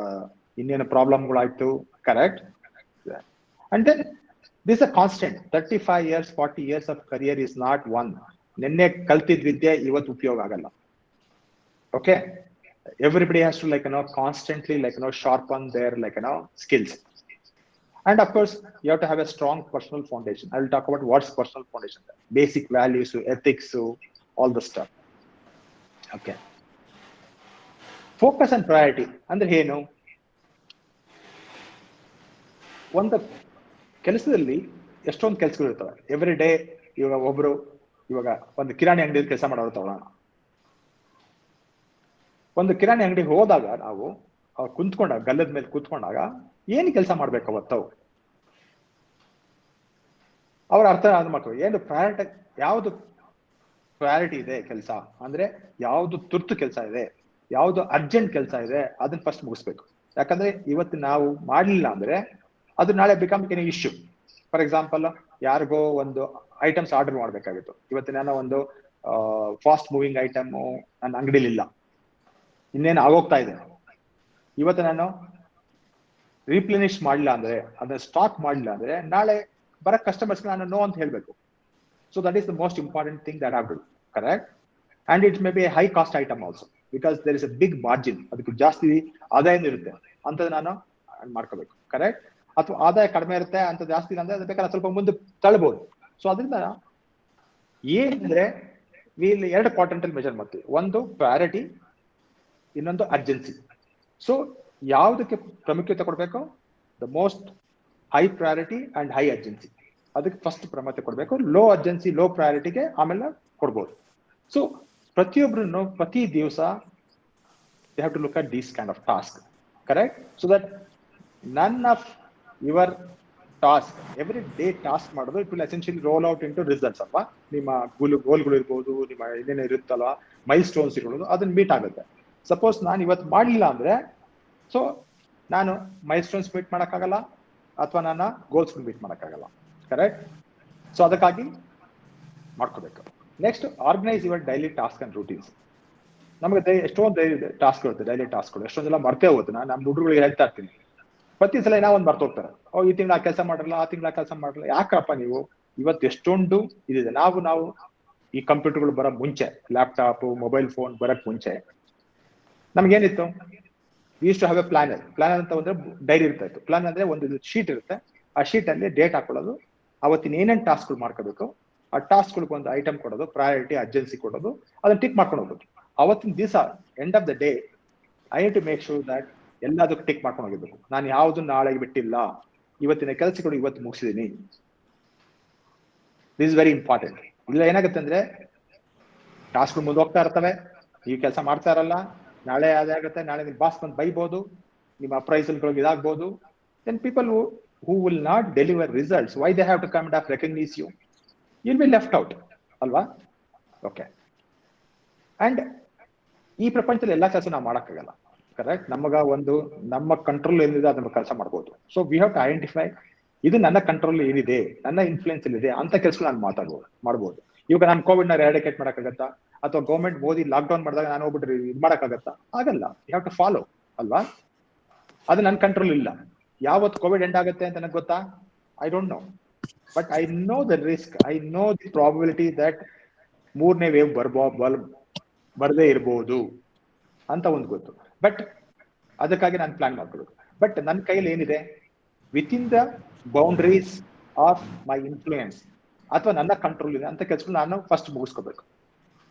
ಇನ್ನೇನು ಪ್ರಾಬ್ಲಮ್ಗಳಾಯ್ತು, correct? And then this a constant. 35 years 40 years of career is not one. ನಿನ್ನೆ ಕಲ್ತಿದ್ ವಿದ್ಯೆ ಇವತ್ತು ಉಪಯೋಗ ಆಗಲ್ಲ. Okay, everybody has to constantly sharpen their skills. And of course you have to have a strong personal foundation. I will talk about what's personal foundation, basic values, ethics, all the stuff. Okay, focus and priority ಅಂದ್ರೆ ಏನು? ಒಂದು ಕೆಲಸದಲ್ಲಿ ಎಷ್ಟೊಂದು ಕೆಲಸಗಳು ಇರ್ತವೆ ಎವ್ರಿ ಡೇ. ಇವಾಗ ಒಂದು ಕಿರಾಣಿ ಅಂಗಡಿಯಲ್ಲಿ ಕೆಲಸ ಮಾಡೋರು ತಗೊಳ್ಳೋಣ. ಒಂದು ಕಿರಾಣಿ ಅಂಗಡಿ ಹೋದಾಗ ನಾವು ಕುಂತ್ಕೊಂಡಾಗ, ಗಲ್ಲದ ಮೇಲೆ ಕುಂತ್ಕೊಂಡಾಗ ಏನು ಕೆಲಸ ಮಾಡ್ಬೇಕು ಅವತ್ತು ಅವ್ರ ಅರ್ಥ ಮಾಡ್ಕೋ. ಏನು ಪ್ರಯಾರಿಟಿ, ಯಾವ್ದು ಪ್ರಯಾರಿಟಿ ಇದೆ ಕೆಲಸ ಅಂದ್ರೆ, ಯಾವ್ದು ತುರ್ತು ಕೆಲಸ ಇದೆ, ಯಾವ್ದು ಅರ್ಜೆಂಟ್ ಕೆಲಸ ಇದೆ, ಅದನ್ನ ಫಸ್ಟ್ ಮುಗಿಸ್ಬೇಕು. ಯಾಕಂದ್ರೆ ಇವತ್ತು ನಾವು ಮಾಡ್ಲಿಲ್ಲ ಅಂದ್ರೆ ಅದು ನಾಳೆ become an issue. For example, ಯಾರಿಗೋ ಒಂದು ಐಟಮ್ಸ್ ಆರ್ಡರ್ ಮಾಡ್ಬೇಕಾಗಿತ್ತು. ಇವತ್ತು ನಾನು ಒಂದು ಫಾಸ್ಟ್ ಮೂವಿಂಗ್ ಐಟಮ್ ನನ್ನ ಅಂಗಡಿಲಿ ಇಲ್ಲ, ಇನ್ನೇನು ಆಗೋಗ್ತಾ ಇದೆ. ಇವತ್ತು ನಾನು ರೀಪ್ಲೆನಿಶ್ ಮಾಡಲಿಲ್ಲ ಅಂದ್ರೆ, ಅದನ್ನ ಸ್ಟಾಕ್ ಮಾಡಲಿಲ್ಲ ಅಂದ್ರೆ, ನಾಳೆ ಬರೋ ಕಸ್ಟಮರ್ಸ್ಗೆ ನಾನು ನೋ ಅಂತ ಹೇಳ್ಬೇಕು. So that is the most important thing that have to do, correct? And it may be a high cost item also, because there is a big margin. ಅದಕ್ಕೆ ಜಾಸ್ತಿ ಆದಾಯ ಇರುತ್ತೆ ಅಂತದ್ದು ನಾನು ಮಾಡ್ಕೋಬೇಕು, ಕರೆಕ್ಟ್? ಅಥವಾ ಆದಾಯ ಕಡಿಮೆ ಇರುತ್ತೆ ಅಂತ ಜಾಸ್ತಿ ಇಲ್ಲ ಅಂದ್ರೆ ಅದು ಬೇಕಾದ್ರೆ ಸ್ವಲ್ಪ ಮುಂದೆ ತಳ್ಬಹುದು. ಸೊ ಅದರಿಂದ ಏನಂದ್ರೆ ಇಲ್ಲಿ 2 ಕ್ವಾಡ್ರೆಂಟ್ ಅಲ್ಲಿ ಮೆಜರ್ ಮಾಡ್ತೀವಿ. ಒಂದು ಪ್ರಯಾರಿಟಿ, ಇನ್ನೊಂದು ಅರ್ಜೆನ್ಸಿ. ಸೊ ಯಾವುದಕ್ಕೆ ಪ್ರಾಮುಖ್ಯತೆ ಕೊಡಬೇಕು? The most high priority and high urgency, ಅದಕ್ಕೆ ಫಸ್ಟ್ ಪ್ರಾಮುಖ್ಯತೆ ಕೊಡಬೇಕು. ಲೋ ಅರ್ಜೆನ್ಸಿ, ಲೋ ಪ್ರಯಾರಿಟಿಗೆ ಆಮೇಲೆ ಕೊಡ್ಬೋದು. ಸೊ ಪ್ರತಿಯೊಬ್ಬರನ್ನು ಪ್ರತಿ ದಿವಸ they have to look at these kind of tasks, correct? So that none of your task, every day task ಮಾಡೋದು, it will essentially roll out into results ಅಲ್ವಾ? ನಿಮ್ಮ ಗೋಲ್ಗಳು ಇರ್ಬೋದು, ನಿಮ್ಮ ಏನೇನು ಇರುತ್ತಲ್ವಾ, ಮೈಲ್ ಸ್ಟೋನ್ಸ್ ಇರ್ಬೋದು, ಅದನ್ನ ಮೀಟ್ ಆಗುತ್ತೆ. ಸಪೋಸ್ ನಾನು ಇವತ್ತು ಮಾಡಲಿಲ್ಲ ಅಂದ್ರೆ, ಸೊ ನಾನು ಮೈಲ್ ಸ್ಟೋನ್ಸ್ ಮೀಟ್ ಮಾಡೋಕ್ಕಾಗಲ್ಲ, ಅಥವಾ ನನ್ನ ಗೋಲ್ಸ್ ಮೀಟ್ ಮಾಡೋಕ್ಕಾಗಲ್ಲ, ಕರೆಕ್ಟ್? ಸೊ ಅದಕ್ಕಾಗಿ ಮಾಡ್ಕೋಬೇಕು. Next, organise your daily task and routines. ನಮಗೆ ಎಷ್ಟೊಂದು ಟಾಸ್ಕ್ ಇರುತ್ತೆ, ಡೈಲಿ ಟಾಸ್ಕ್ಗಳು. ಎಷ್ಟೊಂದೆಲ್ಲ ಮರ್ತೇ ಹೋಗುತ್ತೆ. ನಾನು ನಮ್ಮ ಹುಡುಗರಿಗೆ ಹೇಳ್ತಾ ಇರ್ತೀನಿ, ಪ್ರತಿ ಸಲ ಏನೋ ಒಂದು ಮರ್ತೋಗ್ತಾರೆ. ಈ ತಿಂಗಳು ಆ ಕೆಲಸ ಮಾಡಲ್ಲ, ಆ ತಿಂಗಳು ಆ ಕೆಲಸ ಮಾಡಲ್ಲ. ಯಾಕಪ್ಪ ನೀವು ಇವತ್ತು ಎಷ್ಟೊಂದು ಇದಿದೆ. ನಾವು ಈ ಕಂಪ್ಯೂಟರ್ಗಳು ಬರೋ ಮುಂಚೆ, ಲ್ಯಾಪ್ಟಾಪ್, ಮೊಬೈಲ್ ಫೋನ್ ಬರಕ್ ಮುಂಚೆ ನಮ್ಗೇನಿತ್ತು? Use to have a planner. Planner ಅಂತ ಅಂದ್ರೆ ಡೈರಿ ಇರ್ತಾ ಇತ್ತು. ಪ್ಲಾನ್ ಅಂದ್ರೆ ಒಂದು ಶೀಟ್ ಇರುತ್ತೆ, ಆ ಶೀಟ್ ಅಲ್ಲಿ ಡೇಟ್ ಹಾಕೊಳ್ಳೋದು, ಅವತ್ತಿನ ಏನೇನು ಟಾಸ್ಕ್ಗಳು ಮಾಡ್ಕೋಬೇಕು, ಆ ಟಾಸ್ಕ್ಗಳಿಗೆ ಒಂದು ಐಟಮ್ ಕೊಡೋದು, ಪ್ರಯಾರಿಟಿ, ಅರ್ಜೆನ್ಸಿ ಕೊಡೋದು, ಅದನ್ನ ಟಿಕ್ ಮಾಡ್ಕೊಂಡು ಹೋಗ್ಬೇಕು. ಅವತ್ತಿನ ದಿವಸ end of the day I have to make sure that ಎಲ್ಲದಕ್ಕೂ ಟಿಕ್ ಮಾಡ್ಕೊಂಡು ಹೋಗಿರ್ಬೇಕು. ನಾನು ಯಾವ್ದು ನಾಳೆಗೆ ಬಿಟ್ಟಿಲ್ಲ, ಇವತ್ತಿನ ಕೆಲಸಗಳು ಇವತ್ತು ಮುಗಿಸಿದೀನಿ. This is very important. ಇಲ್ಲ ಏನಾಗುತ್ತೆ ಅಂದ್ರೆ ಟಾಸ್ಕ್ಗಳು ಮುಂದೆ ಹೋಗ್ತಾ ಇರ್ತವೆ, ನೀವು ಕೆಲಸ ಮಾಡ್ತಾ ಇರಲ್ಲ, ನಾಳೆ ಅದಾಗುತ್ತೆ, ನಾಳೆ ನಿಮ್ಮ ಬಾಸ್ ಬಂದು ಬೈಬೋದು, ನಿಮ್ಮ ಅಪ್ರೈಸಲ್ಗಳಿಗೆ ಇದಾಗ್ಬೋದು. Then people who will not deliver results, why they have to come and recognise you, will be left out ಅಲ್ವಾ? ಓಕೆ. ಅಂಡ್ ಈ ಪ್ರಪಂಚದಲ್ಲಿ ಎಲ್ಲಾ ಕೆಲಸ ನಾವು ಮಾಡಕ್ಕಾಗಲ್ಲ, ಕರೆಕ್ಟ್? ನಮ್ಮ ಕಂಟ್ರೋಲ್ ಏನಿದೆ ಅದನ್ನ ಕೆಲಸ ಮಾಡ್ಬೋದು. So we have to identify, ಇದು ನನ್ನ ಕಂಟ್ರೋಲ್ ಏನಿದೆ, ನನ್ನ ಇನ್ಫ್ಲೂಯೆನ್ಸ್ ಏನಿದೆ ಅಂತ ಕೆಲಸ ನಾನು ಮಾಡ್ಬೋದು. ಇವಾಗ ನಾನು ಕೋವಿಡ್ ನ ಎರಾಡಿಕೇಟ್ ಮಾಡಕ್ಕಾಗತ್ತಾ? ಅಥವಾ ಗೌರ್ಮೆಂಟ್ ಮೋದಿ ಲಾಕ್ ಡೌನ್ ಮಾಡಿದಾಗ ನಾನು ಹೋಗ್ಬಿಟ್ರೆ ಇದು ಮಾಡಕ್ಕಾಗತ್ತಾ? ಆಗಲ್ಲ. ಯು ಹ್ಯಾವ್ ಟು ಫಾಲೋ ಅಲ್ವಾ? ಅದು ನನ್ನ ಕಂಟ್ರೋಲ್ ಇಲ್ಲ. ಯಾವತ್ತು ಕೋವಿಡ್ ಎಂಡ್ ಆಗುತ್ತೆ ಅಂತ ನನಗೆ ಗೊತ್ತಾ? I don't no. But I know the risk, I know the probability that 3ನೇ ವೇವ್ ಬರದೇ ಇರ್ಬೋದು ಅಂತ ಒಂದು ಗೊತ್ತು. ಬಟ್ ಅದಕ್ಕಾಗಿ ನಾನು ಪ್ಲಾನ್ ಮಾಡ್ಕೊಳ್ಬೇಕು. ಬಟ್ ನನ್ನ ಕೈಯಲ್ಲಿ ಏನಿದೆ, with in the boundaries of my influence ಅಥವಾ ನನ್ನ ಕಂಟ್ರೋಲ್ ಇದೆ ಅಂತ ಕೆಲ್ಸಗಳು ನಾನು ಫಸ್ಟ್ ಮುಗಿಸ್ಕೋಬೇಕು.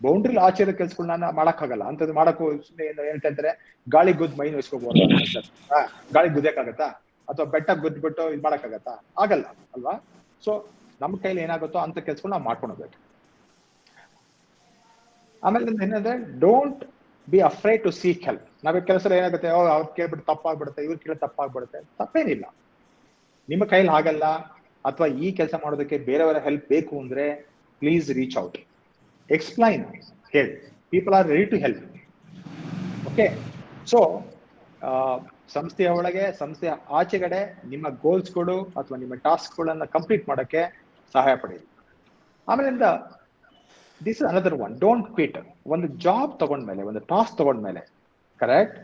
ಬೌಂಡ್ರಿ ಆಚೆದ ಕೆಲ್ಸಗಳು ನಾನು ಮಾಡಕ್ಕಾಗಲ್ಲ. ಅಂತದ್ದು ಮಾಡಕ್ಕೂ ಏನಂತಾರೆ, ಗಾಳಿ ಗುದ್ದು ಮೈ ನೋಯಿಸ್ಕೋಬಹುದು. ಗಾಳಿ ಗುದ್ದಕ್ಕಾಗತ್ತಾ? ಅಥವಾ ಬೆಟ್ಟ ಗುದ್ಬಿಟ್ಟು ಇದು ಮಾಡಕ್ಕಾಗತ್ತಾ? ಆಗಲ್ಲ ಅಲ್ವಾ? ಸೊ ನಮ್ಮ ಕೈಲಿ ಏನಾಗುತ್ತೋ ಅಂತ ಕೆಲ್ಸಗಳು ನಾವು ಮಾಡ್ಕೊಂಡು ಹೋಗ್ಬೇಕು. ಆಮೇಲೆ ಏನಂದ್ರೆ, don't be afraid to seek help. ನಾವೇ ಕೆಲಸ ಏನಾಗುತ್ತೆ, ಅವ್ರು ಕೇಳ್ಬಿಟ್ಟು ತಪ್ಪಾಗ್ಬಿಡುತ್ತೆ, ಇವ್ರು ಕೇಳಿ ತಪ್ಪಾಗ್ಬಿಡುತ್ತೆ. ತಪ್ಪೇನಿಲ್ಲ, ನಿಮ್ಮ ಕೈಲಿ ಆಗಲ್ಲ ಅಥವಾ ಈ ಕೆಲಸ ಮಾಡೋದಕ್ಕೆ ಬೇರೆಯವರ ಹೆಲ್ಪ್ ಬೇಕು ಅಂದ್ರೆ ಪ್ಲೀಸ್ ರೀಚ್ ಔಟ್, ಎಕ್ಸ್ಪ್ಲೈನ್, ಹೇಳಿ. People are ready to help. Okay. So ಸಂಸ್ಥೆಯ ಒಳಗೆ, ಸಂಸ್ಥೆಯ ಆಚೆಗಡೆ ನಿಮ್ಮ ಗೋಲ್ಸ್ಗಳು ಅಥವಾ ನಿಮ್ಮ ಟಾಸ್ಕ್ಗಳನ್ನ ಕಂಪ್ಲೀಟ್ ಮಾಡೋಕ್ಕೆ ಸಹಾಯ ಪಡೆಯಿರಿ. ಆಮೇಲಿಂದ this is another one, don't quit. ಒಂದು ಜಾಬ್ ತಗೊಂಡ್ಮೇಲೆ, ಒಂದು ಟಾಸ್ಕ್ ತಗೊಂಡ್ಮೇಲೆ, ಕರೆಕ್ಟ್,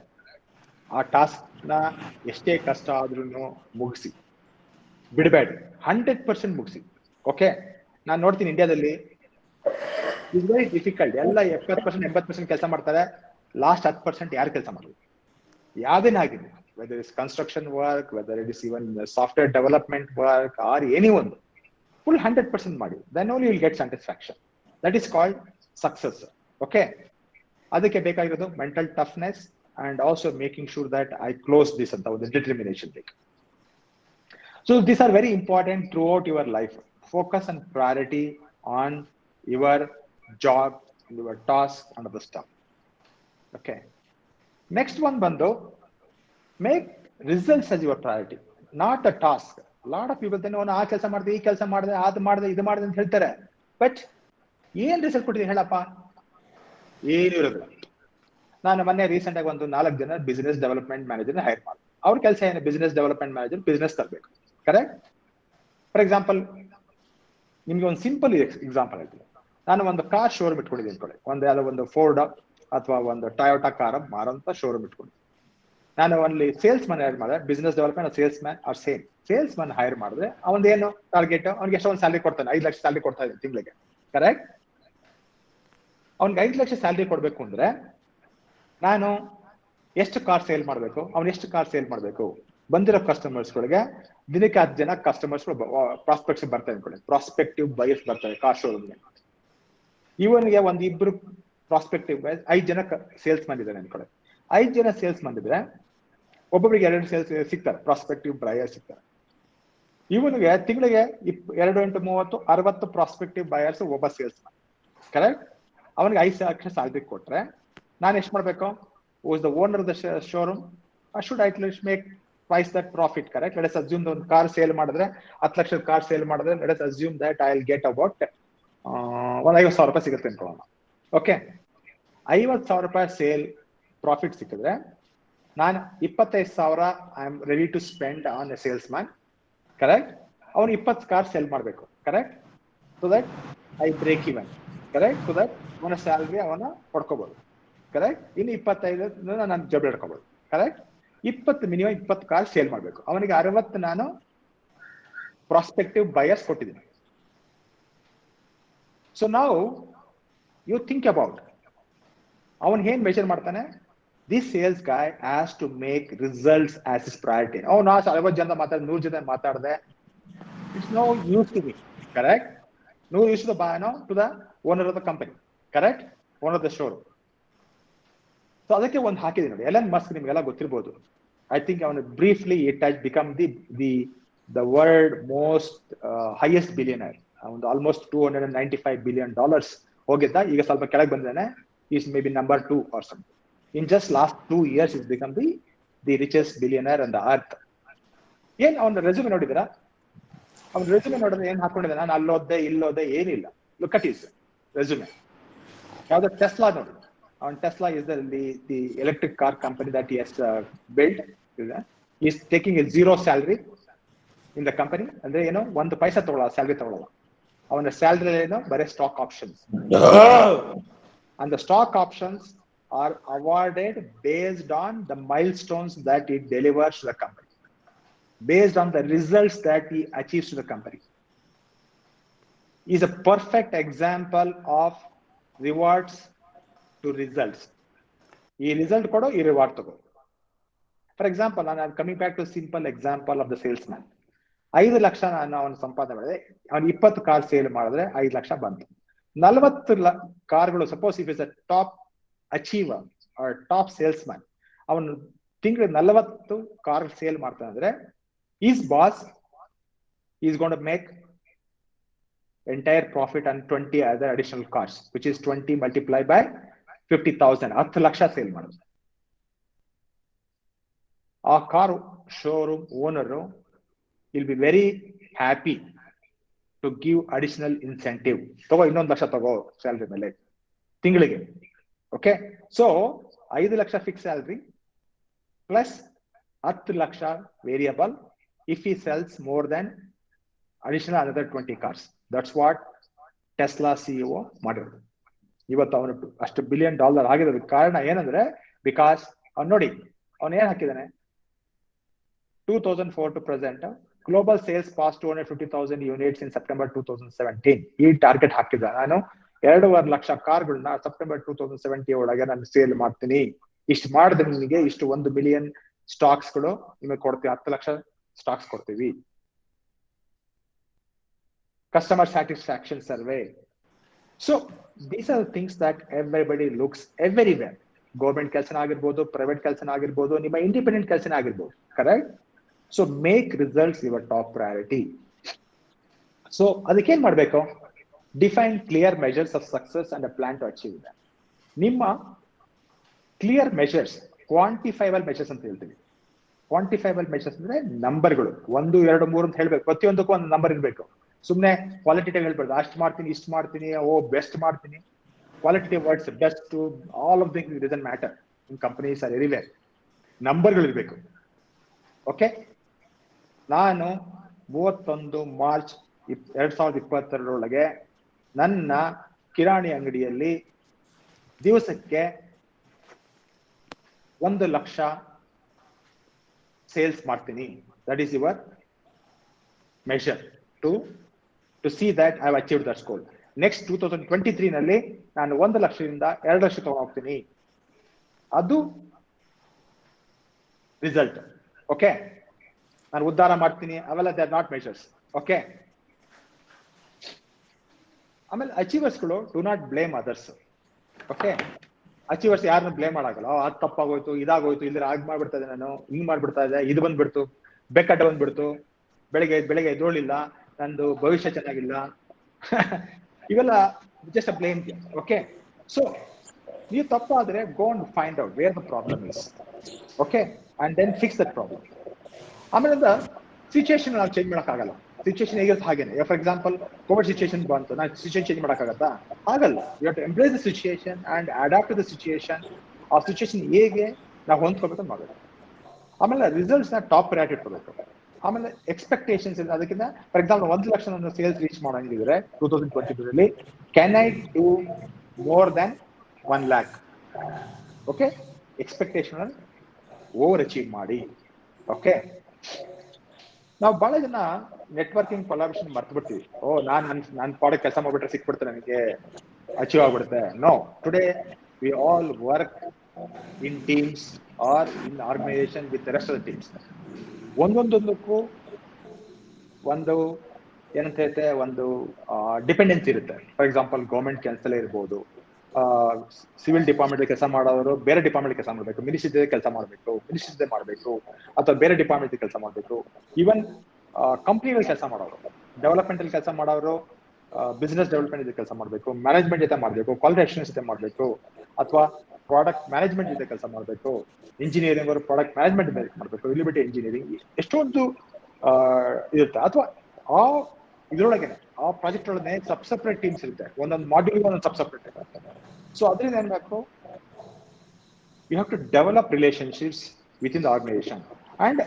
ಆ ಟಾಸ್ಕ್ ನ ಎಷ್ಟೇ ಕಷ್ಟ ಆದ್ರೂ ಮುಗಿಸಿ, ಬಿಡಬೇಡಿ. 100% ಮುಗಿಸಿ. ಓಕೆ. ನಾನು ನೋಡ್ತೀನಿ ಇಂಡಿಯಾದಲ್ಲಿ ಇಸ್ ವೆರಿ ಡಿಫಿಕಲ್ಟ್. ಎಲ್ಲ 70% 80% ಕೆಲಸ ಮಾಡ್ತಾರೆ, ಲಾಸ್ಟ್ 10% ಯಾರು ಕೆಲಸ ಮಾಡೋದು? ಯಾವ್ದೇನಾಗಿದೆ, whether is construction work, whether it is even software development work or any ಒಂದು, ಫುಲ್ 100% ಮಾಡಿ. Then only will get satisfaction. That is called success. Okay. ಅದಕ್ಕೆ ಬೇಕಾಗಿರೋದು mental toughness and also making sure that I close this ಅಂತ ಒಂದು ಡಿಟರ್ಮಿನೇಷನ್ ಬೇಕು. So these are very important throughout your life. Focus and priority on your job, your task, and other stuff. Okay. Next one, Bando, make results as your priority, not the task. A lot of people think, "Oh, ಆ ಕೆಲಸ ಮಾಡಿದೆ, ಈ ಕೆಲಸ ಮಾಡಿದೆ, ಅದು ಮಾಡಿದೆ, ಇದು ಮಾಡಿದೆ" ಅಂತ ಹೇಳ್ತಾರೆ. ಬಟ್ ಏನ್ ರಿಸಲ್ಟ್ ಕೊಟ್ಟಿದ್ದೀನಿ ಹೇಳಪ್ಪ? ಏನು ಇರೋದಿಲ್ಲ. ನಾನು ಮೊನ್ನೆ ರೀಸೆಂಟ್ ಆಗಿ ಒಂದು 4 ಜನ ಬಿಸಿನೆಸ್ ಡೆವಲಪ್ಮೆಂಟ್ ಮ್ಯಾನೇಜರ್ ಹೈರ್ ಮಾಡಿದೆ. ಅವ್ರ ಕೆಲಸ ಏನು? ಬಿಸಿನೆಸ್ ಡೆವಲಪ್ಮೆಂಟ್ ಮ್ಯಾನೇಜರ್ ಬಿಸಿನೆಸ್ ತರಬೇಕು. ಕರೆಕ್ಟ್? ಫಾರ್ ಎಕ್ಸಾಂಪಲ್, ನಿಮ್ಗೆ ಒಂದು ಸಿಂಪಲ್ ಎಕ್ಸಾಂಪಲ್ ಹೇಳ್ತೀನಿ. ನಾನು ಒಂದು ಕಾರ್ ಶೋರೂಮ್ ಇಟ್ಕೊಂಡಿದ್ದೀನಿ ಅನ್ಕೊಳ್ಳಿ. ಯಾವುದೋ ಒಂದು ಫೋರ್ಡ್ ಅಥವಾ ಒಂದು ಟೊಯೋಟಾ ಕಾರ್ ಮಾರೋಂತ ಶೋರೂಮ್ ಇಟ್ಕೊಂಡಿದ್ದೀನಿ. ನಾನು ಅಲ್ಲಿ ಸೇಲ್ಸ್ ಮ್ಯಾನ್ ಹೈರ್ ಮಾಡಿದ್ರೆ, business development salesman are same. Salesman hire ಮಾಡಿದ್ರೆ ಅವನೇನು ಟಾರ್ಗೆಟ್? ಅವ್ನಿಗೆ ಎಷ್ಟೋ ಒಂದು ಸ್ಯಾಲರಿ ಕೊಡ್ತಾನೆ, 5 ಲಕ್ಷ ಸ್ಯಾಲರಿ ಕೊಡ್ತಾ ಇದ್ದೀನಿ ತಿಂಗಳಿಗೆ. ಕರೆಕ್ಟ್? ಅವ್ನಿಗೆ 5 ಲಕ್ಷ ಸ್ಯಾಲರಿ ಕೊಡ್ಬೇಕು ಅಂದ್ರೆ ನಾನು ಎಷ್ಟು ಕಾರ್ ಸೇಲ್ ಮಾಡಬೇಕು? ಅವ್ನು ಎಷ್ಟು ಕಾರ್ ಸೇಲ್ ಮಾಡಬೇಕು? ಬಂದಿರೋ ಕಸ್ಟಮರ್ಸ್ಗಳಿಗೆ ದಿನಕ್ಕೆ 10 ಜನ ಕಸ್ಟಮರ್ಸ್ ಪ್ರಾಸ್ಪೆಕ್ಟ್ಸ್ ಬರ್ತಾರೆ ಅನ್ಕೊಳ್ಳಿ. ಪ್ರಾಸ್ಪೆಕ್ಟಿವ್ ಬಯರ್ಸ್ ಬರ್ತಾರೆ ಕಾರ್ ಶೋರೂಮ್ಗೆ. ಇವನಿಗೆ ಒಂದು ಇಬ್ರು ಪ್ರಾಸ್ಪೆಕ್ಟಿವ್ ಬಯರ್ಸ್, 5 ಜನ ಸೇಲ್ಸ್ ಮ್ಯಾನ್ ಇದ್ದಾರೆ ಅನ್ಕೊಳ್ಳಿ. 5 ಜನ ಸೇಲ್ಸ್ ಮ್ಯಾನ್ ಇದ್ರೆ ಒಬ್ಬೊಬ್ಬರಿಗೆ 2 ಸೇಲ್ಸ್ ಸಿಗ್ತಾರೆ, ಪ್ರಾಸ್ಪೆಕ್ಟಿವ್ ಬಯರ್ಸ್ ಸಿಗ್ತಾರೆ. ಇವನಿಗೆ ತಿಂಗಳಿಗೆ 2 × 30 60 ಪ್ರಾಸ್ಪೆಕ್ಟಿವ್ ಬಯರ್ಸ್ ಒಬ್ಬ ಸೇಲ್ಸ್ ಮ್ಯಾನ್. ಕರೆಕ್ಟ್? ಅವನಿಗೆ 5 ಲಕ್ಷ ಸ್ಯಾಲರಿ ಕೊಟ್ರೆ ನಾನು ಎಷ್ಟು ಮಾಡಬೇಕು? Was the owner of the showroom, I should at least make twice that profit. Correct? Let us assume ಒಂದು ಕಾರ್ ಸೇಲ್ ಮಾಡಿದ್ರೆ 10 ಲಕ್ಷದ ಕಾರ್ ಸೇಲ್ ಮಾಡಿದ್ರೆ let us assume that I will get about ಒಂದು 50,000 ರೂಪಾಯಿ ಸಿಗುತ್ತೆ ಅನ್ಕೊಳ್ಳೋಣ. ಓಕೆ, 50,000 ರೂಪಾಯಿ ಸೇಲ್ ಪ್ರಾಫಿಟ್ ಸಿಕ್ಕಿದ್ರೆ ನಾನು 25,000 I am ready to spend on a salesman. Correct? ಅವನು 20 ಕಾರ್ ಸೇಲ್ ಮಾಡಬೇಕು. Correct? So that I break even. Correct? So that ಅವನ ಸ್ಯಾಲ್ರಿ ಅವನ ಪಡ್ಕೋಬಹುದು. ಕರೆಕ್ಟ್? ಇನ್ನು 25 ನಾನು ಜಬ್ ಹಿಡ್ಕೋಬಹುದು. ಕರೆಕ್ಟ್? 20 ಮಿನಿಮಮ್ 20 ಕಾರ್ ಸೇಲ್ ಮಾಡಬೇಕು. ಅವನಿಗೆ 60 ನಾನು ಪ್ರಾಸ್ಪೆಕ್ಟಿವ್ ಬಯರ್ಸ್ ಕೊಟ್ಟಿದ್ದೀನಿ. ಸೊ ನಾವು ಯು ಥಿಂಕ್ ಅಬೌಟ್ ಅವನ್ ಏನ್ ಮೆಜರ್ ಮಾಡ್ತಾನೆ? This sales guy has to make results as his priority. ನಾ 60 ಜನ ಮಾತಾಡ 100 ಜನ ಮಾತಾಡದೆ, it's no use to me. Correct? No use to to the owner of the company. Correct? Owner of the showroom. So ಅದಕ್ಕೆ ಒಂದು ಹಾಕಿದ್ದೀನಿ ನೋಡಿ. ಎಲನ್ ಮಸ್ಕ್ ನಿಮ್ಗೆಲ್ಲ ಗೊತ್ತಿರ್ಬೋದು. ಐ ಥಿಂಕ್ ಅವನು briefly it has become the world most highest billionaire. ಒಂದು ಆಲ್ಮೋಸ್ಟ್ $295 billion ಹೋಗಿದ್ದ. ಈಗ ಸ್ವಲ್ಪ ಕೆಳಗೆ ಬಂದಿದ್ದಾನೆ. Is may be number 2 or something. In just last 2 years he's become the richest billionaire on the earth. ಏನ್ ಅವನ ರೆಸ್ಯೂಮೆ ನೋಡಿದಿರಾ? ಅವ್ನ ರೆಸ್ಯೂಮೆ ನೋಡಿದ್ರೆ ಏನ್ ಹಾಕೊಂಡಿದ್ದಾನೆ? ನಾನು ಅಲ್ಲೋದ್ದೆ ಇಲ್ಲೋದ್ದೆ ಏನಿಲ್ಲ. Look at his resume. ಯಾವ್ದು? ಟೆಸ್ಲಾ ನೋಡಿ. On Tesla is the electric car company that he has built. He is taking a zero salary in the company. ಅಂದ್ರೆ ಏನು? 1 ಪೈಸಾ ತಗೊಳ್ಳಲ್ಲ, ಸ್ಯಾಲರಿ ತಗೊಳ್ಳಲ್ಲ. ಅವನ ಸ್ಯಾಲರಿ ಏನು? ಬರೀ stock options. And the stock options are awarded based on the milestones that he delivers to the company, based on the results that he achieves to the company. He is a perfect example of rewards to results. ಈ ರಿಸಲ್ಟ್ ಕೊಡೋ, ಈ ರಿವಾರ್ಡ್ ತಗೋ. ಫಾರ್ ಎಕ್ಸಾಂಪಲ್, ನಾನು coming back to simple example of the salesman. 5 lakh ನಾನು ಅವನು ಸಂಪಾದನೆ ಮಾಡಿದೆ. ಅವನು 20 ಕಾರ್ ಸೇಲ್ ಮಾಡಿದ್ರೆ 5 ಲಕ್ಷ ಬಂತು. 40 ಕಾರ್ಗಳು, suppose if is a top achiever or top salesman, ಅವನು ತಿಂಗಳಿಗೆ 40 ಕಾರ್ ಸೇಲ್ ಮಾಡ್ತಾನೆ ಅಂದ್ರೆ is boss is going to make entire profit and 20 other additional cars, which is 20 multiplied by 50,000. 10 lakh sale ಮಾಡಿದ್ರೆ ಆ car showroom owner will be very happy to give additional incentive. ತಗೋ, 1 ಲಕ್ಷ ತಗೋ ಸ್ಯಾಲರಿ ಮೇಲೆ ತಿಂಗಳಿಗೆ. Okay, so 5 lakh fix salary plus 10 lakh variable if he sells more than additional another 20 cars. That's what Tesla CEO ಮಾಡಿರೋದು. ಇವತ್ತು ಅವನು ಅಷ್ಟು $1 billion ಆಗಿರೋದಕ್ಕೆ ಕಾರಣ ಏನಂದ್ರೆ, ಬಿಕಾಸ್ ಅವ್ನು ನೋಡಿ, ಅವನು ಏನ್ ಹಾಕಿದಾನೆ? 2004 to present global sales passed 250,000 units in September 2017. ಈ ಟಾರ್ಗೆಟ್ ಹಾಕಿದ. ನಾನು 2.5 ಲಕ್ಷ ಕಾರ್ಗಳನ್ನ ಸೆಪ್ಟೆಂಬರ್ 2017 ಒಳಗೆ ನಾನು ಸೇಲ್ ಮಾಡ್ತೀನಿ. ಇಷ್ಟು ಮಾಡಿದ್ರೆ ನಿಮಗೆ ಇಷ್ಟು 1 million ಸ್ಟಾಕ್ಸ್ ಗಳು ನಿಮಗೆ ಕೊಡ್ತೀವಿ. 10 ಲಕ್ಷ ಸ್ಟಾಕ್ಸ್ ಕೊಡ್ತೀವಿ. Customer satisfaction survey. So these are the things that everybody looks everywhere. Government ಕೆಲಸನ ಆಗಿರ್ಬೋದು, ಪ್ರೈವೇಟ್ ಕೆಲಸನ ಆಗಿರ್ಬೋದು, ನಿಮ್ಮ ಇಂಡಿಪೆಂಡೆಂಟ್ ಕೆಲಸನ ಆಗಿರ್ಬೋದು, correct? So make results your top priority. So ಅದಕ್ಕೇನ್ ಮಾಡ್ಬೇಕು? Define clear measures of success and a plan to achieve that. ನಿಮ್ಮ ಕ್ಲಿಯರ್ ಮೆಜರ್ಸ್, ಕ್ವಾಂಟಿಫೈಬಲ್ ಮೆಜರ್ಸ್ ಅಂತ ಹೇಳ್ತೀವಿ. ಕ್ವಾಂಟಿಫೈಬಲ್ ಮೆಜರ್ಸ್ ಅಂದ್ರೆ ನಂಬರ್ಗಳು, 1, 2, 3 ಅಂತ ಹೇಳ್ಬೇಕು. ಪ್ರತಿಯೊಂದಕ್ಕೂ ಒಂದು ನಂಬರ್ ಇರಬೇಕು. ಸುಮ್ನೆ ಕ್ವಾಲಿಟೇಟಿವ್ ಹೇಳ್ಬಾರ್ದು, ಅಷ್ಟು ಮಾಡ್ತೀನಿ, ಇಷ್ಟು ಮಾಡ್ತೀನಿ, ಬೆಸ್ಟ್ ಮಾಡ್ತೀನಿ. Qualitative words, best, all of things doesn't matter in companies or anywhere. ನಂಬರ್ಗಳು ಇರಬೇಕು. ಓಕೆ, ನಾನು 31 ಮಾರ್ಚ್ 2022 ನನ್ನ ಕಿರಾಣಿ ಅಂಗಡಿಯಲ್ಲಿ ದಿವಸಕ್ಕೆ 1 ಲಕ್ಷ ಸೇಲ್ಸ್ ಮಾಡ್ತೀನಿ. That is your measure to see that I have achieved that goal. Next 2023 ನಲ್ಲಿ ನಾನು 1 ಲಕ್ಷದಿಂದ 2 ಲಕ್ಷ ತಗೊಂಡು ಹೋಗ್ತೀನಿ. ಅದು ರಿಸಲ್ಟ್. ಓಕೆ, ನಾನು ಉದ್ಧಾರ ಮಾಡ್ತೀನಿ, ಅವೆಲ್ಲ they are not measures. Okay, ಆಮೇಲೆ ಅಚೀವರ್ಸ್ಗಳು do not blame others. Okay, achievers ಯಾರನ್ನು ಬ್ಲೇಮ್ ಮಾಡಾಗಲ್ಲ. ಅದು ತಪ್ಪಾಗೋಯ್ತು, ಇದಾಗೋಯ್ತು, ಇಲ್ಲದ್ರೆ ಆಗ್ ಮಾಡ್ಬಿಡ್ತಾ ಇದೆ, ನಾನು ಹಿಂಗ್ ಮಾಡ್ಬಿಡ್ತಾ ಇದೆ, ಇದು ಬಂದ್ಬಿಡ್ತು, ಬೆಕ್ಕಡ್ಡ ಬಂದ್ಬಿಡ್ತು, ಬೆಳಗ್ಗೆ ಎದ್ದೋಳಿಲ್ಲ, ನಂದು ಭವಿಷ್ಯ ಚೆನ್ನಾಗಿಲ್ಲ. ಇವೆಲ್ಲ just a blame. Okay, so ನೀವು ತಪ್ಪಾದ್ರೆ go and find out where the problem is. Okay, and then fix that problem. ಆಮೇಲೆ ಸಿಚುಯೇಷನ್ ನಾವು ಚೇಂಜ್ ಮಾಡೋಕ್ಕಾಗಲ್ಲ. ಸಿಚುಯೇಷನ್ ಹೇಗಿರುತ್ತೆ ಹಾಗೇನೆ. ಫಾರ್ ಎಕ್ಸಾಂಪಲ್ ಕೋವಿಡ್ ಸಿಚುಯೇಷನ್ ಬಂತು, ನಾನು ಸಿಚುಯೇಷನ್ ಚೇಂಜ್ ಮಾಡೋಕ್ಕಾಗತ್ತಾ? ಆಗಲ್ಲ. You have to embrace the situation and adapt to the situation. ಆ ಸಿಚುಯೇಷನ್ ಹೇಗೆ ನಾವು ಹೊಂದ್ಕೋಬೇಕು ಅಂತ ಮಾಡಬೇಕು. ಆಮೇಲೆ ರಿಸಲ್ಟ್ಸ್ ನ ಟಾಪ್ ಪ್ರಯಾರಿಟಿ ಇಟ್ಕೋಬೇಕು. ಆಮೇಲೆ ಎಕ್ಸ್ಪೆಕ್ಟೇಷನ್ಸ್ ಇಲ್ಲ. ಅದಕ್ಕಿಂತ ಫಾರ್ ಎಕ್ಸಾಂಪಲ್ 1 ಲಕ್ಷ ನನ್ನ ಸೇಲ್ಸ್ ರೀಚ್ ಮಾಡಂಗಿದ್ರೆ 2022 can I do more than 1 lakh? Okay, expectation over achieve ಮಾಡಿ. ಓಕೆ, ನಾವು ಬಹಳ ಜನ ನೆಟ್ವರ್ಕಿಂಗ್ ಕೊಲಾಬರೇಷನ್ ಮರ್ತು ಬಿಡ್ತೀವಿ. ನಾನು ಪ್ರಾಡಕ್ಟ್ ಕೆಲಸ ಮಾಡ್ಬಿಟ್ರೆ ಸಿಕ್ಬಿಡ್ತೆ, ನನಗೆ ಅಚೀವ್ ಆಗ್ಬಿಡುತ್ತೆ. No, today we all work in teams or in organisation with the rest of the teams. ಒಂದೊಂದಕ್ಕೂ ಒಂದು ಏನಂತ ಹೇಳುತ್ತೆ, ಒಂದು ಡಿಪೆಂಡೆನ್ಸಿ ಇರುತ್ತೆ. ಫಾರ್ ಎಕ್ಸಾಂಪಲ್ ಗೌರ್ಮೆಂಟ್ ಕೆಲಸದಲ್ಲೇ ಇರ್ಬೋದು, ಸಿವಿಲ್ ಡಿಪಾರ್ಟ್ಮೆಂಟ್ ಕೆಲಸ ಮಾಡೋರು ಬೇರೆ ಡಿಪಾರ್ಟ್ಮೆಂಟ್ ಕೆಲಸ ಮಾಡಬೇಕು, ಮಿನಿಸ್ಟ್ರಿ ಕೆಲಸ ಮಾಡಬೇಕು, ಮಿನಿಸ್ಟ್ರಿ ಮಾಡಬೇಕು, ಅಥವಾ ಬೇರೆ ಡಿಪಾರ್ಟ್ಮೆಂಟ್ ಕೆಲಸ ಮಾಡಬೇಕು. ಈವನ್ ಕಂಪ್ನಿಗಳು ಕೆಲಸ ಮಾಡೋರು, ಡೆವಲಪ್ಮೆಂಟ್ ಕೆಲಸ ಮಾಡೋರು ಬಿಸ್ನೆಸ್ ಡೆವಲಪ್ಮೆಂಟ್ ಕೆಲಸ ಮಾಡಬೇಕು, ಮ್ಯಾನೇಜ್ಮೆಂಟ್ ಜೊತೆ ಮಾಡಬೇಕು, ಕ್ವಾಲಿಟಿ ಅಶ್ಯೂರೆನ್ಸ್ ಜೊತೆ ಮಾಡಬೇಕು, ಅಥವಾ ಪ್ರಾಡಕ್ಟ್ ಮ್ಯಾನೇಜ್ಮೆಂಟ್ ಜೊತೆ ಕೆಲಸ ಮಾಡಬೇಕು, ಇಂಜಿನಿಯರಿಂಗ್ ಅವರು ಪ್ರಾಡಕ್ಟ್ ಮ್ಯಾನೇಜ್ಮೆಂಟ್ ಮಾಡಬೇಕು, ರಿಲಿಬಿಲಿಟಿ ಇಂಜಿನಿಯರಿಂಗ್, ಎಷ್ಟೊಂದು ಇರುತ್ತೆ. ಅಥವಾ ಆ ಇದ್ರೊಳಗೇನೆ ಆ ಪ್ರಾಜೆಕ್ಟ್ ಒಳಗೆ ಸಪ್ರೇಟ್ ಟೀಮ್ಸ್ ಇರುತ್ತೆ, ಒಂದೊಂದು ಮಾಡ್ಯೂಲ್ ಒಂದೊಂದು ಸಪ್ರೇಟ್. ಸೊ ಅದರಿಂದ ಏನ್ ಬೇಕು, you have to develop relationships with in the organisation and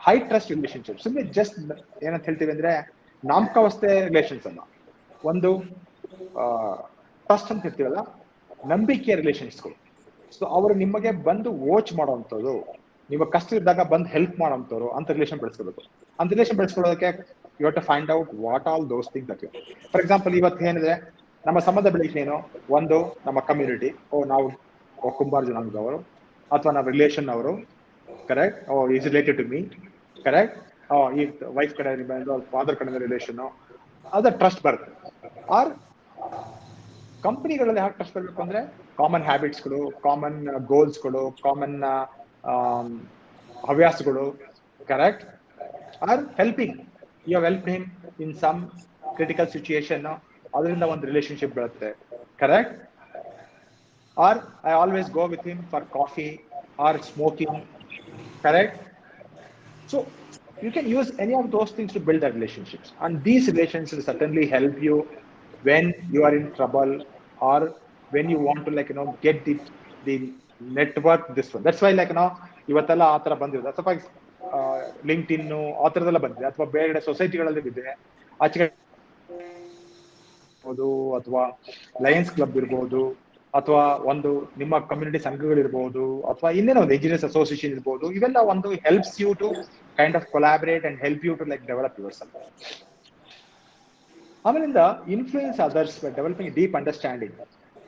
high trust relationship. ಸುಮ್ಮನೆ ಜಸ್ಟ್ ಏನಂತ ಹೇಳ್ತೀವಿ ಅಂದ್ರೆ ನಾಮಕಾವಸ್ಥೆ ರಿಲೇಷನ್ಸ್ ಅಲ್ಲ, ಒಂದು ಟ್ರಸ್ಟ್ ಅಂತ ಹೇಳ್ತೀವಲ್ಲ, ನಂಬಿಕೆಯ ರಿಲೇಷನ್ಸ್ಗಳು. ಸೊ ಅವರು ನಿಮಗೆ ಬಂದು ವಾಚ್ ಮಾಡೋವಂಥದ್ದು, ನಿಮ್ಮ ಕಷ್ಟ ಇದ್ದಾಗ ಬಂದು ಹೆಲ್ಪ್ ಮಾಡೋಂಥವ್ರು, ಅಂತ ರಿಲೇಷನ್ ಬೆಳೆಸ್ಕೋಬೇಕು. ಅಂತ ರಿಲೇಷನ್ ಬೆಳೆಸ್ಕೊಳ್ಳೋದಕ್ಕೆ you have to find out what all those things that you. For example ಇವತ್ತು ಏನಿದೆ, ನಮ್ಮ ಸಂಬಂಧ ಬೆಳೀತೇನೋ, ಒಂದು ನಮ್ಮ ಕಮ್ಯುನಿಟಿ, ನಾವು ಕುಂಬಾರ ಜನಾಂಗದವರು, ಅಥವಾ ನಾವು ರಿಲೇಷನ್ ಅವರು, correct, is related to me, correct, ಈ ವೈಫ್ ಕಡೆ ಫಾದರ್ ಕಡೆ ರಿಲೇಷನ್, ಅದ ಟ್ರಸ್ಟ್ ಬರುತ್ತೆ. ಆರ್ ಕಂಪನಿಗಳಲ್ಲಿ ಯಾಕೆ ಟ್ರಸ್ಟ್ ಬರಬೇಕು ಅಂದ್ರೆ ಕಾಮನ್ ಹ್ಯಾಬಿಟ್ಸ್ಗಳು, ಕಾಮನ್ ಗೋಲ್ಸ್ಗಳು, ಕಾಮನ್ ಹವ್ಯಾಸಗಳು, correct. Or helping, you have help him in some critical situation, ಅದರಿಂದ ಒಂದು ರಿಲೇಶನ್ಶಿಪ್ ಬರುತ್ತೆ, correct. Or I always go with him for coffee or smoking, correct. So you can use any of those things to build that relationships, and these relationships will certainly help you when you are in trouble or when you want to get the network this one. That's why ivattella aa tara bandirode, ಅಥವಾ LinkedIn ಆ ತರದೆಲ್ಲ ಬಂದಿದೆ, ಅಥವಾ ಬೇರೆ ಸೊಸೈಟಿಗಳಲ್ಲಿ ಇದೆ, ಆಚೆ ಅಥವಾ ಲಯನ್ಸ್ ಕ್ಲಬ್ ಇರ್ಬೋದು, ಅಥವಾ ಒಂದು ನಿಮ್ಮ ಕಮ್ಯುನಿಟಿ ಸಂಘಗಳಿರ್ಬೋದು, ಅಥವಾ ಇನ್ನೇನೋ ಒಂದು ಇಂಜಿನಿಯರ್ಸ್ ಅಸೋಸಿಯೇಷನ್ ಇರ್ಬೋದು. ಇವೆಲ್ಲ ಒಂದು helps you to kind of collaborate and help you to develop yourself. ಆಮೇಲಿಂದ influence others by developing deep understanding.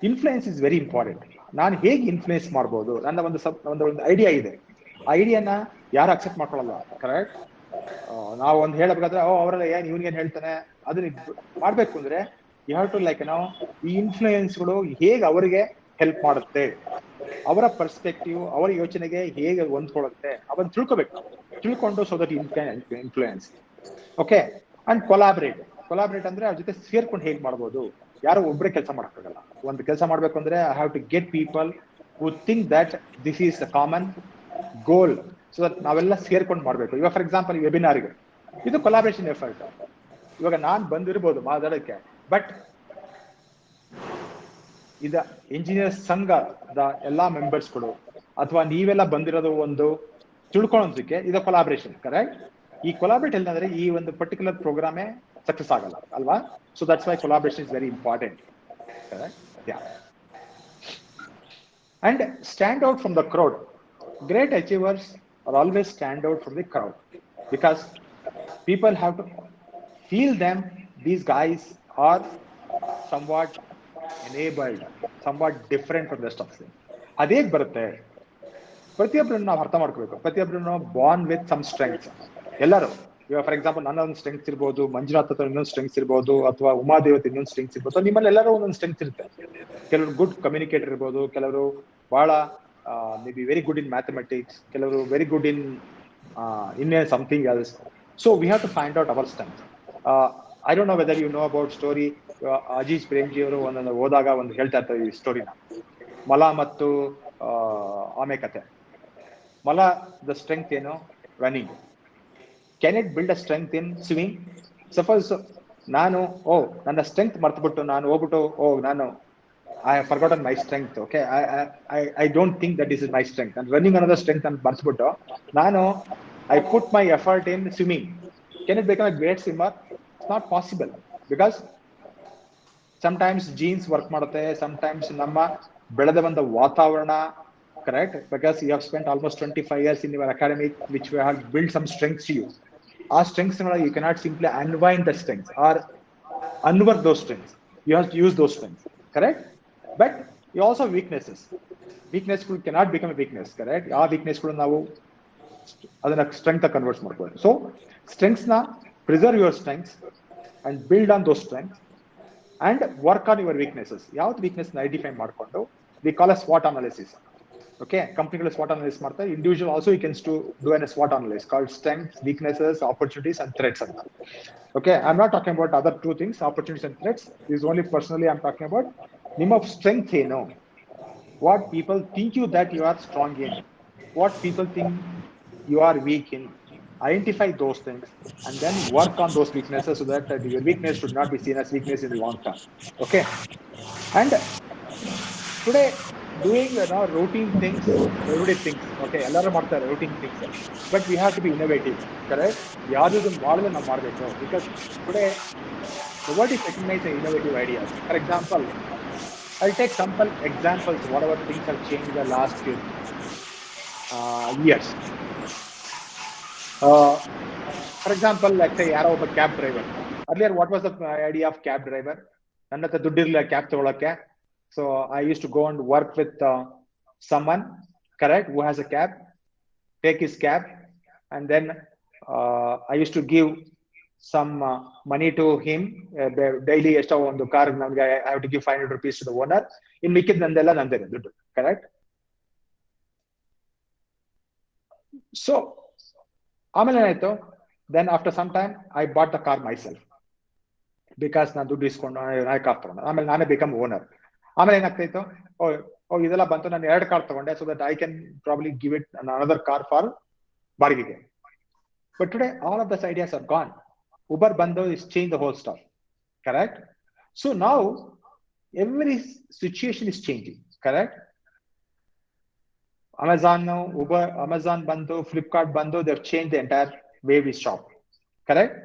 Influence is very important. ನಾನು ಹೇಗೆ ಇನ್ಫ್ಲೂಯೆನ್ಸ್ ಮಾಡ್ಬೋದು, ನನ್ನ ಒಂದು ಐಡಿಯಾ ಇದೆ, ಆ ಐಡಿಯಾನ ಯಾರು ಅಕ್ಸೆಪ್ಟ್ ಮಾಡ್ಕೊಳ್ಳಲ್ಲ, ಕರೆಕ್ಟ್. ನಾವು ಒಂದು ಹೇಳಬೇಕಾದ್ರೆ ಅವರೆಲ್ಲ ಏನ್ ಇವ್ನಿಗೇನ್ ಹೇಳ್ತಾನೆ, ಅದನ್ನ ಮಾಡ್ಬೇಕು ಅಂದ್ರೆ ಯು ಹ್ಯಾವ್ ಟು ಲೈಕ್ ಈ ಇನ್ಫ್ಲೂಯೆನ್ಸ್ಗಳು ಹೇಗೆ ಅವರಿಗೆ ಹೆಲ್ಪ್ ಮಾಡುತ್ತೆ, ಅವರ ಪರ್ಸ್ಪೆಕ್ಟಿವ್, ಅವರ ಯೋಚನೆಗೆ ಹೇಗೆ ಹೊಂದ್ಕೊಳ್ಳುತ್ತೆ ಅವನ್ನ ತಿಳ್ಕೊಬೇಕು. ತಿಳ್ಕೊಂಡು so that influence. Okay, and collaborate ಅಂದ್ರೆ ಅವ್ರ ಜೊತೆ ಸೇರ್ಕೊಂಡು ಹೇಗೆ ಮಾಡ್ಬೋದು. ಯಾರು ಒಬ್ಬರೇ ಕೆಲಸ ಮಾಡೋಕ್ಕಾಗಲ್ಲ. ಒಂದು ಕೆಲಸ ಮಾಡ್ಬೇಕು ಅಂದ್ರೆ I have to get people who think that this is the common goal, so that ನಾವೆಲ್ಲ ಸೇರ್ಕೊಂಡು ಮಾಡ್ಬೇಕು. ಇವಾಗ ಫಾರ್ ಎಕ್ಸಾಂಪಲ್ ವೆಬಿನಾರ್ಗೆ ಇದು ಕೊಲಾಬ್ರೇಷನ್ ಎಫರ್ಟ್. ಇವಾಗ ನಾನ್ ಬಂದಿರ್ಬೋದು ಮಾತಾಡೋಕ್ಕೆ, ಬಟ್ ಇದ ಇಂಜಿನಿಯರ್ ಸಂಘದ ಎಲ್ಲಾ ಮೆಂಬರ್ಸ್ಗಳು ಅಥವಾ ನೀವೆಲ್ಲ ಬಂದಿರೋದು ಒಂದು ತಿಳ್ಕೊಳ್ಳೋದಕ್ಕೆ ಇದು ಕೊಲಾಬ್ರೇಷನ್, ಕರೆಕ್ಟ್? ಈ ಕೊಲಾಬ್ರೇಟ್ ಎಲ್ಲಂದ್ರೆ ಈ ಒಂದು ಪರ್ಟಿಕ್ಯುಲರ್ ಪ್ರೋಗ್ರಾಮೇ ಸಕ್ಸಸ್ ಆಗಲ್ಲ ಅಲ್ವಾ? So that's why collaboration is very important, correct? Yeah. And stand out from the crowd. Great achievers are always stand out from the crowd because people have to feel them. These guys are somewhat enabled, somewhat different from the rest of them. ಅದೇ ಬರುತ್ತೆ. ಪ್ರತಿಯೊಬ್ಬರನ್ನು ನಾವು ಅರ್ಥ ಮಾಡ್ಕೋಬೇಕು. ಪ್ರತಿಯೊಬ್ಬರನ್ನು ಬಾರ್ನ್ ವಿತ್ ಸಮ್ ಸ್ಟ್ರೆಂಗ್ಸ್. ಎಲ್ಲರೂ ಇವಾಗ ಫಾರ್ ಎಕ್ಸಾಂಪಲ್ ನನ್ನ ಒಂದು ಸ್ಟ್ರೆಂಗ್ಸ್ ಇರ್ಬೋದು, ಮಂಜುನಾಥ್ ಹತ್ರ ಇನ್ನೊಂದು ಸ್ಟ್ರೆಂಗ್ಸ್ ಇರ್ಬೋದು, ಅಥವಾ ಉಮಾದೇವತೆ ಇನ್ನೊಂದು ಸ್ಟ್ರೆಂಗ್ಸ್ ಇರ್ಬೋದು. ನಿಮ್ಮಲ್ಲಿ ಎಲ್ಲರೂ ಒಂದೊಂದು ಸ್ಟ್ರೆಂಗ್ಸ್ ಇರುತ್ತೆ. ಕೆಲವರು ಗುಡ್ ಕಮ್ಯುನಿಕೇಟರ್ ಇರ್ಬೋದು, ಕೆಲವರು ಬಹಳ may be very good in mathematics, ಕೆಲವರು very good in something else. So we have to find out our strengths. I don't know whether you know about story. Azim Premji ಅವರು ಒಂದೊಂದು ಹೋದಾಗ ಒಂದು ಹೇಳ್ತಾ ಇರ್ತಾರೆ ಈ ಸ್ಟೋರಿನ, ಮಲ ಮತ್ತು ಆಮೆ ಕತೆ. ಮಲ ದ ಸ್ಟ್ರೆಂಗ್ತ್ ಏನು? Running. Can it build a strength in swimming? Suppose ನಾನು ನನ್ನ ಸ್ಟ್ರೆಂಗ್ತ್ ಮರ್ತ್ಬಿಟ್ಟು ನಾನು ಹೋಗ್ಬಿಟ್ಟು ನಾನು I have forgotten my strength. Okay, I don't think that this is my strength. And running another strength and ಮರ್ತ್ಬಿಟ್ಟು ನಾನು I put my effort in swimming. Can it become a great swimmer? It's not possible because sometimes genes work ಮಾಡುತ್ತೆ, sometimes ನಮ್ಮ ಬೆಳೆದ ಒಂದು ವಾತಾವರಣ, correct? Because you have spent almost 25 years in your academic, which will have built some strengths to you. Our strengths, you cannot simply unwind the strengths or unwork those strengths. You have to use those strengths, correct? But you also have weaknesses. Weakness cannot become a weakness, correct? Our weakness ನಾವು ಅದನ್ನ ಸ್ಟ್ರೆಂಗ್ತ್ ಕನ್ವರ್ಟ್ ಮಾಡ್ಬೋದು. ಸೊ ಸ್ಟ್ರೆಂಗ್ಸ್ ನ preserve your strengths and build on those strengths and work on your weaknesses. ಯಾವ್ದು ವೀಕ್ನೆಸ್ ನ ಐಡೆಂಟಿಫೈ ಮಾಡ್ಕೊಂಡು ವಿ ಕಾಲ್ ಅ ಸ್ವಾಟ್ ಅನಾಲಿಸಿಸ್. ಓಕೆ, ಕಂಪ್ನಿಗಳು ಸ್ವಾಟ್ ಅನಾಲಿಸಿಸ್ ಮಾಡ್ತಾರೆ. Individual also you can do an ಸ್ವಾಟ್ analysis called strengths, weaknesses, opportunities and threats ಅಂತ. Okay, I'm not talking about other two things, opportunities and threats. This is only personally I'm talking about ನಿಮ್ಮ strength ಏನು, what people think you that you are strong in, what people think you are weak in. Identify those things and then work on those weaknesses so that your weakness should not be seen as weakness in the long term. Okay, and today doing routine things, everybody thinks okay ellaru ಮಾಡ್ತಾರೆ routine things, but we have to be innovative, correct? ಯಾರು ಇದನ್ನ ಮಾಡಿದ್ರೆ ನಾವು ಮಾಡಬೇಕು, because today the world is recognizing innovative ideas. For example, I'll take simple examples whatever things have changed in the last few years. For example, let's say ಯಾರೋ ಒಬ್ಬ cab driver. Earlier what was the idea of cab driver? ನನ್ನ ಹತ್ರ ದುಡ್ಡಿರಲಿಲ್ಲ ಕ್ಯಾಬ್ ತಗೊಳಕ್ಕೆ. So I used to go and work with someone, correct, who has a cab, take his cab, and then I used to give some money to him daily. ಎಷ್ಟೋ ಒಂದು ಕಾರ್ ನಮಗೆ I have to give 500 rupees to the owner. ಇನ್ನು ಮಿಕ್ಕಿದ ನಂದೆಲ್ಲ ನಂದೇ ದುಡ್ಡು, correct? So ಆಮೇಲೆ ಏನಾಯ್ತು, then after some time I bought the car myself because ನಾನು ದುಡ್ಡು ಇಸ್ಕೊಂಡು ನಾನೇ ಕಾರ್ ತಗೊಂಡೆ. ಆಮೇಲೆ ನಾನೇ become owner. ಆಮೇಲೆ ಏನಾಗ್ತಾಯಿತ್ತು, ಇದೆಲ್ಲ ಬಂತು, ನಾನು 2 ಕಾರ್ ತಗೊಂಡೆ so that I can probably give it another car for ಬಾಡಿಗೆಗೆ. But today all of those ideas are gone. Uber ಬಂದು is changed the whole stuff, correct? So now every situation is changing, correct? Amazon ಬಂದು, Flipkart ಬಂದು, they have changed the entire way we shop, correct?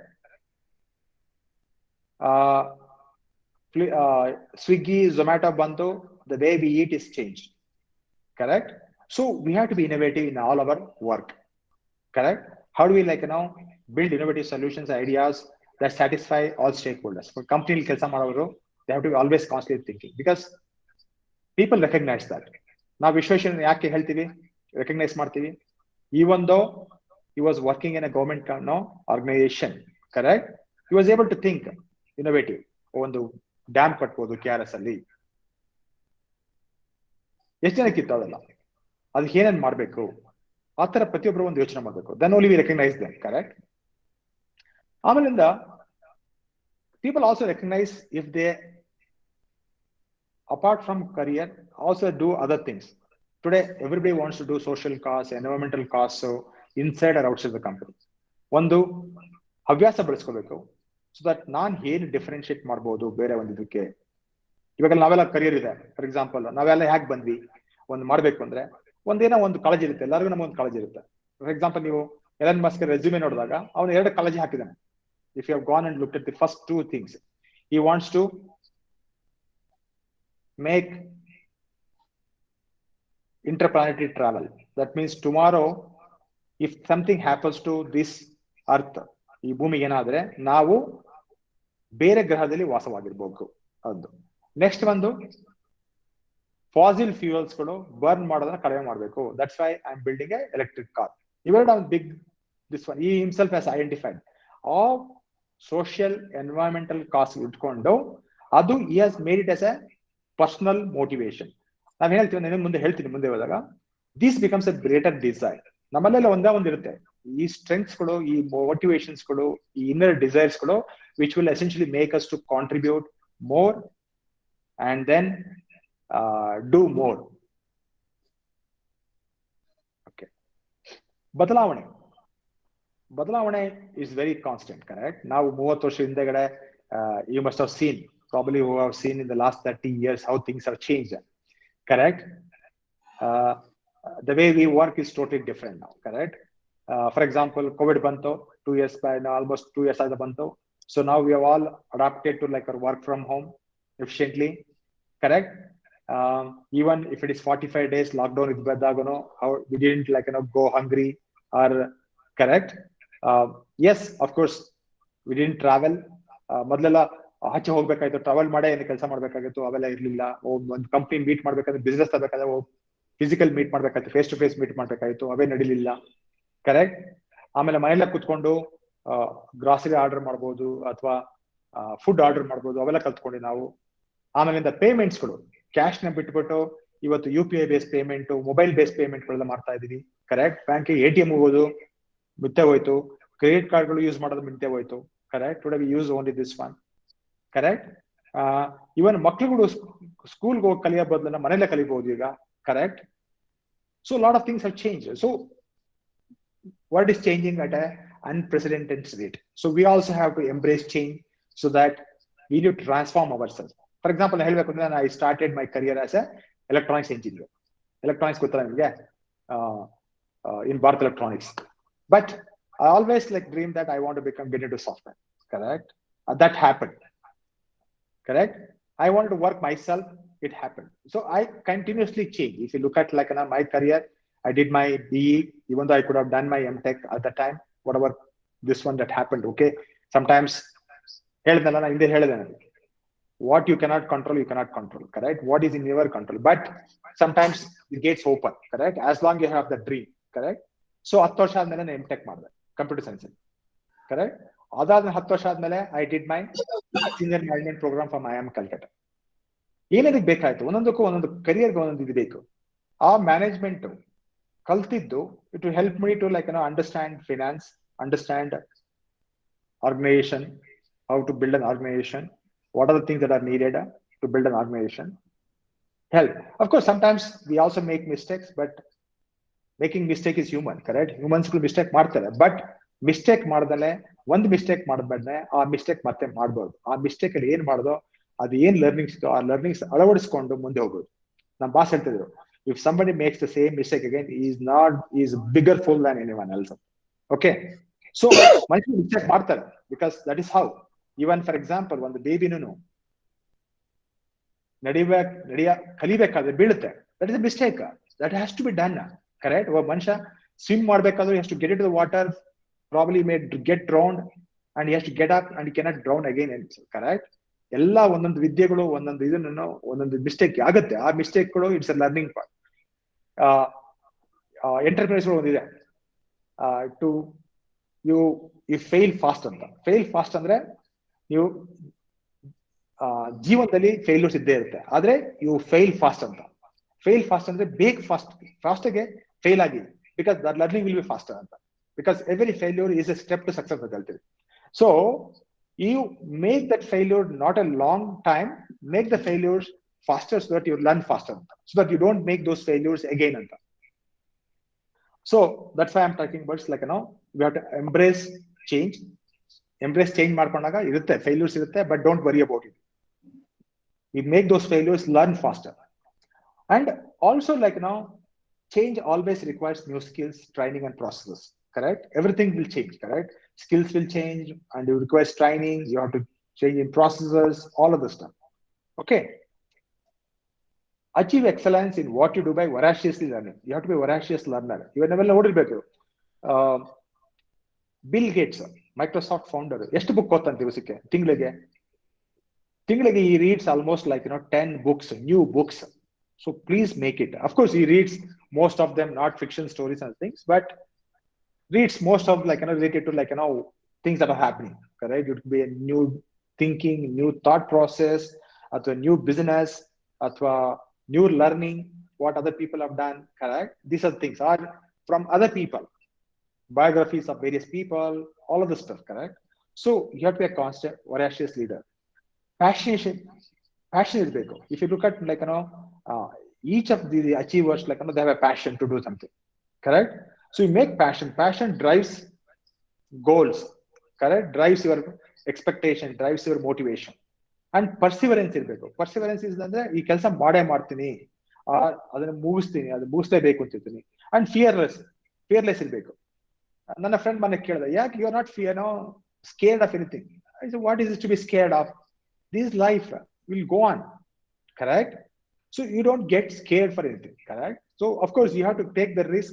Swiggy, Zomato ಬಂದು, the way we eat is changed, correct? So we have to be innovative in all our work, correct? How do we build innovative solutions, ideas that satisfy all stakeholders? For company ಕೆಲಸ ಮಾಡೋರು, they have to be always constantly thinking because people recognize that. ನಾವು ವಿಶ್ವೇಶ್ವರಯ್ಯನ ಯಾಕೆ ಹೇಳ್ತೀವಿ, ರೆಕಗ್ನೈಸ್ ಮಾಡ್ತೀವಿ? Even though he was working in a government organization, correct? He was able to think innovative. ಒಂದು ಡ್ಯಾಮ್ ಕಟ್ಬೋದು KRS ಅಲ್ಲಿ. ಎಷ್ಟು ಜನಕ್ಕಿತ್ತು ಅದೆಲ್ಲ, ಅದಕ್ಕೆ ಏನೇನ್ ಮಾಡ್ಬೇಕು, ಆ ತರ ಪ್ರತಿಯೊಬ್ಬರು ಒಂದು ಯೋಚನೆ ಮಾಡ್ಬೇಕು. Then only we recognise them, correct. ಆಮೇಲಿಂದ people also recognize if they, apart from career, also do other things. Today everybody wants to do social costs, environmental costs, so inside or outside the company. ಒಂದು ಹವ್ಯಾಸ ಬೆಳೆಸ್ಕೋಬೇಕು, ಸೊ ದಟ್ ನಾನ್ ಏನು ಡಿಫ್ರೆನ್ಶಿಯೇಟ್ ಮಾಡ್ಬೋದು ಬೇರೆ ಒಂದು ಇದಕ್ಕೆ. ಇವಾಗ ನಾವೆಲ್ಲ ಕರಿಯರ್ ಇದೆ, ಫಾರ್ ಎಕ್ಸಾಂಪಲ್ ನಾವೆಲ್ಲ ಯಾಕೆ ಬಂದ್ವಿ ಒಂದು ಮಾಡ್ಬೇಕು ಅಂದ್ರೆ ಒಂದೇನೋ ಒಂದು ಕಾಲೇಜ್ ಇರುತ್ತೆ, ಎಲ್ಲರಿಗೂ ನಮಗೊಂದು ಕಾಲೇಜ್ ಇರುತ್ತೆ. ಫಾರ್ ಎಕ್ಸಾಂಪಲ್ ನೀವು ಎಲನ್ ಮಸ್ಕ್ ರೆಸ್ಯೂಮೆ ನೋಡಿದಾಗ ಅವನು 2 ಕಾಲೇಜ್ ಹಾಕಿದ್ದಾನೆ. If you have gone and looked at the first 2 things, he wants to make interplanetary travel. That means tomorrow, if something happens to this earth, ಈ ಭೂಮಿಗೆ ಏನಾದ್ರೆ ನಾವು ಬೇರೆ ಗ್ರಹದಲ್ಲಿ ವಾಸವಾಗಿರ್ಬೇಕು ಅದು. ನೆಕ್ಸ್ಟ್ ಒಂದು ಫಾಸಿಲ್ ಫ್ಯೂಯಲ್ಸ್ ಗಳು ಬರ್ನ್ ಮಾಡೋದನ್ನ ಕಡಿಮೆ ಮಾಡಬೇಕು. That's why I am building a electric car. ಇವೆರಡು big this one he himself has identified all social environmental costs ಇಟ್ಕೊಂಡು ಅದು he has made it as a personal motivation. ನಾವ್ ಹೇಳ್ತೀವಿ, ನಾನು ಮುಂದೆ ಹೇಳ್ತೀನಿ, ಮುಂದೆ ಹೋದಾಗ this becomes a greater desire. ನಮ್ಮಲ್ಲೆಲ್ಲ ಒಂದೇ ಒಂದಿರುತ್ತೆ, ಈ ಸ್ಟ್ರೆಂಗ್ಸ್ ಗಳು, ಈ ಮೋಟಿವೇಶನ್ಸ್ ಗಳು, ಈ ಇನ್ನರ್ ಡಿಸೈರ್ಸ್ ಗಳು which will essentially make us to contribute more and then do more. Okay. ಬದಲಾವಣೆ is very constant, correct. ನಾವು 30 ವರ್ಷ ಹಿಂದೆಗಡೆ you must have seen, probably who have seen in the last 30 years how things have changed, correct. The way we work is totally different now, correct. For example, COVID bantu 2 years by now, almost 2 years ago bantu. So now we have all adapted to like our work from home efficiently, correct. Even if it is 45 days lockdown is badagano, how we didn't like go hungry or, correct. Yes, of course we didn't travel. ಮೊದಲೆಲ್ಲ ಆಚೆ ಹೋಗ್ಬೇಕಾಯ್ತು, ಟ್ರಾವೆಲ್ ಮಾಡೇ ಏನು ಕೆಲಸ ಮಾಡ್ಬೇಕಾಗಿತ್ತು, ಅವೆಲ್ಲ ಇರ್ಲಿಲ್ಲ. ಒಂದು ಕಂಪ್ನಿ ಮೀಟ್ ಮಾಡ್ಬೇಕಾದ್ರೆ, ಬಿಸ್ನೆಸ್ ತಗೋಬೇಕಾದ್ರೆ ಫಿಸಿಕಲ್ ಮೀಟ್ ಮಾಡ್ಬೇಕಾಯ್ತು, ಫೇಸ್ ಟು ಫೇಸ್ ಮೀಟ್ ಮಾಡ್ಬೇಕಾಯ್ತು, ಅವೇ ನಡಿಲಿಲ್ಲ, ಕರೆಕ್ಟ್. ಆಮೇಲೆ ಮನೆಯಲ್ಲ ಕುತ್ಕೊಂಡು ಗ್ರಾಸರಿ ಆರ್ಡರ್ ಮಾಡ್ಬೋದು ಅಥವಾ ಫುಡ್ ಆರ್ಡರ್ ಮಾಡ್ಬೋದು, ಅವೆಲ್ಲ ಕಲ್ತ್ಕೊಂಡಿ ನಾವು. ಆಮೇಲಿಂದ ಪೇಮೆಂಟ್ಸ್ಗಳು, ಕ್ಯಾಶ್ ನ ಬಿಟ್ಬಿಟ್ಟು ಇವತ್ತು UPI base payment, mobile base payment ಗಳೆಲ್ಲ ಮಾಡ್ತಾ ಇದೀವಿ, ಕರೆಕ್ಟ್. ಬ್ಯಾಂಕಿಗೆ ATM ಹೋಗೋದು ಮಿಥ್ಯೆ ಹೋಯ್ತು, ಕ್ರೆಡಿಟ್ ಕಾರ್ಡ್ಗಳು ಯೂಸ್ ಮಾಡೋದು ಮಿಥ್ಯೆ ಹೋಯ್ತು, correct. Today we use only this one, correct. Even ಮಕ್ಳುಗಳು ಸ್ಕೂಲ್ಗೆ ಹೋಗಿ ಕಲಿಯೋ ಬದಲು ಮನೆಯಲ್ಲೇ ಕಲಿಬಹುದು ಈಗ, correct. So lot of things have change. So world is changing at a unprecedented rate. So we also have to embrace change so that we need to transform ourselves. For example, I started my career as a electronics engineer. Electronics gottalla nimage in Bharat Electronics. But I always like dreamed that I want to get into software, correct. That happened, correct. I wanted to work myself, it happened. So I continuously change. If you look at like my career, I did my BE, even though I could have done my MTech at the time, whatever this one that happened. Okay, sometimes what you cannot control, you cannot control, correct. What is in your control, but sometimes the gates open, correct, as long as you have the dream, correct. So 10 ವರ್ಷ ಆದ್ಮೇಲೆ ನಾನು MTech ಮಾಡಿದೆ ಕಂಪ್ಯೂಟರ್ ಸೈನ್ಸ್, ಕರೆಕ್ಟ್. ಅದಾದ್ಮೇಲೆ 10 ವರ್ಷ ಆದ್ಮೇಲೆ I did my senior management programme from IIM Calcutta. ಏನದಕ್ಕೆ ಬೇಕಾಯ್ತು, ಒಂದೊಂದಕ್ಕೂ ಒಂದೊಂದು ಕರಿಯರ್ಗೆ ಒಂದೊಂದು ಇದು ಬೇಕು. ಆ ಮ್ಯಾನೇಜ್ಮೆಂಟ್ ಕಲ್ತಿದ್ದು it will help me to like understand finance, understand organisation, how to build an organisation, what are the things that are needed to build an organization. Help. Of course, sometimes we also make mistakes, but making mistake is human, correct. Humans will mistake ಮಾಡ್ತಾರೆ, but ಮಿಸ್ಟೇಕ್ ಮಾಡ್ದಲೆ ಒಂದು ಮಿಸ್ಟೇಕ್ ಮಾಡಿದ್ಮೇಲೆ ಆ ಮಿಸ್ಟೇಕ್ ಮತ್ತೆ ಮಾಡ್ಬೋದು. ಆ ಮಿಸ್ಟೇಕ್ ಅಲ್ಲಿ ಏನ್ ಮಾಡೋದು, ಅದು ಏನ್ ಲರ್ನಿಂಗ್ಸ್ ಆ ಲರ್ನಿಂಗ್ಸ್ ಅಳವಡಿಸ್ಕೊಂಡು ಮುಂದೆ ಹೋಗೋದು. ನಮ್ಮ ಬಾಸ್ ಹೇಳ್ತಿದ್ರು, if somebody makes the same mistake again, he is bigger fool than anyone else. Okay, so ಮನುಷ್ಯರು ಮಿಸ್ಟೇಕ್ ಮಾಡ್ತಾರೆ, because that is how. Even for example, ಒಂದು ಬೇಬಿನೂ ಕಲಿಬೇಕಾದ್ರೆ ಬೀಳುತ್ತೆ, that is a mistake, that has to be done, correct. ಒಬ್ಬ ಮನುಷ್ಯ ಸ್ವಿಮ್ ಮಾಡ್ಬೇಕಾದ್ರೆ he has to get into the water, probably may get drowned, and he has to get up and he cannot drown again, correct. ಎಲ್ಲ ಒಂದೊಂದು ವಿದ್ಯೆಗಳು, ಒಂದೊಂದು ಇದನ್ನು ಒಂದೊಂದು ಮಿಸ್ಟೇಕ್ ಆಗುತ್ತೆ. ಆ ಮಿಸ್ಟೇಕ್ಗಳು it's a learning part. Enterprise ಒಂದಿದೆ, ಟು ಯು ಫೇಲ್ ಫಾಸ್ಟ್ ಅಂತ. ಫೇಲ್ ಫಾಸ್ಟ್ ಅಂದ್ರೆ ನೀವು ಜೀವನದಲ್ಲಿ ಫೇಲ್ಯೂರ್ಸ್ ಇದ್ದೇ ಇರುತ್ತೆ, ಆದ್ರೆ ಯು ಫೇಲ್ ಫಾಸ್ಟ್ ಅಂತ. ಫೇಲ್ ಫಾಸ್ಟ್ ಅಂದ್ರೆ ಬೇಗ ಫಾಸ್ಟ್ಗೆ ಫೇಲ್ ಆಗಿ, because the learning will be faster ಅಂತ. Because every failure is a step to success ಅಂತ ಹೇಳ್ತೀವಿ. So you make that failure not a long time, make the failures faster so that you learn faster, so that you don't make those failures again anta. So that's why I'm talking about, like, we have to embrace change. Embrace change ಮಾಡ್ಕೊಂಡಾಗ ಇರುತ್ತೆ, failures ಇರುತ್ತೆ, but don't worry about it. We make those failures learn faster. And also, like, change always requires new skills, training and processes, correct? Everything will change, correct? Skills will change and you require training, you have to change in processes, all of the stuff. Okay. Achieve excellence in what you do by voraciously learning. You have to be a voracious learner. You never ನೋಡಿರ್ಬೇಕು. ಬಿಲ್ ಗೇಟ್ಸ್, ಮೈಕ್ರೋಸಾಫ್ಟ್ ಫೌಂಡರ್, ಎಷ್ಟು ಬುಕ್ ಓದ್ತಾನೆ ದಿವಸಕ್ಕೆ? ತಿಂಗಳಿಗೆ he reads almost, like, 10 books, new books. So please make it. Of course, he reads most of them not fiction stories and things, but reads most of, like, related to, like, things that are happening, correct? It could be a new thinking, new thought process, or a new business, or new learning, what other people have done, correct? These are things are from other people, biographies of various people, all of the stuff, correct? So you have to be a constant voracious leader. Passion is big. If you look at, like, each of the achievers, like, they have a passion to do something, correct? So you make passion drives goals, correct? Drives your expectation, drives your motivation. And perseverance ಇರಬೇಕು. Perseverance is ಅಂದ್ರೆ ಈ ಕೆಲಸ ಮಾಡೇ ಮಾಡ್ತೀನಿ, ಅದನ್ನ ಮುಗಿಸ್ಲೇಬೇಕು ಅಂತಿರ್ತೀನಿ. And fearless ಇರಬೇಕು. ನನ್ನ ಫ್ರೆಂಡ್ ಮನೆ ಕೇಳಿದೆ, ಯಾಕೆ you are not scared of anything? I said, what is it to be scared of? This life will go on, correct? So you don't get scared for anything, correct? So of course you have to take the risk,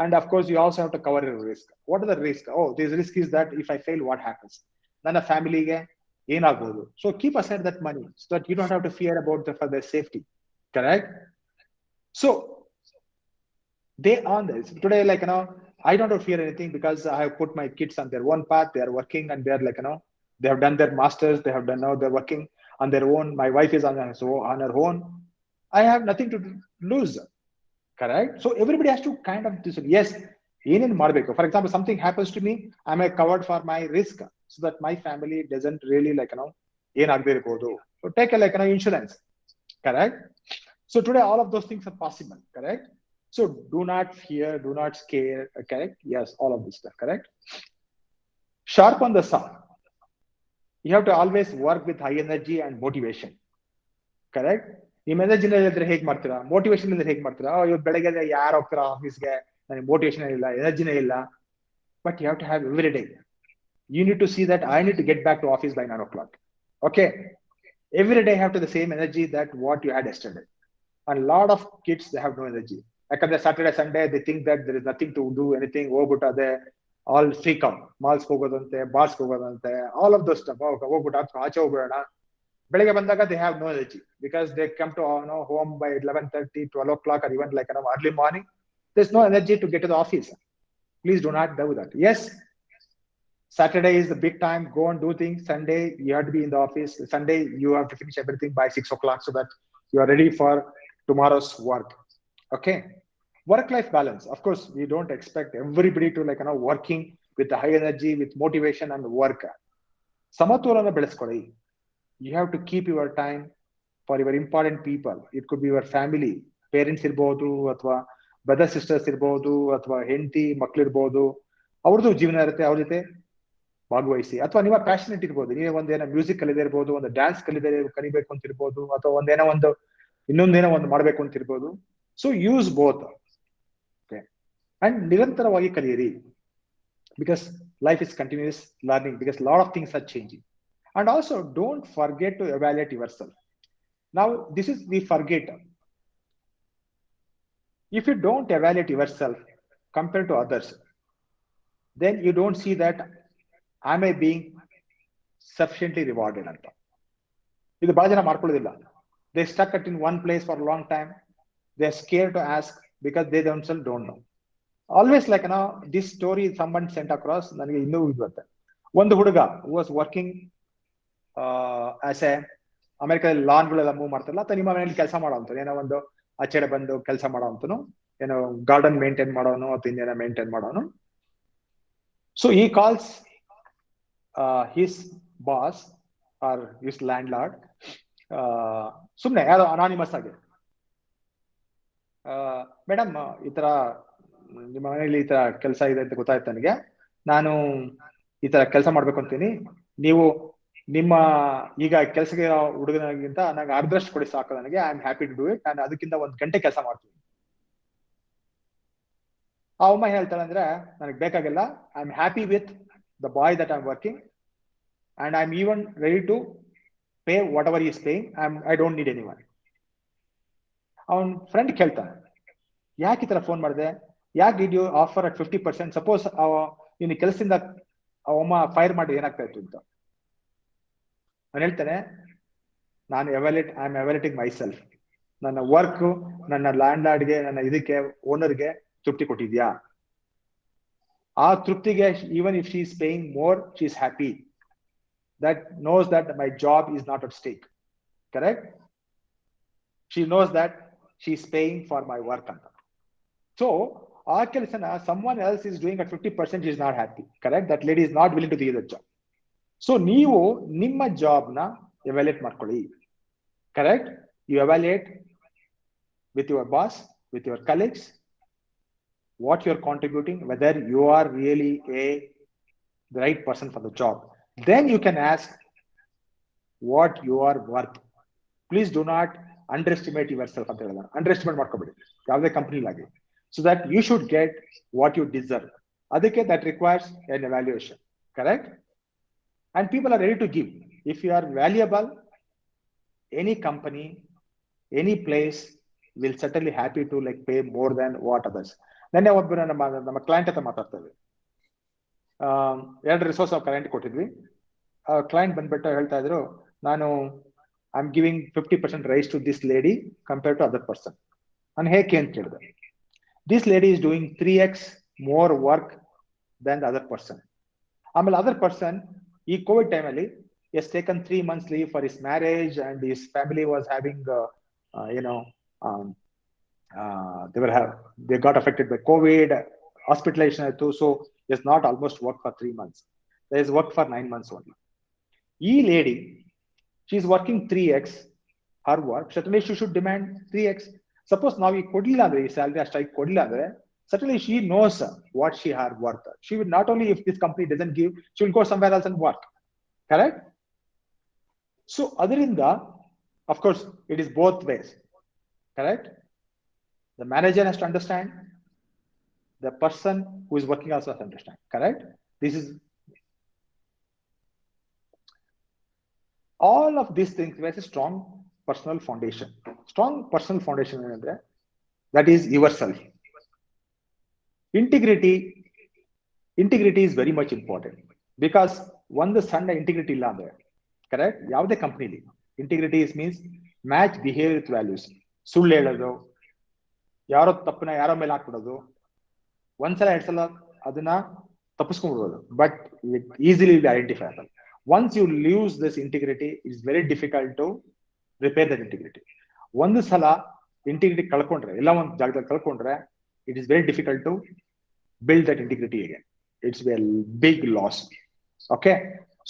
and of course you also have to cover your risk. What are the risks? Oh, this risk is that if I fail, what happens? ನನ್ನ ಫ್ಯಾಮಿಲಿಗೆ ಏನಾಗ್ಬೋದು? So keep aside that money so that you don't have to fear about for their safety, correct? So they on this today, like, I don't have to fear anything because I have put my kids on their own path. They are working and they are, like, they have done their masters, they have done, now they're working on their own. My wife is on her own. I have nothing to lose, correct? So everybody has to kind of this. Yes, ಏನೇನ್ ಮಾಡ್ಬೇಕು. For example, something happens to me, am I covered for my risk so that my family doesn't really, like, ಏನಾಗದೇ ಇರಬಹುದು. So take a, like, insurance, correct? So today all of those things are possible, correct? So do not fear, do not scare, correct? Yes, all of this stuff, correct? Sharpen the saw. You have to always work with high energy and motivation, correct? ನಿಮ್ಮ ಎನರ್ಜಿ ಇದ್ರೆ ಹೇಗೆ ಮಾಡ್ತೀರಾ? ಮೋಟಿವೇಶನ್ ಇದ್ರೆ ಹೇಗೆ ಮಾಡ್ತೀರಾ? ಇವತ್ತು ಬೆಳಗ್ಗೆ ಯಾರು ಹೋಗ್ತೀರಾ ಆಫೀಸ್ಗೆ? ನನಗೆ ಮೋಟಿವೇಶನ್ ಇಲ್ಲ, ಎನರ್ಜಿನೇ ಇಲ್ಲ. But you have to have every day. You need to see that I need to get back to office by 9 o'clock. Okay, every day have to the same energy that what you had yesterday. And a lot of kids, they have no energy. ಯಾಕಂದ್ರೆ Saturday Sunday they think that there is nothing to do anything. ಹೋಗ್ಬಿಟ್ಟು ಅದೇ ಆಲ್ ಫ್ರೀಕ್ ಔಟ್, ಮಾಲ್ಸ್ ಹೋಗೋದಂತೆ, ಬಾರ್ಸ್ ಹೋಗೋದಂತೆ, all of those stuff. ಹೋಗ್ಬಿಟ್ಟು ಆಚೆ ಹೋಗ್ಬೇಡ. ಬೆಳಗ್ಗೆ ಬಂದಾಗ they have no energy because they come to home by 11:30, 12 o'clock, or even, like, early morning. There's no energy to get to the office. Please do not do that. Yes, Saturday is the big time, go and do things. Sunday you have to be in the office. Sunday you have to finish everything by 6 o'clock so that you are ready for tomorrow's work. Okay, work-life balance. Of course, we don't expect everybody to, like, working with the high energy, with motivation and work. ಸಮತೋಲನ ಬೆಳೆಸ್ಕೊಳ್ಳಿ. You have to keep your time for your important people. It could be your family, parents ಇರ್ಬೋದು, ಅಥವಾ ಬ್ರದರ್ ಸಿಸ್ಟರ್ಸ್ ಇರ್ಬೋದು, ಅಥವಾ ಹೆಂಡತಿ ಮಕ್ಳು ಇರ್ಬೋದು. ಅವ್ರದ್ದು ಜೀವನ ಇರುತ್ತೆ, ಅವ್ರ ಜೊತೆ ಭಾಗವಹಿಸಿ. ಅಥವಾ ನಿಮ್ಮ ಪ್ಯಾಷನೆಟ್ ಇರ್ಬೋದು, ನೀವೇ ಒಂದೇನೋ ಮ್ಯೂಸಿಕ್ ಕಲಿದೇ ಇರ್ಬೋದು, ಒಂದು ಡ್ಯಾನ್ಸ್ ಕಲಿಬೇಕು ಅಂತ ಇರ್ಬೋದು, ಅಥವಾ ಇನ್ನೊಂದೇನೋ ಒಂದು ಮಾಡ್ಬೇಕು ಅಂತ ಇರ್ಬೋದು. So use both. Okay, and ನಿರಂತರವಾಗಿ ಕಲಿಯಿರಿ, because life is continuous learning, because lot of things are changing. And also don't forget to evaluate yourself. Now this is the forget. If you don't evaluate yourself compared to others, then you don't see that am I being sufficiently rewarded anta. Idu bala jana ಮಾಡ್ಕೊಳ್ಳೋದಿಲ್ಲ. They stuck it in one place for a long time. They are scared to ask because they themselves don't know. Always, like, this story someone sent across, ನನಗೆ ಇನ್ನೂ ಇದು ಬರುತ್ತೆ. ಒಂದು ಹುಡುಗ who was working as a ಅಮೆರಿಕದಲ್ಲಿ ಲಾನ್ಗಳೆಲ್ಲ ಮೂವ್ ಮಾಡ್ತಾರಲ್ಲ, ಅಥವಾ ನಿಮ್ಮ ಮನೆಯಲ್ಲಿ ಕೆಲಸ ಮಾಡೋವಂಥದ್ದು, ಏನೋ ಒಂದು ಆಚೆಡೆ ಬಂದು ಕೆಲಸ ಮಾಡೋವಂಥನು, ಏನೋ ಗಾರ್ಡನ್ ಮೇಂಟೈನ್ ಮಾಡೋನು ಅಥವಾ ಇನ್ನೇನೋ ಮೇಂಟೈನ್ ಮಾಡೋನು. So he calls his boss or his landlord, ಸುಮ್ನೆ ಯಾರೋ ಅನಾನಿಮಸ್ ಆಗಿ, ಮೇಡಮ್ ಈ ತರ ನಿಮ್ಮ ಮನೆಯಲ್ಲಿ ಈ ತರ ಕೆಲಸ ಇದೆ ಅಂತ ಗೊತ್ತಾಯ್ತು ನನಗೆ, ನಾನು ಈ ತರ ಕೆಲಸ ಮಾಡ್ಬೇಕು ಅಂತೀನಿ, ನೀವು ನಿಮ್ಮ ಈಗ ಕೆಲಸಕ್ಕೆ ಹುಡುಗನಿಗಿಂತ ನಂಗೆ ಅರ್ಧಷ್ಟು ಕೊಡಿ ಸಾಕು, ನನಗೆ I am happy to do it, ನಾನು ಅದಕ್ಕಿಂತ 1 ಗಂಟೆ ಕೆಲಸ ಮಾಡ್ತೀನಿ. ಆ ಅಮ್ಮ ಹೇಳ್ತಾಳೆ ಅಂದ್ರೆ, ನನಗೆ ಬೇಕಾಗಿಲ್ಲ, I am happy with the boy that I am working and I am even ready to pay whatever is paying, I don't need anyone. ಅವನ್ ಫ್ರೆಂಡ್ ಕೇಳ್ತಾನೆ, ಯಾಕೆ ಈ ತರ ಫೋನ್ ಮಾಡಿದೆ, ಯಾಕೆ did you offer at 50%? Suppose ಇನ್ನು ಕೆಲಸದಿಂದ ಅವಮ್ಮ ಫೈರ್ ಮಾಡಿ ಏನಾಗ್ತಾ ಇತ್ತು ಅಂತ. ನಾನು ಹೇಳ್ತೇನೆ, I am evaluating myself. ನನ್ನ ವರ್ಕ್ ನನ್ನ ಲ್ಯಾಂಡ್ಲಾರ್ಡ್ಗೆ, ನನ್ನ ಇದಕ್ಕೆ ಓನರ್ಗೆ ತೃಪ್ತಿ ಕೊಟ್ಟಿದ್ಯಾ? ಆ ತೃಪ್ತಿಗೆ, even if she is paying more, she is happy, that knows that my job is not at stake. Correct? She knows that she is paying for my work ಅಂತ. ಸೊ ಆ ಕೆಲಸನ someone else is doing at 50%, is not happy. Correct? That lady is not willing to do the job. ಸೊ ನೀವು ನಿಮ್ಮ ಜಾಬ್ ನ ಎವ್ಯಾಲ್ಯೂಯೇಟ್ ಮಾಡ್ಕೊಳ್ಳಿ. Correct? You evaluate with your boss, with your colleagues, what you are contributing, whether you are really the right person for the job. Then you can ask what you are worth. Please do not underestimate yourself ಅಂತ ಹೇಳಿದ. ಅಂಡರ್ಎಸ್ಟಿಮೇಟ್ ಮಾಡ್ಕೋಬೇಡಿ ಯಾವುದೇ ಕಂಪನಿಲಾಗಿ. So that you should get what you deserve. ಅದಕ್ಕೆ that requires an evaluation. Correct? And people are ready to give. If you are valuable, any company, any place will certainly happy to like pay more than what others. ನೆನ್ನೆ ಒಬ್ಬರು ನಮ್ಮ ಕ್ಲೈಂಟ್ ಹತ್ರ ಮಾತಾಡ್ತಾ ಇದ್ವಿ. 2 ರಿಸೋರ್ಸ್ ಕ್ಲೈಂಟ್ ಕೊಟ್ಟಿದ್ವಿ. ಕ್ಲೈಂಟ್ ಬಂದ್ಬಿಟ್ಟು ಹೇಳ್ತಾ ಇದ್ರು, ನಾನು I am giving 50% raise to this lady compare to other person. ನಾನು ಹೇಗೆ ಅಂತ ಕೇಳಿದೆ. This lady is doing 3x more work than the other person. ಆಮೇಲೆ ಅದರ್ ಪರ್ಸನ್ ಈ ಕೋವಿಡ್ ಟೈಮ್ ಅಲ್ಲಿ has taken 3 months leave for his marriage and his family was having they got affected by COVID, hospitalization too, so he has not almost worked for 3 months. There is work for 9 months only. ಈ lady, she is working 3x her work, certainly she should demand 3x. Suppose ನಾವು ಈ ಕೊಡ್ಲಿಲ್ಲ ಅಂದ್ರೆ, ಈ ಸ್ಯಾಲರಿ ಅಷ್ಟಾಗಿ ಕೊಡ್ಲಿಲ್ಲ ಅಂದ್ರೆ, certainly she knows what she her worth. She will not only, if this company doesn't give, she will go somewhere else and work. Correct? So ಅದರಿಂದ of course it is both ways. Correct? The manager has to understand, the person who is working also has to understand. Correct? This is all of these things with a strong personal foundation. Strong personal foundation ಏನಂದ್ರೆ, that is yourself. Integrity is very much important, because ಒಂದು ಸಣ್ಣ ಇಂಟಿಗ್ರಿಟಿ ಇಲ್ಲ ಅಂದ್ರೆ, ಕರೆಕ್ಟ್, ಯಾವುದೇ ಕಂಪ್ನಿಲಿ integrity means match behaviour with values. ಸುಳ್ಳು ಹೇಳೋದು, ಯಾರೋ ತಪ್ಪನ ಯಾರೋ ಮೇಲೆ ಹಾಕ್ಬಿಡೋದು, ಒಂದ್ಸಲ 2 ಸಲ ಅದನ್ನ ತಪ್ಪಿಸ್ಕೊಂಡ್ಬಿಡೋದು, ಬಟ್ ಇಟ್ ಈಸಿಲಿ ಐಡೆಂಟಿಫೈ ಆಗಲ್ಲ. Once you lose this integrity, it is very difficult to repair that integrity. ಒಂದು ಸಲ ಇಂಟಿಗ್ರಿಟಿ ಕಳ್ಕೊಂಡ್ರೆ, ಎಲ್ಲ ಒಂದು ಜಾಗದಲ್ಲಿ ಕಳ್ಕೊಂಡ್ರೆ, it is very difficult to build that integrity again. It's a big loss. Okay?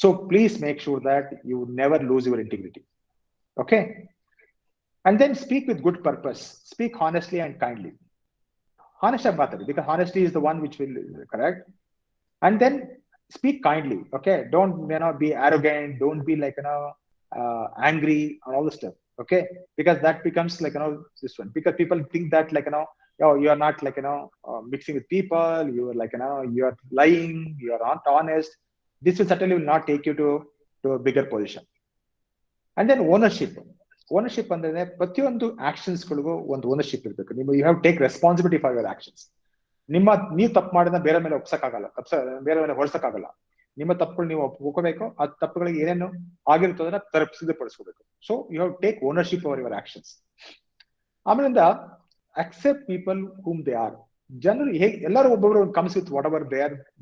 So please make sure that you never lose your integrity. Okay? And then speak with good purpose. Speak honestly and kindly. Honest because honesty is the one which will, correct? And then speak kindly. Okay? Don't be arrogant. Don't be like angry and all this stuff. Okay? Because that becomes like this one. Because people think that like you are not like mixing with people. You are like you are lying. You are not honest. This will certainly will not take you to a bigger position. And then ownership ಅಂದ್ರೆ ಪ್ರತಿಯೊಂದು ಆಕ್ಷನ್ಸ್ ಗಳಿಗೂ ಒಂದು ಓನರ್ಶಿಪ್ ಇರಬೇಕು. You have take responsibility for your actions. ನೀವು ತಪ್ಪು ಮಾಡೋದನ್ನ ಬೇರೆ ಮೇಲೆ ಬೇರೆ ಮೇಲೆ ಹೊರಸಕ್ಕಾಗಲ್ಲ. ನಿಮ್ಮ ತಪ್ಪುಗಳು ನೀವು ಒಪ್ಕೋಬೇಕು. ಆ ತಪ್ಪುಗಳಿಗೆ ಏನೇನು ಆಗಿರುತ್ತೋ ಅದನ್ನ ಸಿದ್ಧಪಡಿಸ್ಕೋಬೇಕು. So you have take ownership over your actions. ಆಮೇಲಿಂದ accept people whom they are. ಜನರು ಹೇಗೆ, ಎಲ್ಲರೂ ಒಬ್ಬೊಬ್ರು comes with whatever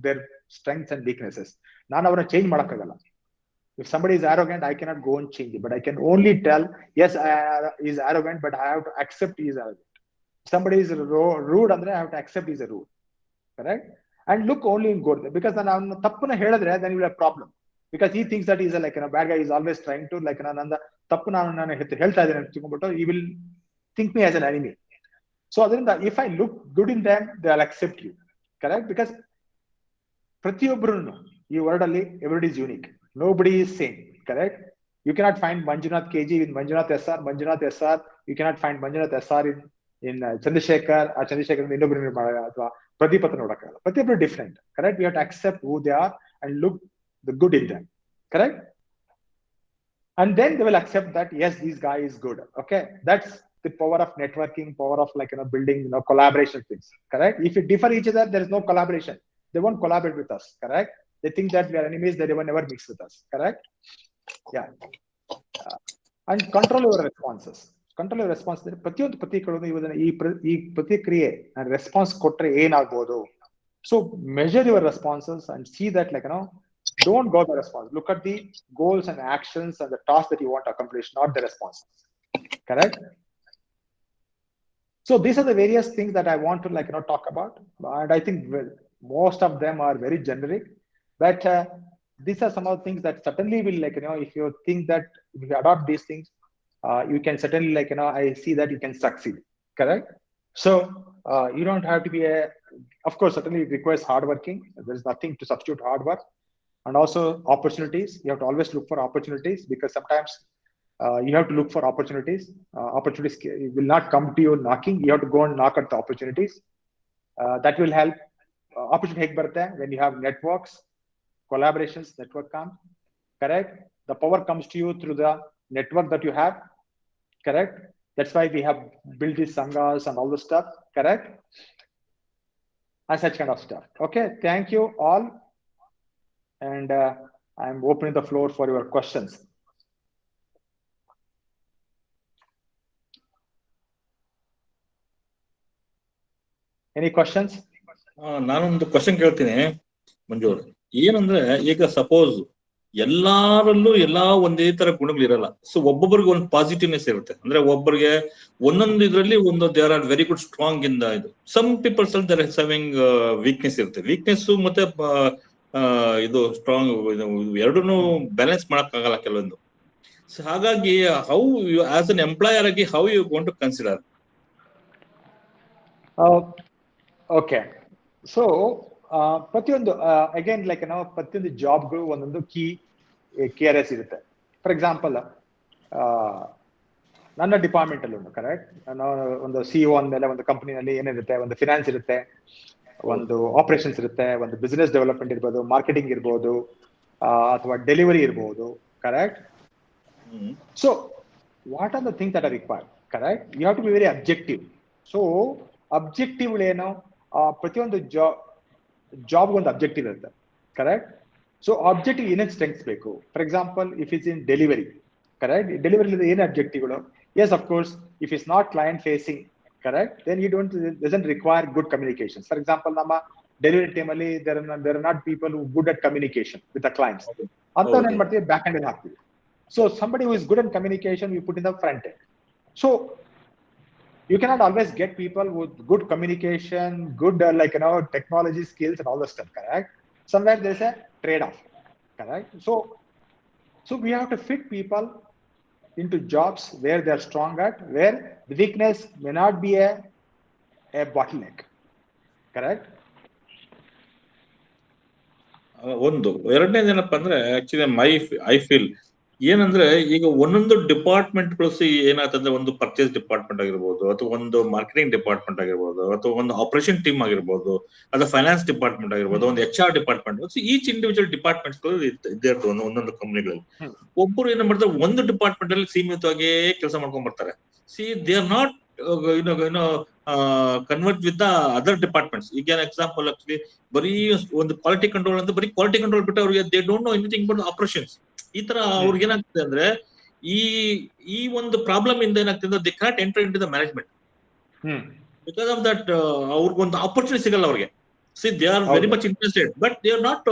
their strengths and weaknesses. ನಾನು ಅವರನ್ನ ಚೇಂಜ್ ಮಾಡಕ್ಕಾಗಲ್ಲ. If somebody is arrogant, I cannot go and change it, but I can only tell, yes, he is arrogant, but I have to accept he is arrogant. If somebody is rude, I have to accept he is a rude. Correct? And look only in good, because then then you will have problem. Because he thinks that he's a bad guy. He's always trying to he will think me as an enemy. So if I look good in them, they'll accept you. Correct? Because everybody is unique. Nobody is same. Correct? You cannot find Manjunath KG in Manjunath SR, Manjunath SR. You cannot find Manjunath SR in Chandrasekhar, or Chandrasekhar in Pradeep are different. Correct? We have to accept who they are and look the good in them. Correct? And then they will accept that, yes, this guy is good. Okay? That's the power of networking, power of building, collaboration things. Correct? If you differ each other, there is no collaboration. They won't collaborate with us. Correct? They think that we are enemies. They will never mix with us. Correct? Yeah. And control your responses. Control your response. And response so measure your responses and see that don't go by response. Look at the goals and actions and the tasks that you want to accomplish, not the responses. Correct? So these are the various things that I want to talk about, and I think most of them are very generic, but these are some of the things that certainly will if you think that if you adopt these things, you can certainly I see that you can succeed. Correct? So you don't have to be of course, certainly it requires hard working. There is nothing to substitute hard work. And also opportunities. You have to always look for opportunities, because sometimes you have to look for opportunities. Opportunities will not come to you knocking. You have to go and knock at the opportunities. That will help. Opportunity when you have networks, collaborations, network comes. Correct? The power comes to you through the network that you have. Correct? That's why we have built these sanghas and all the stuff. Correct? And such kind of stuff. Okay. Thank you all. And I'm opening the floor for your questions. Any questions? ನಾನೊಂದು ಕ್ವಶನ್ ಕೇಳ್ತೀನಿ ಮಂಜು ಅವ್ರೆ. ಏನಂದ್ರೆ ಈಗ ಸಪೋಸ್ ಎಲ್ಲಾರಲ್ಲೂ ಒಂದೇ ತರ ಗುಣಗಳಿರಲ್ಲ. ಸೊ ಒಬ್ಬೊಬ್ಬರಿಗೆ ಒಂದು ಪಾಸಿಟಿವ್ನೆಸ್ ಇರುತ್ತೆ. ಅಂದ್ರೆ ಒಬ್ಬರಿಗೆ ಒಂದೊಂದು ಇದ್ರಲ್ಲಿ they are very good strong in ಇದು. Some peoples there is having weakness ಇರುತ್ತೆ. ವೀಕ್ನೆಸ್ ಮತ್ತೆ ಇದು ಸ್ಟ್ರಾಂಗ್ ಎರಡನ್ನೂ ಬ್ಯಾಲೆನ್ಸ್ ಮಾಡಕ್ಕಾಗಲ್ಲ ಕೆಲವೊಂದು. ಸೊ ಹಾಗಾಗಿ how you as an employer ಆಗಿ how you going to consider? Okay. So ಪ್ರತಿಯೊಂದು ಅಗೇನ್ ಪ್ರತಿಯೊಂದು ಜಾಬ್ಗಳು ಒಂದೊಂದು KRS ಇರುತ್ತೆ. ಫಾರ್ ಎಕ್ಸಾಂಪಲ್ ನನ್ನ ಡಿಪಾರ್ಟ್ಮೆಂಟ್ ಅಲ್ಲೂ ಕರೆಕ್ಟ್, ನಾನು ಒಂದು CEO ಅಂದ್ಮೇಲೆ ಒಂದು ಕಂಪನಿನಲ್ಲಿ ಏನಿರುತ್ತೆ, ಒಂದು ಫಿನಾನ್ಸ್ ಇರುತ್ತೆ, ಒಂದು ಆಪರೇಷನ್ಸ್ ಇರುತ್ತೆ, ಒಂದು ಬಿಸ್ನೆಸ್ ಡೆವಲಪ್ಮೆಂಟ್ ಇರ್ಬೋದು, ಮಾರ್ಕೆಟಿಂಗ್ ಇರ್ಬೋದು, ಅಥವಾ ಡೆಲಿವರಿ ಇರ್ಬೋದು. Correct? So what are the things that are required? Correct? You have to be very objective. So ಅಬ್ಜೆಕ್ಟಿವ್ಗಳೇನು? ಪ್ರತಿಯೊಂದು ಜಾಬ್ ಒಂದು ಅಬ್ಜೆಕ್ಟಿವ್ ಇರುತ್ತೆ. ಕರೆಕ್ಟ್? ಸೊ ಆಬ್ಜೆಕ್ಟಿವ್ ಏನೇನು ಸ್ಟ್ರೆಂಗ್ಸ್ ಬೇಕು? For example if it's in delivery, correct, delivery ಏನು ಅಬ್ಜೆಕ್ಟಿವ್ಗಳು? Yes, of course, if it's not client facing, correct, then you doesn't require good communication. For example, nama delivery team ali there are not people who good at communication with the clients. Anta nen marthive back end alli haaktivi. So somebody who is good at communication we put in the front end. So you cannot always get people with good communication, good technology skills and all that stuff. Correct? Somewhere there is a trade off. Correct? So we have to fit people into jobs where they are strong at, where the weakness may not be a bottleneck. Correct? ಒಂದು ಎರಡನೇದೇನಪ್ಪ ಅಂದ್ರೆ ಆಕ್ಚುಲಿ ಐ ಫೀಲ್ ಏನಂದ್ರೆ ಈಗ ಒಂದೊಂದು ಡಿಪಾರ್ಟ್ಮೆಂಟ್ಗಳು ಏನಾಗ್ತಂದ್ರೆ ಒಂದು ಪರ್ಚೇಸ್ ಡಿಪಾರ್ಟ್ಮೆಂಟ್ ಆಗಿರ್ಬೋದು, ಅಥವಾ ಒಂದು ಮಾರ್ಕೆಟಿಂಗ್ ಡಿಪಾರ್ಟ್ಮೆಂಟ್ ಆಗಿರ್ಬೋದು, ಅಥವಾ ಒಂದು ಆಪರೇಷನ್ ಟೀಮ್ ಆಗಿರ್ಬೋದು, ಅಥವಾ ಫೈನಾನ್ಸ್ ಡಿಪಾರ್ಟ್ಮೆಂಟ್ ಆಗಿರ್ಬೋದು, ಒಂದು HR department. So each individual departments ಇದ್ದೇ ಇರ್ತವೆ ಒಂದೊಂದು ಕಂಪನಿಗಳಲ್ಲಿ. ಒಬ್ಬರು ಏನ್ ಮಾಡ್ತಾರೆ, ಒಂದು ಡಿಪಾರ್ಟ್ಮೆಂಟ್ ಅಲ್ಲಿ ಸೀಮಿತವಾಗಿ ಕೆಲಸ ಮಾಡ್ಕೊಂಡ್ ಬರ್ತಾರೆ. They are not convert with the other departments. ಈಗ ಏನ್ ಎಕ್ಸಾಂಪಲ್ ಆಕ್ಚುಲಿ ಬರೀ ಒಂದು ಕ್ವಾಲಿಟಿ ಕಂಟ್ರೋಲ್ ಅಂತ ಬರೀ ಕ್ವಾಲಿಟಿ ಕಂಟ್ರೋಲ್ ಬಿಟ್ಟು ಅವ್ರಿಗೆ they don't know anything but operations. ಈ ತರ ಅವ್ರಿಗೆ ಏನಾಗ್ತದೆ ಅಂದ್ರೆ ಈ ಒಂದು ಪ್ರಾಬ್ಲಮ್ ಇಂದ ಏನಾಗ್ತದೆ, they can't enter into the management. Because of that ಅವ್ರಿಗೊಂದು ಆಪರ್ಚುನಿಟಿ ಸಿಗಲ್ಲ ಅವ್ರಿಗೆ. See, they are very ಹೌದು. much interested, but they are not.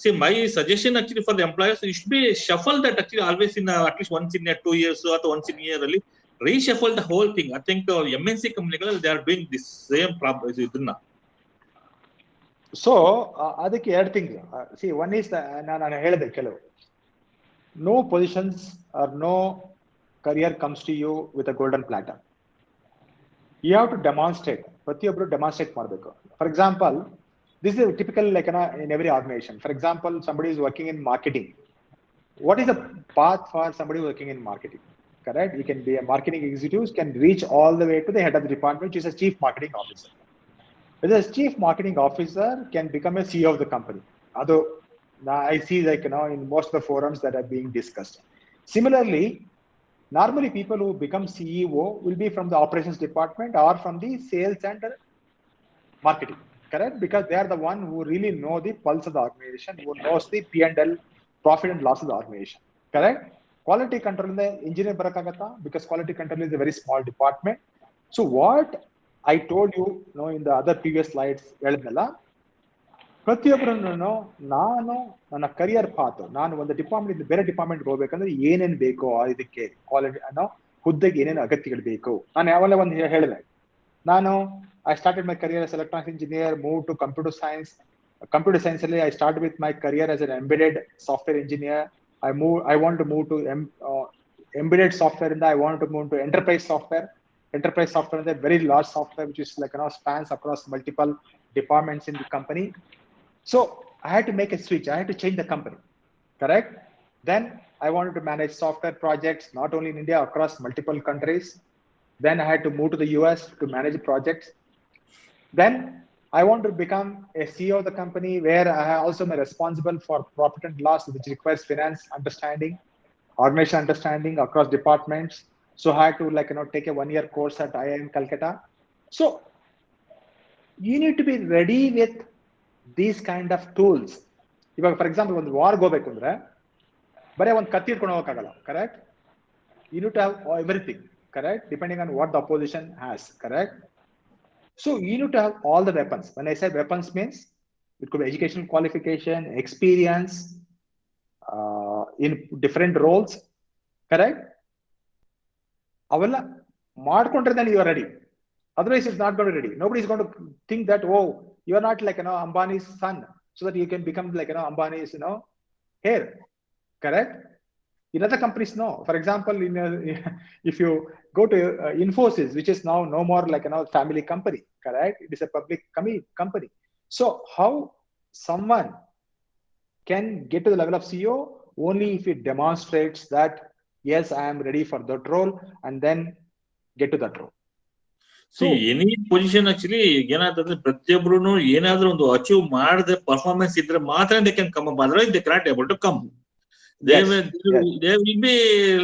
See, my suggestion actually for the employers, you should be shuffle that actually always in at least once in 2 years or once in a year, really reshuffle the whole thing. I think MNC companies they are doing the same problem. ಇದನ್ನ ಸೊ ಅದಕ್ಕೆ ಎರಡು ಥಿಂಗ್. ಸಿ ಒನ್ ಈಸ್ ನಾನು ಹೇಳಿದೆ ಕೆಲವು, no positions or no career comes to you with a golden platter. You have to demonstrate. ಪ್ರತಿಯೊಬ್ಬರು ಡೆಮಾನ್ಸ್ಟ್ರೇಟ್ ಮಾಡಬೇಕು. For example, this is typical like in every organization. For example, somebody is working in marketing. What is the path for somebody working in marketing? Correct? You can be a marketing executive, can reach all the way to the head of the department, which is a chief marketing officer. Whether a chief marketing officer can become a CEO of the company. Although I see like in most of the forums that are being discussed. Similarly, normally people who become CEO will be from the operations department or from the sales and marketing. Correct? Because they are the one who really know the pulse of the organization, who knows the P&L, profit and loss of the organization. Correct? Quality control in the engineer barakagata, because quality control is a very small department. So what I told you, in the other previous slides, ಪ್ರತಿಯೊಬ್ಬರನ್ನು ನಾನು ನನ್ನ ಕರಿಯರ್ ಪಾತ್, ನಾನು ಒಂದು ಡಿಪಾರ್ಟ್ಮೆಂಟ್ ಬೇರೆ ಡಿಪಾರ್ಟ್ಮೆಂಟ್ ಹೋಗ್ಬೇಕಂದ್ರೆ ಏನೇನ್ ಬೇಕೋ ಇದಕ್ಕೆ ಕ್ವಾಲಿಟಿ ಅನ್ನೋ ಹುದ್ದೆಗೆ ಏನೇನು ಅಗತ್ಯಗಳು ಬೇಕು. ನಾನು ಯಾವಾಗಲೇ ಒಂದು ಹೇಳಿದೆ, ನಾನು I started my career as electronics engineer, moved to computer science. Computer science ಅಲ್ಲಿ I started with my career as an embedded software engineer. I want to move to embedded software, and I want to move to enterprise software. Enterprise software is a very large software which is like spans across multiple departments in the company. So I had to make a switch. I had to change the company. Correct? Then I wanted to manage software projects not only in India, across multiple countries. Then I had to move to the US to manage projects. Then I want to become a CEO of the company where I also am responsible for profit and loss, which requires finance understanding, organization understanding across departments. So I had to take a 1-year course at IIM Calcutta. So you need to be ready with these kind of tools. ಇವಾಗ ಫಾರ್ ಎಕ್ಸಾಂಪಲ್ ಒಂದು ವಾರ್ಗೆ ಹೋಗ್ಬೇಕು ಅಂದ್ರೆ ಬರೀ ಒಂದು ಕತ್ತಿ ಇಟ್ಕೊಂಡು ಹೋಗಕ್ಕಾಗಲ್ಲ. Correct? You need to have everything. Correct? Depending on what the opposition has. Correct? So you need to have all the weapons. When I say weapons means it could be educational qualification, experience in different roles. Correct? Avella ಮಾಡ್ಕೊಂಡ್ರೆ then you are ready. Otherwise it's not going to be ready. Nobody is going to think that, oh, you are not like Ambani's son, so that you can become like Ambani's heir. Correct? In other companies, no. For example, if you go to Infosys, which is now no more like family company, correct? It is a public company. So how someone can get to the level of CEO? Only if it demonstrates that, yes, I am ready for that role, and then get to that role. So any position actually ಏನಾಗ್ತದೆ, ಪ್ರತಿಯೊಬ್ಬರು ಏನಾದ್ರೂ ಒಂದು ಅಚೀವ್ ಮಾಡದೆ ಪರ್ಫಾರ್ಮೆನ್ಸ್ ಇದ್ರೆ ಮಾತ್ರ they can come up. Otherwise they cannot able to come. They will be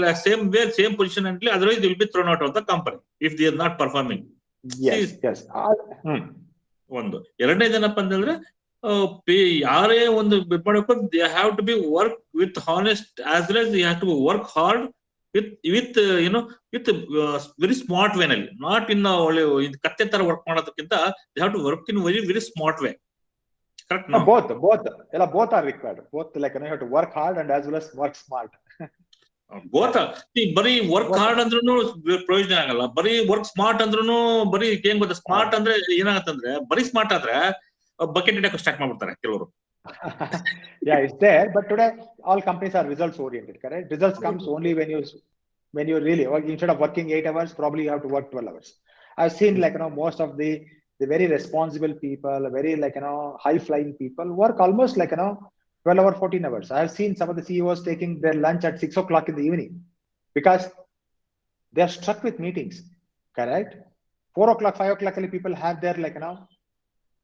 like same position until otherwise they will be thrown out of the company if they are not performing. Yes. ಒಂದು ಎರಡನೇದು ಏನಪ್ಪಾ ಅಂತಂದ್ರೆ, ಯಾರೇ ಒಂದು ಮಾಡಬೇಕು, they have to be work with honest as well as they have to work hard with very smart way ನಲ್ಲಿ, not in ಒಳ್ಳೆ ಕತ್ತೆ ತರ ವರ್ಕ್ ಮಾಡೋದಕ್ಕಿಂತ they have to work in very smart way. Correct? No? Both are required. Both you have to work hard and as well as work smart. ಬರೀ ವರ್ಕ್ ಹಾರ್ಡ್ ಅಂದ್ರೂ ಪ್ರಯೋಜನ ಆಗಲ್ಲ. ಬರೀ ವರ್ಕ್ ಸ್ಮಾರ್ಟ್ ಅಂದ್ರೂ ಬರೀ ಏನ್ ಗೊತ್ತಾ, ಸ್ಮಾರ್ಟ್ ಅಂದ್ರೆ ಏನಾಗತ್ತಂದ್ರೆ ಬರೀ ಸ್ಮಾರ್ಟ್ ಆದ್ರೆ ಬಕೆಟ್ ಇಡಕ್ಕೆ ಸ್ಟಾರ್ಟ್ ಮಾಡ್ಬಿಡ್ತಾರೆ ಕೆಲವರು. Yeah, it's there, but today all companies are results oriented. Correct? Results comes only when you really work. Instead of working 8 hours, probably you have to work 12 hours. I've seen most of the very responsible people, very high flying people work almost 12 or 14 hours. I have seen some of the CEOs taking their lunch at 6 o'clock in the evening because they are struck with meetings. Correct? 4 o'clock, 5 o'clock, people have their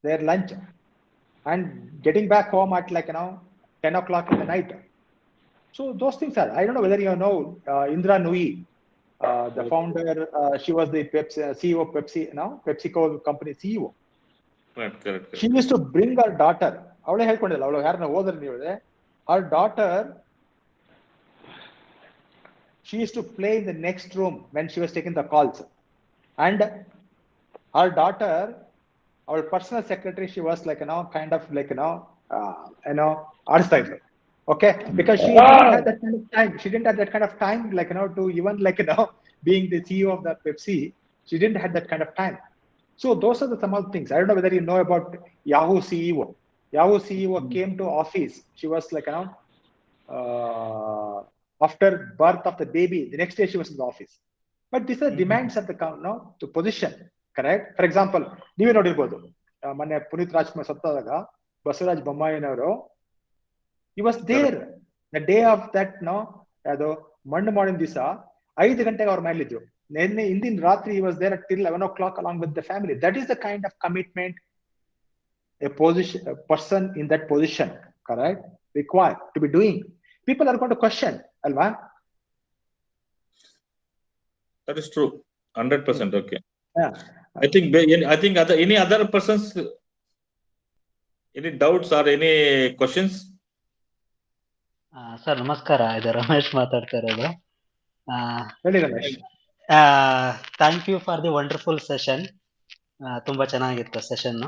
their lunch and getting back home at 10 o'clock in the night. So those things are, I don't know whether you know Indra Nooyi, the founder. She was the CEO of Pepsi, PepsiCo company CEO. Correct. She used to bring her daughter. ಅವಳೇ ಹೇಳ್ಕೊಂಡಿಲ್ಲ, ಅವಳು ಯಾರನ್ನ ಹೋದ್ರೆ ನೀವು, her daughter, she used to play in the next room when she was taking the calls, and her daughter our personal secretary, she was like, kind of like, ಆಡಿಸ್ತಾ ಇದ್ಲು. Okay, because she didn't have that kind of time. She didn't have that kind of time, like, to even like, being the CEO of that Pepsi, she didn't have that kind of time. So those are the some of the things. I don't know whether you know about Yahoo CEO. Yahoo CEO came to office. She was like, after birth of the baby, the next day she was in the office. But these are demands of the to position, correct? For example, ನೀವೇ ನೋಡಿರ್ಬೋದು, ಮೊನ್ನೆ Puneeth Rajkumar ಸತ್ತಾದಾಗ Basavaraj ಬೊಮ್ಮಾಯಿನವರು, he was there the day of that, ಅದು ಮಣ್ಣು ಮಾಡಿದ ದಿವಸ 5 ಗಂಟೆಗೆ ಅವ್ರ ಮೇಲಿದ್ರು. ನಿನ್ನೆ ಹಿಂದಿನ ರಾತ್ರಿ he was there till 11 o'clock along with the family. That is the kind of commitment a person in that position, correct, required to be doing. People are going to question, alva? That is true, 100%. Okay. Yeah. I think any other persons, any doubts or any questions? Sir ನಮಸ್ಕಾರ, ಇದು ರಮೇಶ್ ಮಾತಾಡ್ತಾ ಇರೋದು. ಹೇಳಿ Ramesh. Thank you for the wonderful session. ತುಂಬಾ ಚೆನ್ನಾಗಿತ್ತು ಸೆಷನ್.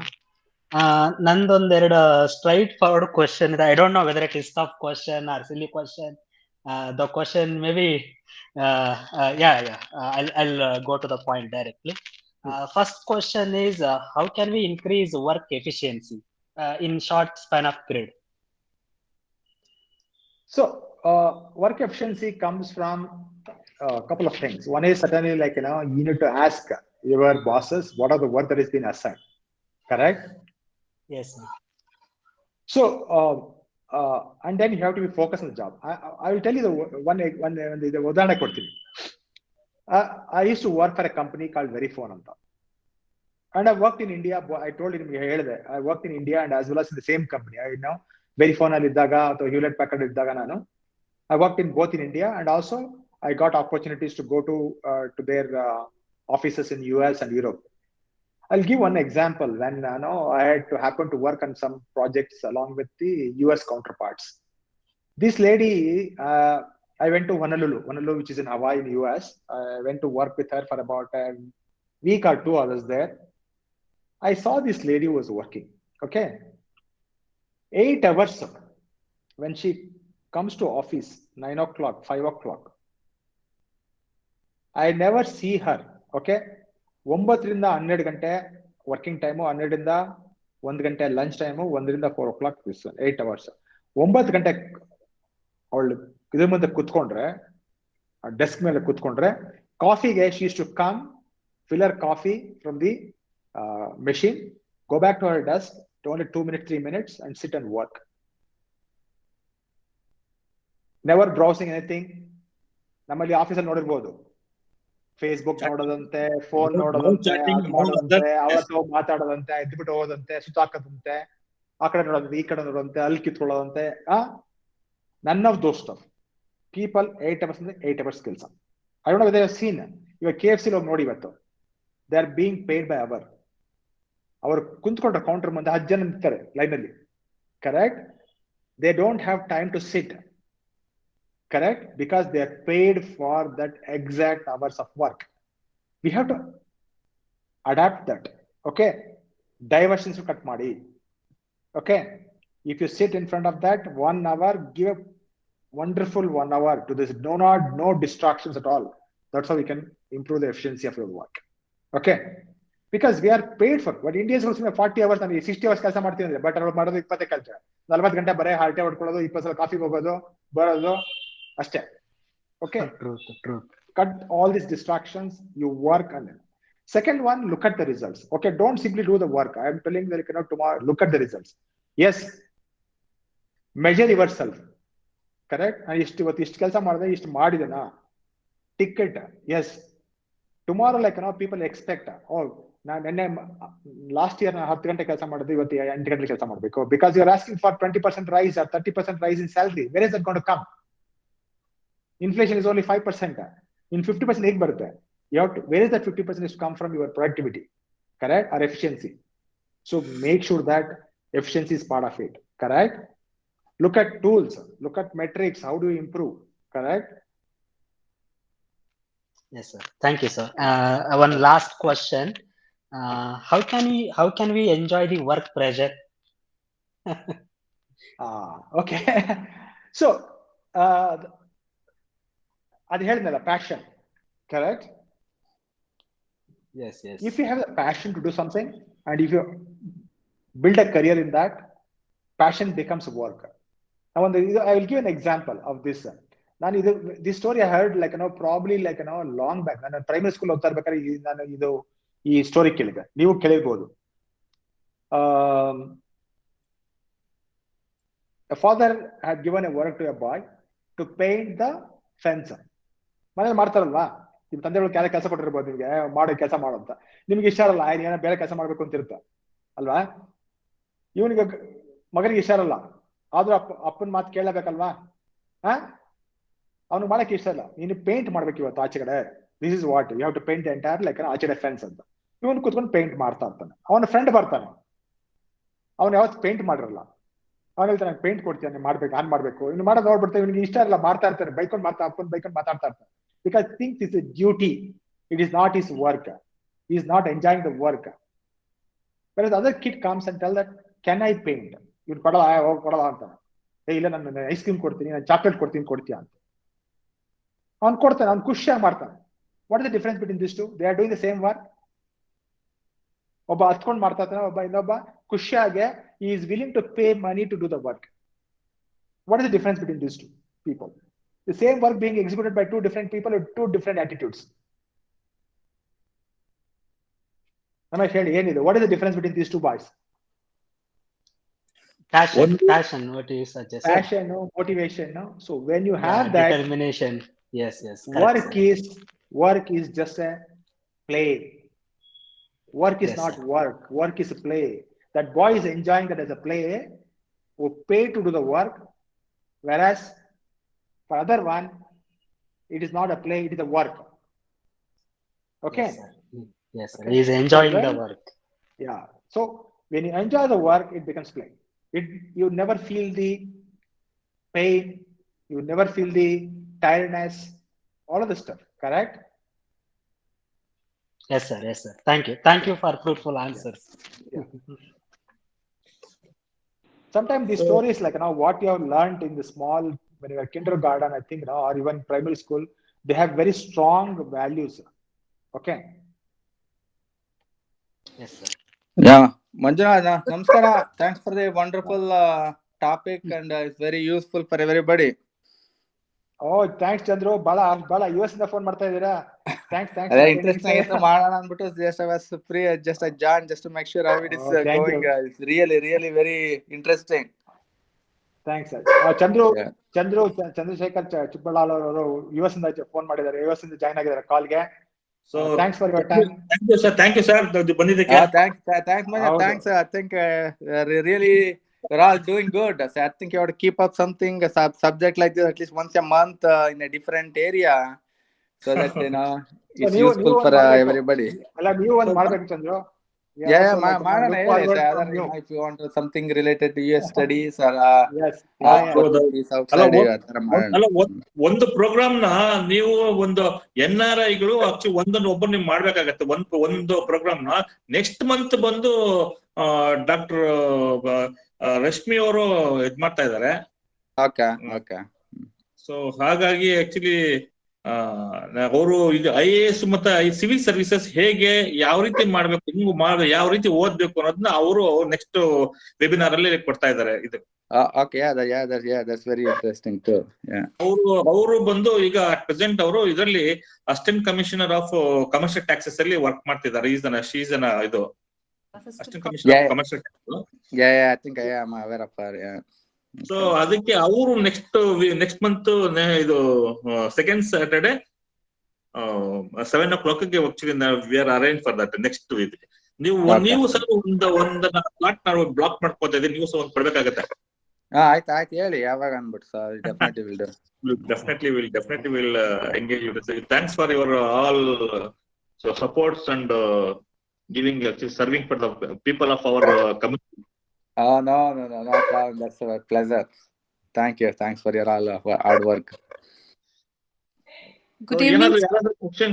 ನಂದೊಂದೆರಡು ಸ್ಟ್ರೈಟ್ ಫಾರ್ವರ್ಡ್ ಕ್ವಶನ್ ಇದೆ. I don't know whether it is tough question or silly question. The question may be I'll go to the point directly. First question is, how can we increase work efficiency in short span of period? So work efficiency comes from a couple of things. One is certainly like, you need to ask your bosses what are the work that has been assigned, correct? Yes, sir. So and then you have to be focused on the job. I will tell you the one ಉದಾಹರಣೆ ಕೊಡ್ತೀನಿ. I used to work for a company called Verifone anta, and I worked in India. I told you, I worked in India and as well as in the same company. I know Verifone ಅಲ್ಲಿ ಇದ್ದಾಗ ಅಥವಾ Hewlett Packard ಇದ್ದಾಗ ನಾನು I worked in both in India, and also I got opportunities to go to their offices in US and Europe. I'll give one example. When I had to happen to work on some projects along with the US counterparts. This lady, I went to Honolulu, which is in Hawaii in US. I went to work with her for about a week or two. I was there. I saw this lady was working. Okay, 8 hours. When she comes to office 9 o'clock, 5 o'clock, I never see her. Okay, 9ರಿಂದ 12 ಗಂಟೆ ವರ್ಕಿಂಗ್ ಟೈಮು, 12ರಿಂದ 1 ಗಂಟೆ ಲಂಚ್ ಟೈಮು, 1ರಿಂದ 4 o'clock, 8 hours. 9 ಗಂಟೆ ಅವಳು ಇದ್ರ ಮುಂದೆ ಕುತ್ಕೊಂಡ್ರೆ, ಡೆಸ್ಕ್ ಮೇಲೆ ಕುತ್ಕೊಂಡ್ರೆ, ಕಾಫಿಗೆ she used to come, fill her coffee from the machine, go back to her desk, only 2 minutes, 3 minutes, and sit and work. Never browsing anything. ನಮ್ಮಲ್ಲಿ ಆಫೀಸಲ್ಲಿ ನೋಡಿರ್ಬೋದು, ಫೇಸ್ಬುಕ್ ನೋಡೋದಂತೆ, ಫೋನ್ ನೋಡೋದಂತೆ, ಅವತ್ತು ಮಾತಾಡೋದಂತೆ, ಎದ್ಬಿಟ್ಟು ಹೋಗೋದಂತೆ, ಸುತ್ತಾಕದಂತೆ, ಆ ಕಡೆ ನೋಡೋದಂತೆ, ಈ ಕಡೆ ನೋಡೋದಂತೆ, ಅಲ್ಲಿ ಕಿತ್ಕೊಳ್ಳೋದಂತೆ. None of those stuff. People 8 hours ಅಂದ್ರೆ 8 hours ಕೆಲಸ. I don't know whether you have seen, ಇವಾಗ KFC ಹೋಗಿ ನೋಡಿ ಇವತ್ತು, they are being paid by hour. ಅವರು ಕುಂತ್ಕೊಂಡ್ರೆ ಕೌಂಟರ್ ಮುಂದೆ 10 ಜನ ನಿಂತಾರೆ ಲೈನ್ ಅಲ್ಲಿ, correct? They don't have time to sit, correct, because they are paid for that exact hours of work. We have to adapt that. Okay, diversions cut ಮಾಡಿ. Okay, if you sit in front of that 1 hour, give a wonderful 1 hour to this. No distractions at all. That's how we can improve the efficiency of your work. Okay, because we are paid for what Indians also 40 hours and 60 hours ಕೆಲಸ ಮಾಡ್ತೀವಿ ಅಂದ್ರೆ, ಬಟ್ ಅವ್ರು ಮಾಡೋದು 20 ಕೆಲಸ, 40 ಗಂಟೆ ಬರೀ ಹಾಲ್ಟೆ ಹೊಡ್ಕೊಳ್ಳೋದು, 20 ಸಲ ಕಾಫಿಗೆ ಹೋಗೋದು, ಬರೋದು ಅಷ್ಟೇ. Okay, True. Cut all these distractions, you work on it. Second one, look at the results. Okay, don't simply do the work. I am telling you that tomorrow, look at the results. Yes, measure yourself, correct? And ಇಷ್ಟು ಕೆಲಸ ಮಾಡಿದೆ, ಇಷ್ಟು ಮಾಡಿದೆನಾ, ticket. Yes, tomorrow like people expect, oh, ನಾನು ನಿನ್ನೆ ಲಾಸ್ಟ್ ಇಯರ್ ನಾನು 10 ಗಂಟೆ ಕೆಲಸ ಮಾಡಿದ್ದು, ಇವತ್ತು 8 ಗಂಟೆ ಕೆಲಸ ಮಾಡಬೇಕು, because you are asking for 20% rise or 30% rise in salary. Where is that going to come? Inflation is only 5%. In 50% ಹೇಗೆ ಬರುತ್ತೆ? You have to, where is that 50% is come from? Your productivity, correct, or efficiency. So make sure that efficiency is part of it, correct? Look at tools, look at metrics, how do you improve, correct? Yes, sir. Thank you, sir. One last question. How can we enjoy the work pressure? Okay. So, ಅದು ಹೇಳಿದ್ನಲ್ಲ passion, correct? Yes, yes. If you have the passion to do something, and if you build a career in that, passion becomes work. Now, I will give an example of this. This story I heard probably long back. ನಾನು ಪ್ರೈಮರಿ ಸ್ಕೂಲ್ ಓದ್ತಾ ಇರ್ಬೇಕಾದ್ರೆ ನಾನು ಈ ಸ್ಟೋರಿ ಕೇಳಿದೆ, ನೀವು ಕೇಳಿರ್ಬೋದು. A father had given a work to a boy to paint the fence. ಮನೇಲಿ ಮಾಡ್ತಾರಲ್ವಾ, ನಿಮ್ ತಂದೆಗಳು ಕೆಲಸ ಕೊಟ್ಟಿರ್ಬೋದು ನಿಮ್ಗೆ, ಮಾಡೋ ಕೆಲಸ ಮಾಡೋ ಅಂತ. ನಿಮ್ಗೆ ಇಷ್ಟ ಇರಲ್ಲ, ಏನೋ ಬೇರೆ ಕೆಲಸ ಮಾಡ್ಬೇಕು ಅಂತ ಇರುತ್ತೆ ಅಲ್ವಾ. ಇವನಿಗೆ ಮಗನಿಗೆ ಇಷ್ಟ ಇರಲ್ಲ, ಆದ್ರೂ ಅಪ್ಪನ ಮಾತು ಕೇಳಬೇಕಲ್ವಾ. ಅವ್ನಿಗೆ ಮಾಡಕ್ಕೆ ಇಷ್ಟ ಇಲ್ಲ, ನೀನು ಪೇಂಟ್ ಮಾಡ್ಬೇಕು ಇವತ್ತು ಆಚೆ ಕಡೆ, this is what you have to paint the entire ಆಚೆ ಕಡೆ ಫೆನ್ಸ್ ಅಂತ. ಇವನು ಕೂತ್ಕೊಂಡು ಪೇಂಟ್ ಮಾಡ್ತಾ ಇರ್ತಾನೆ. ಅವನ ಫ್ರೆಂಡ್ ಬರ್ತಾನೆ, ಅವ್ನು ಯಾವತ್ತು ಪೇಂಟ್ ಮಾಡಿರಲ್ಲ. ಅವ್ನು ಹೇಳ್ತಾನೆ, ಪೇಂಟ್ ಕೊಡ್ತೀಯ, ನೀನು ಮಾಡ್ಬೇಕು, ಆನ್ ಮಾಡ್ಬೇಕು. ಇನ್ನು ಮಾಡೋದು ನೋಡ್ಬಿಡ್ತೇವೆ, ಇವನಿಗೆ ಇಷ್ಟ ಇಲ್ಲ, ಮಾಡ್ತಾ ಇರ್ತಾನೆ, ಬೈಕೊಂಡು ಅಪ್ಪನ ಬೈಕೊಂಡು ಮಾತಾಡ್ತಾ ಇರ್ತಾನೆ. Because thinks is A duty, it is not is work, he is not enjoying the work. Whereas the other kid comes and tell that, can I paint? ಇವ್ನು ಕೊಡಲ್ಲ ಅಂತಾನೆ. ಇಲ್ಲ, ನಾನು ಐಸ್ ಕ್ರೀಮ್ ಕೊಡ್ತೀನಿ, ನಾನು ಚಾಕ್ಲೇಟ್ ಕೊಡ್ತೀಯ ಅಂತ. ಅವ್ನು ಕೊಡ್ತಾನೆ, ಅವ್ನು ಖುಷಿಯಾಗಿ ಮಾಡ್ತಾನೆ. What is the difference between this two? They are doing the same work. ಒಬ್ಬ ಹತ್ಕೊಂಡು ಮಾಡ್ತಾ ಇರ್ತಾನೆ, ಇನ್ನೊಬ್ಬ ಖುಷಿಯಾಗಿ he is willing to pay money to do the work. What is the difference between these two people? The same work being executed by two different people with two different attitudes. Ramesh, ಏನಿದೆ? What is the difference between these two boys? Passion. What do you suggest? Passion, motivation. So when you have that determination, yes. Work is just a play. Work is not work. Work is a play. That boy is enjoying that as a play, who pay to do the work, whereas for other one, it is not a play, it is a work. Okay? Yes, sir. He is enjoying the work. Yeah. So when you enjoy the work, it becomes play. You never feel the pain, you never feel the tiredness, all of the stuff, correct? Yes, sir. Thank you for fruitful answers. Yeah. Sometimes these stories, what you have learned in the small, when you are kindergarten, I think, or even primary school, they have very strong values. Okay. Yes, sir. Yeah, Manjuna, namaskara. Thanks for the wonderful topic, and it's very useful for everybody. Oh, thanks, Chandru. Bala, US ಇಂದ ಫೋನ್ ಮಾಡ್ತಾ ಇದ್ದೀರಾ? Thanks. Interesting ಆಗಿತ್ತು, ಮಾಡೋಣ ಅಂದ್ಬಿಟ್ಟು just I was free, just I joined just to make sure how it is going. It's really very interesting. Thanks, sir. Chandrashekhar ಚಿಕ್ಕಬಳ್ಳಾಲ್ ಅವರು US ಇಂದ ಫೋನ್ ಮಾಡಿದ್ದಾರೆ, US ಇಂದ ಜಾಯ್ನ್ ಆಗಿದ್ದಾರೆ ಕಾಲ್ಗೆ. So thanks for your time. Thank you sir ಬಂದಿದ್ದಕ್ಕೆ. Thanks Manja. Thanks. I think really we're all doing good. So I think you have to keep up something, a subject like this at least once a month in a different area, so that it's useful for everybody. ಅಲ್ಲ, ನೀವು ಒಂದು ಮಾಡಬೇಕು ಚಂದ್ರು. ಮಾಡೋಣ, ಹೇಳಿ sir. If you want something related to US studies or ಒಂದು ಪ್ರೋಗ್ರಾಮ್ ನ ನೀವು ಒಂದು NRIಗಳು ಒಬ್ಬರು ನೀವು ಮಾಡ್ಬೇಕಾಗತ್ತೆ. ಒಂದು ಪ್ರೋಗ್ರಾಮ್ ನ ನೆಕ್ಸ್ಟ್ ಮಂತ್ ಬಂದು ಡಾಕ್ಟರ್ ರಶ್ಮಿ ಅವರು ಇದ್ ಮಾಡ್ತಾ ಇದ್ದಾರೆ. ಸೊ ಹಾಗಾಗಿ ಆಕ್ಚುಲಿ ಅವರು ಇದು IAS ಮತ್ತೆ ಸಿವಿಲ್ ಸರ್ವಿಸಸ್ ಹೇಗೆ ಯಾವ ರೀತಿ ಮಾಡ್ಬೇಕು, ಯಾವ ರೀತಿ ಓದ್ಬೇಕು ಅನ್ನೋದನ್ನ ಅವರು ನೆಕ್ಸ್ಟ್ ವೆಬಿನಾರ್ ಅಲ್ಲಿ ಕೊಡ್ತಾ ಇದ್ದಾರೆ. ಇದು that's very interesting too. ಅವರು ಬಂದು ಈಗ ಪ್ರೆಸೆಂಟ್ ಅವರು ಇದರಲ್ಲಿ assistant commissioner of commercial taxes ಅಲ್ಲಿ ವರ್ಕ್ ಮಾಡ್ತಿದ್ದಾರೆ. ಇದು assistant commissioner of commercial tax. I think I am aware of her. So ಅದಕ್ಕೆ ಅವರು ನೆಕ್ಸ್ಟ್ ಮಂತ್ ಇದು second Saturday 7 o'clock we are arrange for that next week. ನೀವು ಸಹ ಒಂದು ಸ್ಲಾಟ್ ನಾವು ಬ್ಲಾಕ್ ಮಾಡ್ಕೋತಾ ಇದ್ದೀವಿ, ನೀವು ಸಹ ಒಂದು ಕೊಡ್ಬೇಕಾಗತ್ತೆ. ಆಯ್ತು ಹೇಳಿ ಯಾವಾಗ ಅಂದ್ಬಿಟ್ಟು sir. Definitely will engage you. Thanks for your all supports and giving serving for the people of our community. No problem. That's a pleasure. Thanks for your all hard work. Good evening. ಏನಾದ್ರು ಯಾರಾದ್ರೂ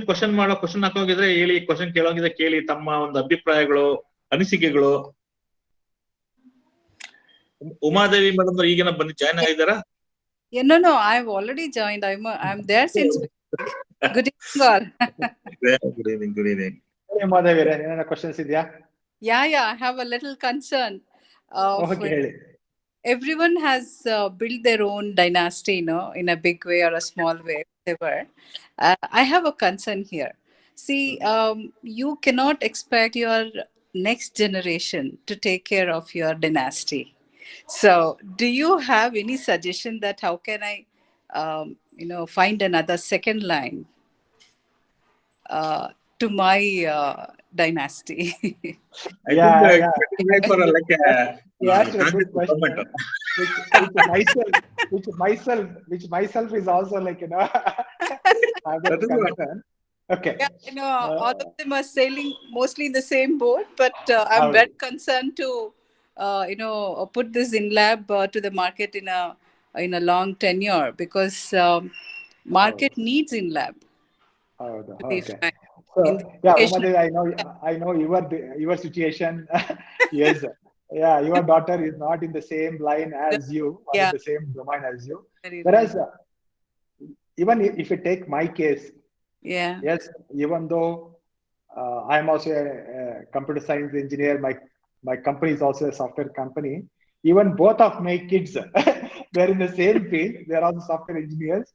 ಕ್ವಶನ್ ಹಾಕೋಗಿದ್ರೆ ಹೇಳಿ, ಕ್ವಶನ್ ಕೇಳೋಗಿದ್ರೆ ಕೇಳಿ, ತಮ್ಮ ಒಂದು ಅಭಿಪ್ರಾಯಗಳು, ಅನಿಸಿಕೆಗಳು. ಉಮಾದೇವಿ ಮೇಡಮ್ ಈಗಿನ ಬಂದು join ಆಗಿದ್ದಾರಾ? Yeah, no, I've already joined. I'm there since. Good evening, all. Good evening, good evening. ಮಾಧವರೇ, ಏನಾರ ಕ್ವಶನ್ಸ್ ಇದೆಯಾ? Yeah, I have a little concern. Okay, ಹೇಳಿ. Everyone has built their own dynasty, in a big way or a small way, whatever. I have a concern here. See, you cannot expect your next generation to take care of your dynasty. So, do you have any suggestion that how can I, find another second line to my dynasty? He asked a good question, which myself is also have that concern. Okay. Yeah, all of them are sailing mostly in the same boat, but I'm very concerned to, put this in lab to the market in a long tenure, because market needs in lab. Okay. So, Umadevi, I know your situation. Yes. Yeah, your daughter is not in the same line as you, or in the same domain as you. Whereas, even if you take my case, yes, even though I am also a computer science engineer, my company is also a software company. Even both of my kids, they're in the same field. They're also software engineers.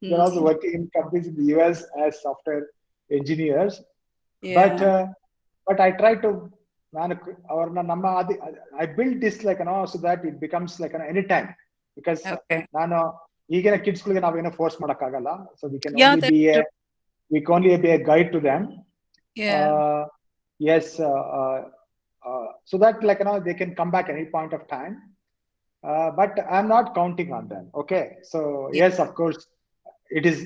They're also working in companies in the US as software engineers. But I try to, I build this so that it becomes anytime, because ಈಗಿನ kids ಗಳಿಗೆ ನಾವೇನೋ ಫೋರ್ಸ್ ಮಾಡಕ್ಕಾಗಲ್ಲ. So we can only be a guide to them. Yes, so that they can come back any point of time. But I'm not counting on them. Okay, so yes, of course, it is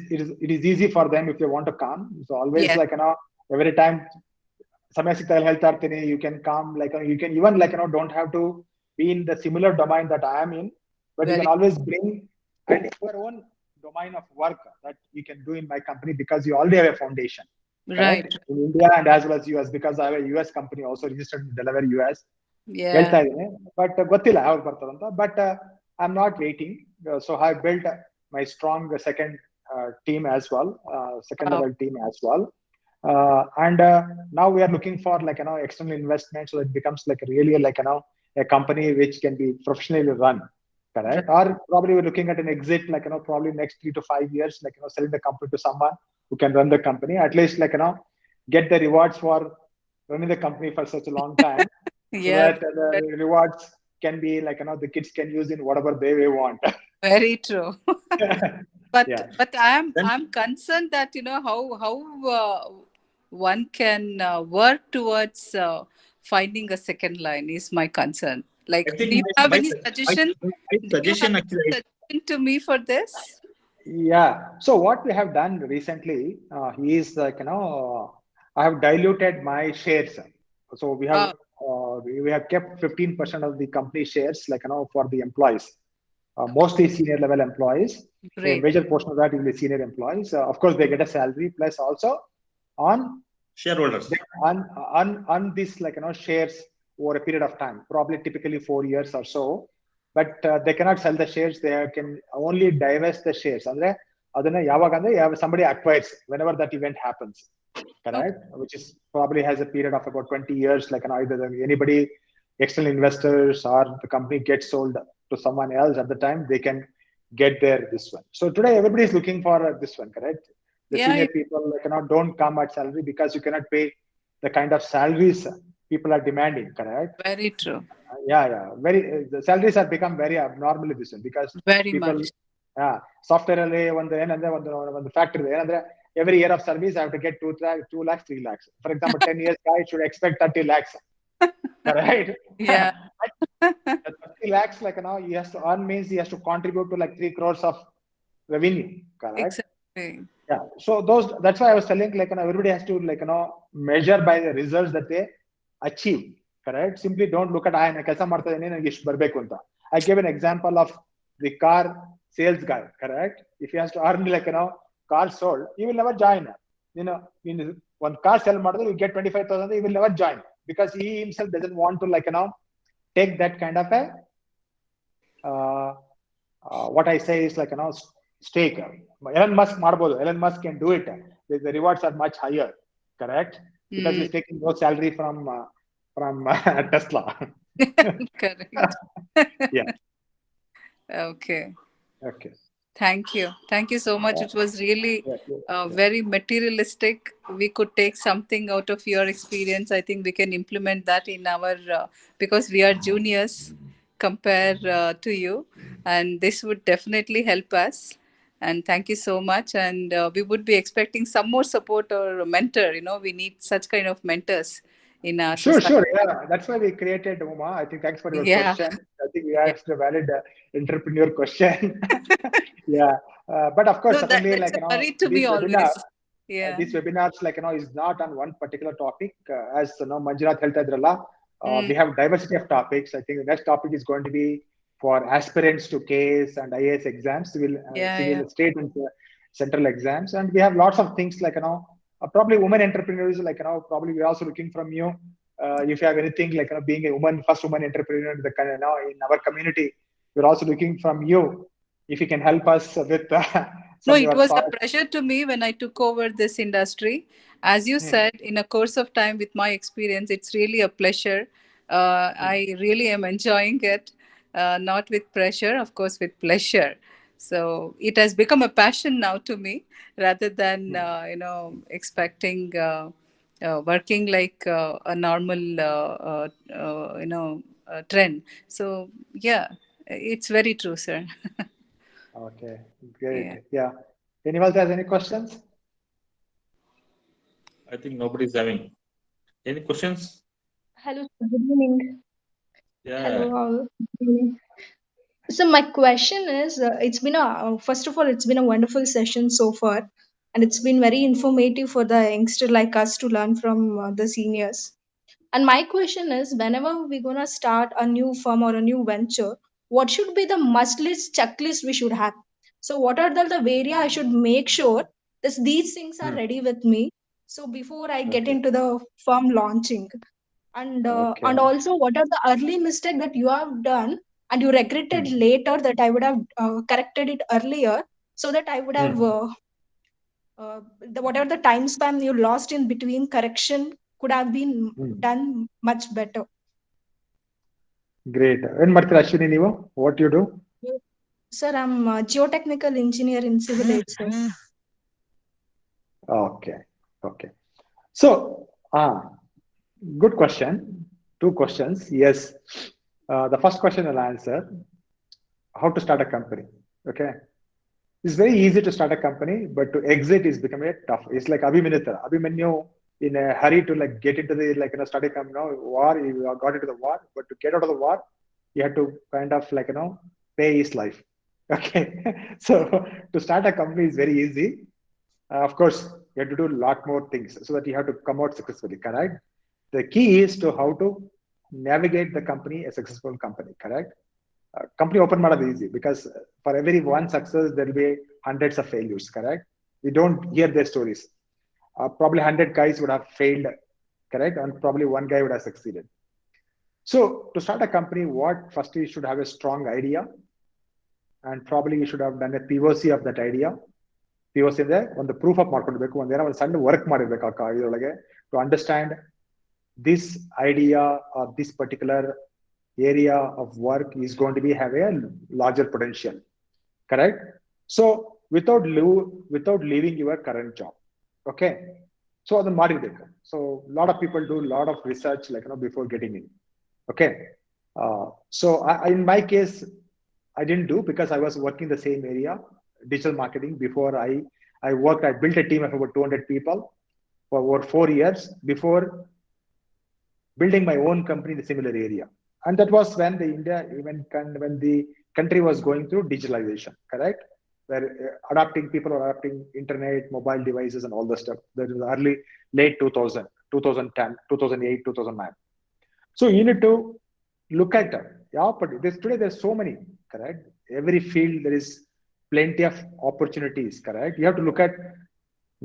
easy for them if they want to come. So always every time ಸಮಯ ಸಿಗ್ತಾ ಹೇಳ್ತಾ ಇರ್ತೀನಿ, you can come, you can even don't have to be in the similar domain that I am in, but you can always bring your own domain of work that you can do in my company, because you already have a foundation, right, in India and as well as US, because I have a US company also registered in Delaware, US. ಹೇಳ್ತಾ ಇದ್ದೀನಿ, ಬಟ್ ಗೊತ್ತಿಲ್ಲ ಯಾವಾಗ ಬರ್ತದಂತ. But I'm not waiting. So I built my strong second team as well, second level team as well. And now we are looking for external investment, so it becomes really a company which can be professionally run, correct? Or probably we're looking at an exit, probably next 3 to 5 years, selling the company to someone who can run the company, at least get the rewards for running the company for such a long time. So that the rewards can be the kids can use in whatever they want. Very true. But I'm concerned that how one can work towards finding a second line is my concern. Do you have any suggestion to me for this? Yeah. So what we have done recently is I have diluted my shares. So we have kept 15% of the company shares for the employees, mostly senior level employees. Great. A major portion of that will be senior employees. Of course, they get a salary, plus also on shareholders on this shares over a period of time, probably typically 4 years or so. But they cannot sell the shares. They can only divest the shares. Andre adana yavagandre somebody acquires whenever that event happens, correct? Which is probably has a period of about 20 years. Either anybody, external investors, or the company gets sold to someone else. At the time they can get this one. So today everybody is looking for this one, correct? The senior people don't come at salary, because you cannot pay the kind of salaries people are demanding, correct? Very true. The salaries have become very abnormally this one, because very people, much. Software ಅಲ್ಲಿ ಒಂದು factory ಏನಂದ್ರೆ every year of service I have to get 2 lakhs, 3 lakhs. For example, 10 years guy should expect 30 lakhs. Right? Yeah. 30 lakhs, he has to earn, means he has to contribute to 3 crores of revenue, correct? Exactly. Yeah. So that's why I was telling, everybody has to measure by the results that they achieve, correct? Simply don't look at ಕೆಲಸ ಮಾಡ್ತಾ ಇದೀನಿ ನನಗೆ ಇಷ್ಟು ಬರಬೇಕು ಅಂತ. I gave an example of the car sales guy, correct? If he has to earn car sold, he will never join. In one car sell model, you get 25,000, he will never join because he himself doesn't want to take that kind of a what I say is stake. Elon Musk marbodu. Elon Musk can do it. The rewards are much higher, correct? Because he's taking no salary from Tesla. Correct. Yeah. Okay. Okay. Thank you so much. It was really Yeah. very materialistic. We could take something out of your experience. I think we can implement that in our because we are juniors compare to you, and this would definitely help us. And thank you so much. And we would be expecting some more support or mentor. We need such kind of mentors in our Sure. society. Yeah, that's why we created Uma. I think thanks for your Yeah. question. I think you asked a valid entrepreneur question. Yeah, but of course, No, certainly, that's a worry to me this webinar, always. Yeah. these webinars, is not on one particular topic. As Manjunath ಹೇಳ್ತಾ ಇದ್ರಲ್ಲ, we have diversity of topics. I think the next topic is going to be for aspirants to KS and IAS exams, civil, state and central exams, and we have lots of things probably women entrepreneurs, probably we're also looking from you. If you have anything being a woman, first woman entrepreneur in in our community, we're also looking from you. If you can help us with no, it was a pleasure to me when I took over this industry. As you said, in a course of time with my experience, it's really a pleasure. I really am enjoying it, not with pressure, of course, with pleasure. So it has become a passion now to me rather than, expecting working like a normal, trend. So, yeah, it's very true, sir. Okay, great. Yeah. Anyone else has any questions? I think nobody's having any questions. Hello, sir. Good evening. Yeah. Hello, all. Good evening. So my question is, it's been first of all, it's been a wonderful session so far, and it's been very informative for the youngster like us to learn from the seniors. And my question is, whenever we're gonna start a new firm or a new venture, what should be the must list checklist we should have? So what are the area I should make sure that these things are ready with me, so before I get into the firm launching? And and also, what are the early mistake that you have done and you regretted later that I would have corrected it earlier, so that I would have whatever the time span you lost in between correction could have been done much better. Great. When ಮಾಡ್ತೀರಾ ಅಶ್ವಿನಿ ನೀವು? What you do? Sir, I'm a geotechnical engineer in civil aid, sir. Okay. So, good question. Two questions. Yes. The first question I'll answer. How to start a company? Okay. It's very easy to start a company, but to exit is becoming tough. It's like Abhimanyu in a hurry to get into the start a company. War, he got into the war, but to get out of the war, he had to kind of pay his life. Okay. So to start a company is very easy. Of course, you have to do a lot more things so that you have to come out successfully. Correct. The key is to how to navigate the company, a successful company. Correct. Company open mada easy because for every one success there will be hundreds of failures. Correct. We don't hear their stories. Probably 100 guys would have failed. Correct. And probably one guy would have succeeded. So to start a company, first you should have a strong idea, and probably you should have done a POC of that idea. POC ಅಂದ್ರೆ ಒಂದು ಪ್ರೂಫ್ ಅಪ್ ಮಾಡ್ಕೊಳ್ಬೇಕು, ಒಂದೇನೋ ಒಂದು ಸಣ್ಣ ವರ್ಕ್ ಮಾಡಿರ್ಬೇಕು ಆ ಇದರೊಳಗೆ to understand this idea or this particular area of work is going to have a larger potential. Correct. So without leaving your current job. Okay. So ಅದನ್ನ ಮಾಡಿರ್ಬೇಕು. So lot of people do a lot of research before getting in. Okay. So in my case, I didn't do, because I was working the same area, digital marketing. Before I built a team of about 200 people for over 4 years before building my own company in a similar area. And that was when when the country was going through digitalization, correct? Where people were adopting internet, mobile devices and all the stuff. That was late 2000, 2010, 2008, 2009. So you need to look at today there's so many, correct? Every field there is plenty of opportunities, correct? You have to look at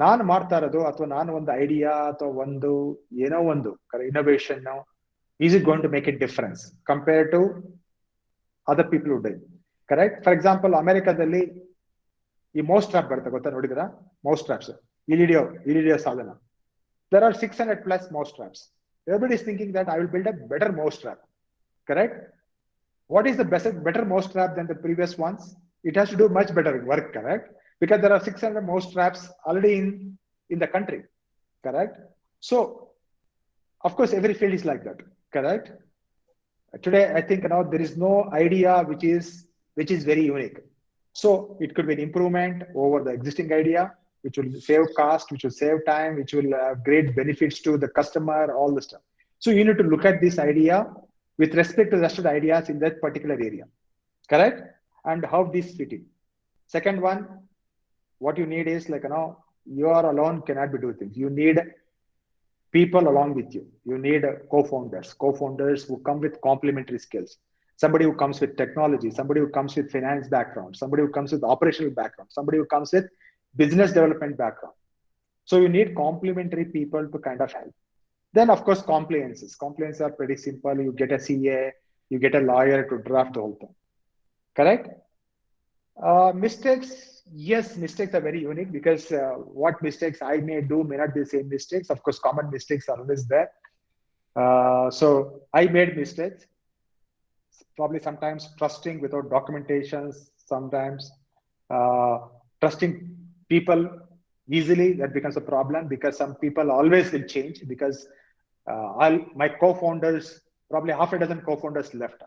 ನಾನು ಮಾಡ್ತಾ ಇರೋದು ಅಥವಾ ನಾನು ಒಂದು ಐಡಿಯಾ ಅಥವಾ ಒಂದು ಏನೋ ಒಂದು innovation now, is it going to make a difference compared to other people who do? Correct? For example, ಅಮೆರಿಕದಲ್ಲಿ ಈ ಮೌಸ್ ಟ್ರಾಪ್ ಬರುತ್ತೆ, ಗೊತ್ತಾ? ನೋಡಿದಿರಾ ಮೌಸ್ ಟ್ರಾಪ್ಸ್? ಇಲಿಡಿಯೋ ಸಾಧನ. There are 600 plus mouse traps. Everybody is thinking that I will build a better mouse trap. Correct? What is the better mouse trap than the previous ones? It has to do much better work, correct? Because there are 600 mouse traps already in the country, correct? So, of course, every field is like that, correct? Today, I think there is no idea which is very unique. So it could be an improvement over the existing idea, which will save cost, which will save time, which will have great benefits to the customer, all the stuff. So you need to look at this idea with respect to the rest of the ideas in that particular area, correct? And how this fit in. Second one, what you need is you are alone cannot be doing things. You need people along with you. You need co-founders who come with complementary skills. Somebody who comes with technology, somebody who comes with finance background, somebody who comes with operational background, somebody who comes with business development background. So you need complementary people to kind of help. Then of course, compliances. Compliances are pretty simple. You get a CA, you get a lawyer to draft the whole thing. Correct? Mistakes, yes, mistakes are very unique because what mistakes I may do may not be the same mistakes. Of course, common mistakes are always there. So I made mistakes. Probably sometimes trusting without documentations, sometimes trusting people easily, that becomes a problem because some people always will change because my co-founders, probably half a dozen co-founders left.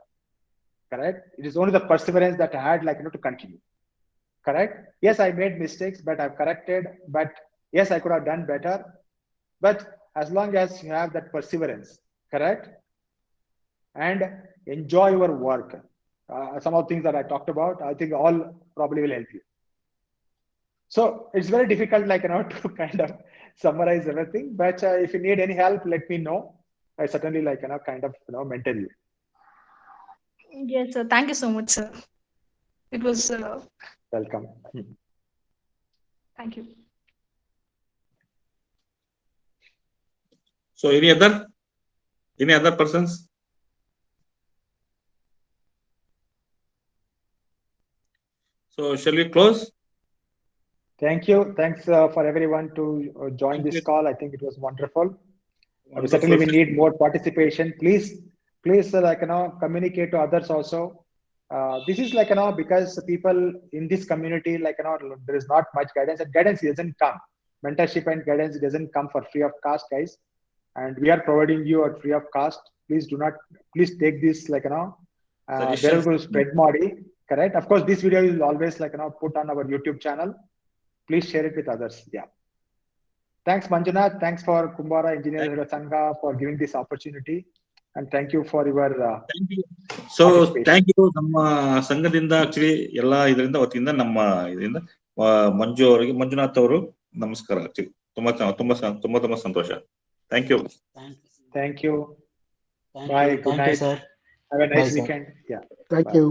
Correct? It is only the perseverance that I had to continue. Correct? Yes, I made mistakes, but I've corrected. But yes, I could have done better. But as long as you have that perseverance, correct? And enjoy your work. Some of the things that I talked about, I think all probably will help you. So it's very difficult, to kind of summarize everything. But if you need any help, let me know. I certainly kind of mentor you. Yes, sir. Thank you so much, sir. It was. Welcome. Thank you. So any other persons? So shall we close? Thank you. Thanks for everyone to join this call. I think it was wonderful. Certainly we need more participation. Please communicate to others also. This is because people in this community, there is not much guidance, and guidance doesn't come. Mentorship and guidance doesn't come for free of cost, guys. And we are providing you at free of cost. Please take this, there will spread Modi, correct? Of course, this video is always put on our YouTube channel. Please share it with others. Yeah. Thanks, Manjunath. Thanks for Kumbara Engineering Sangha for giving this opportunity. And thank you for your thank you. So thank you. ನಮ್ಮ ಸಂಘದಿಂದ ಆಕ್ಚುಲಿ ಎಲ್ಲ ಇದರಿಂದ ವತಿಯಿಂದ ನಮ್ಮ ಇದರಿಂದ ಮಂಜುನಾಥ್ ಅವರು ನಮಸ್ಕಾರ. ಆಕ್ಚುಲಿ ತುಂಬಾ ಸಂತೋಷ. Thank you. Thank you. Bye. Good night. sir. Have a nice Bye, weekend. sir. Yeah. Thank Bye. you.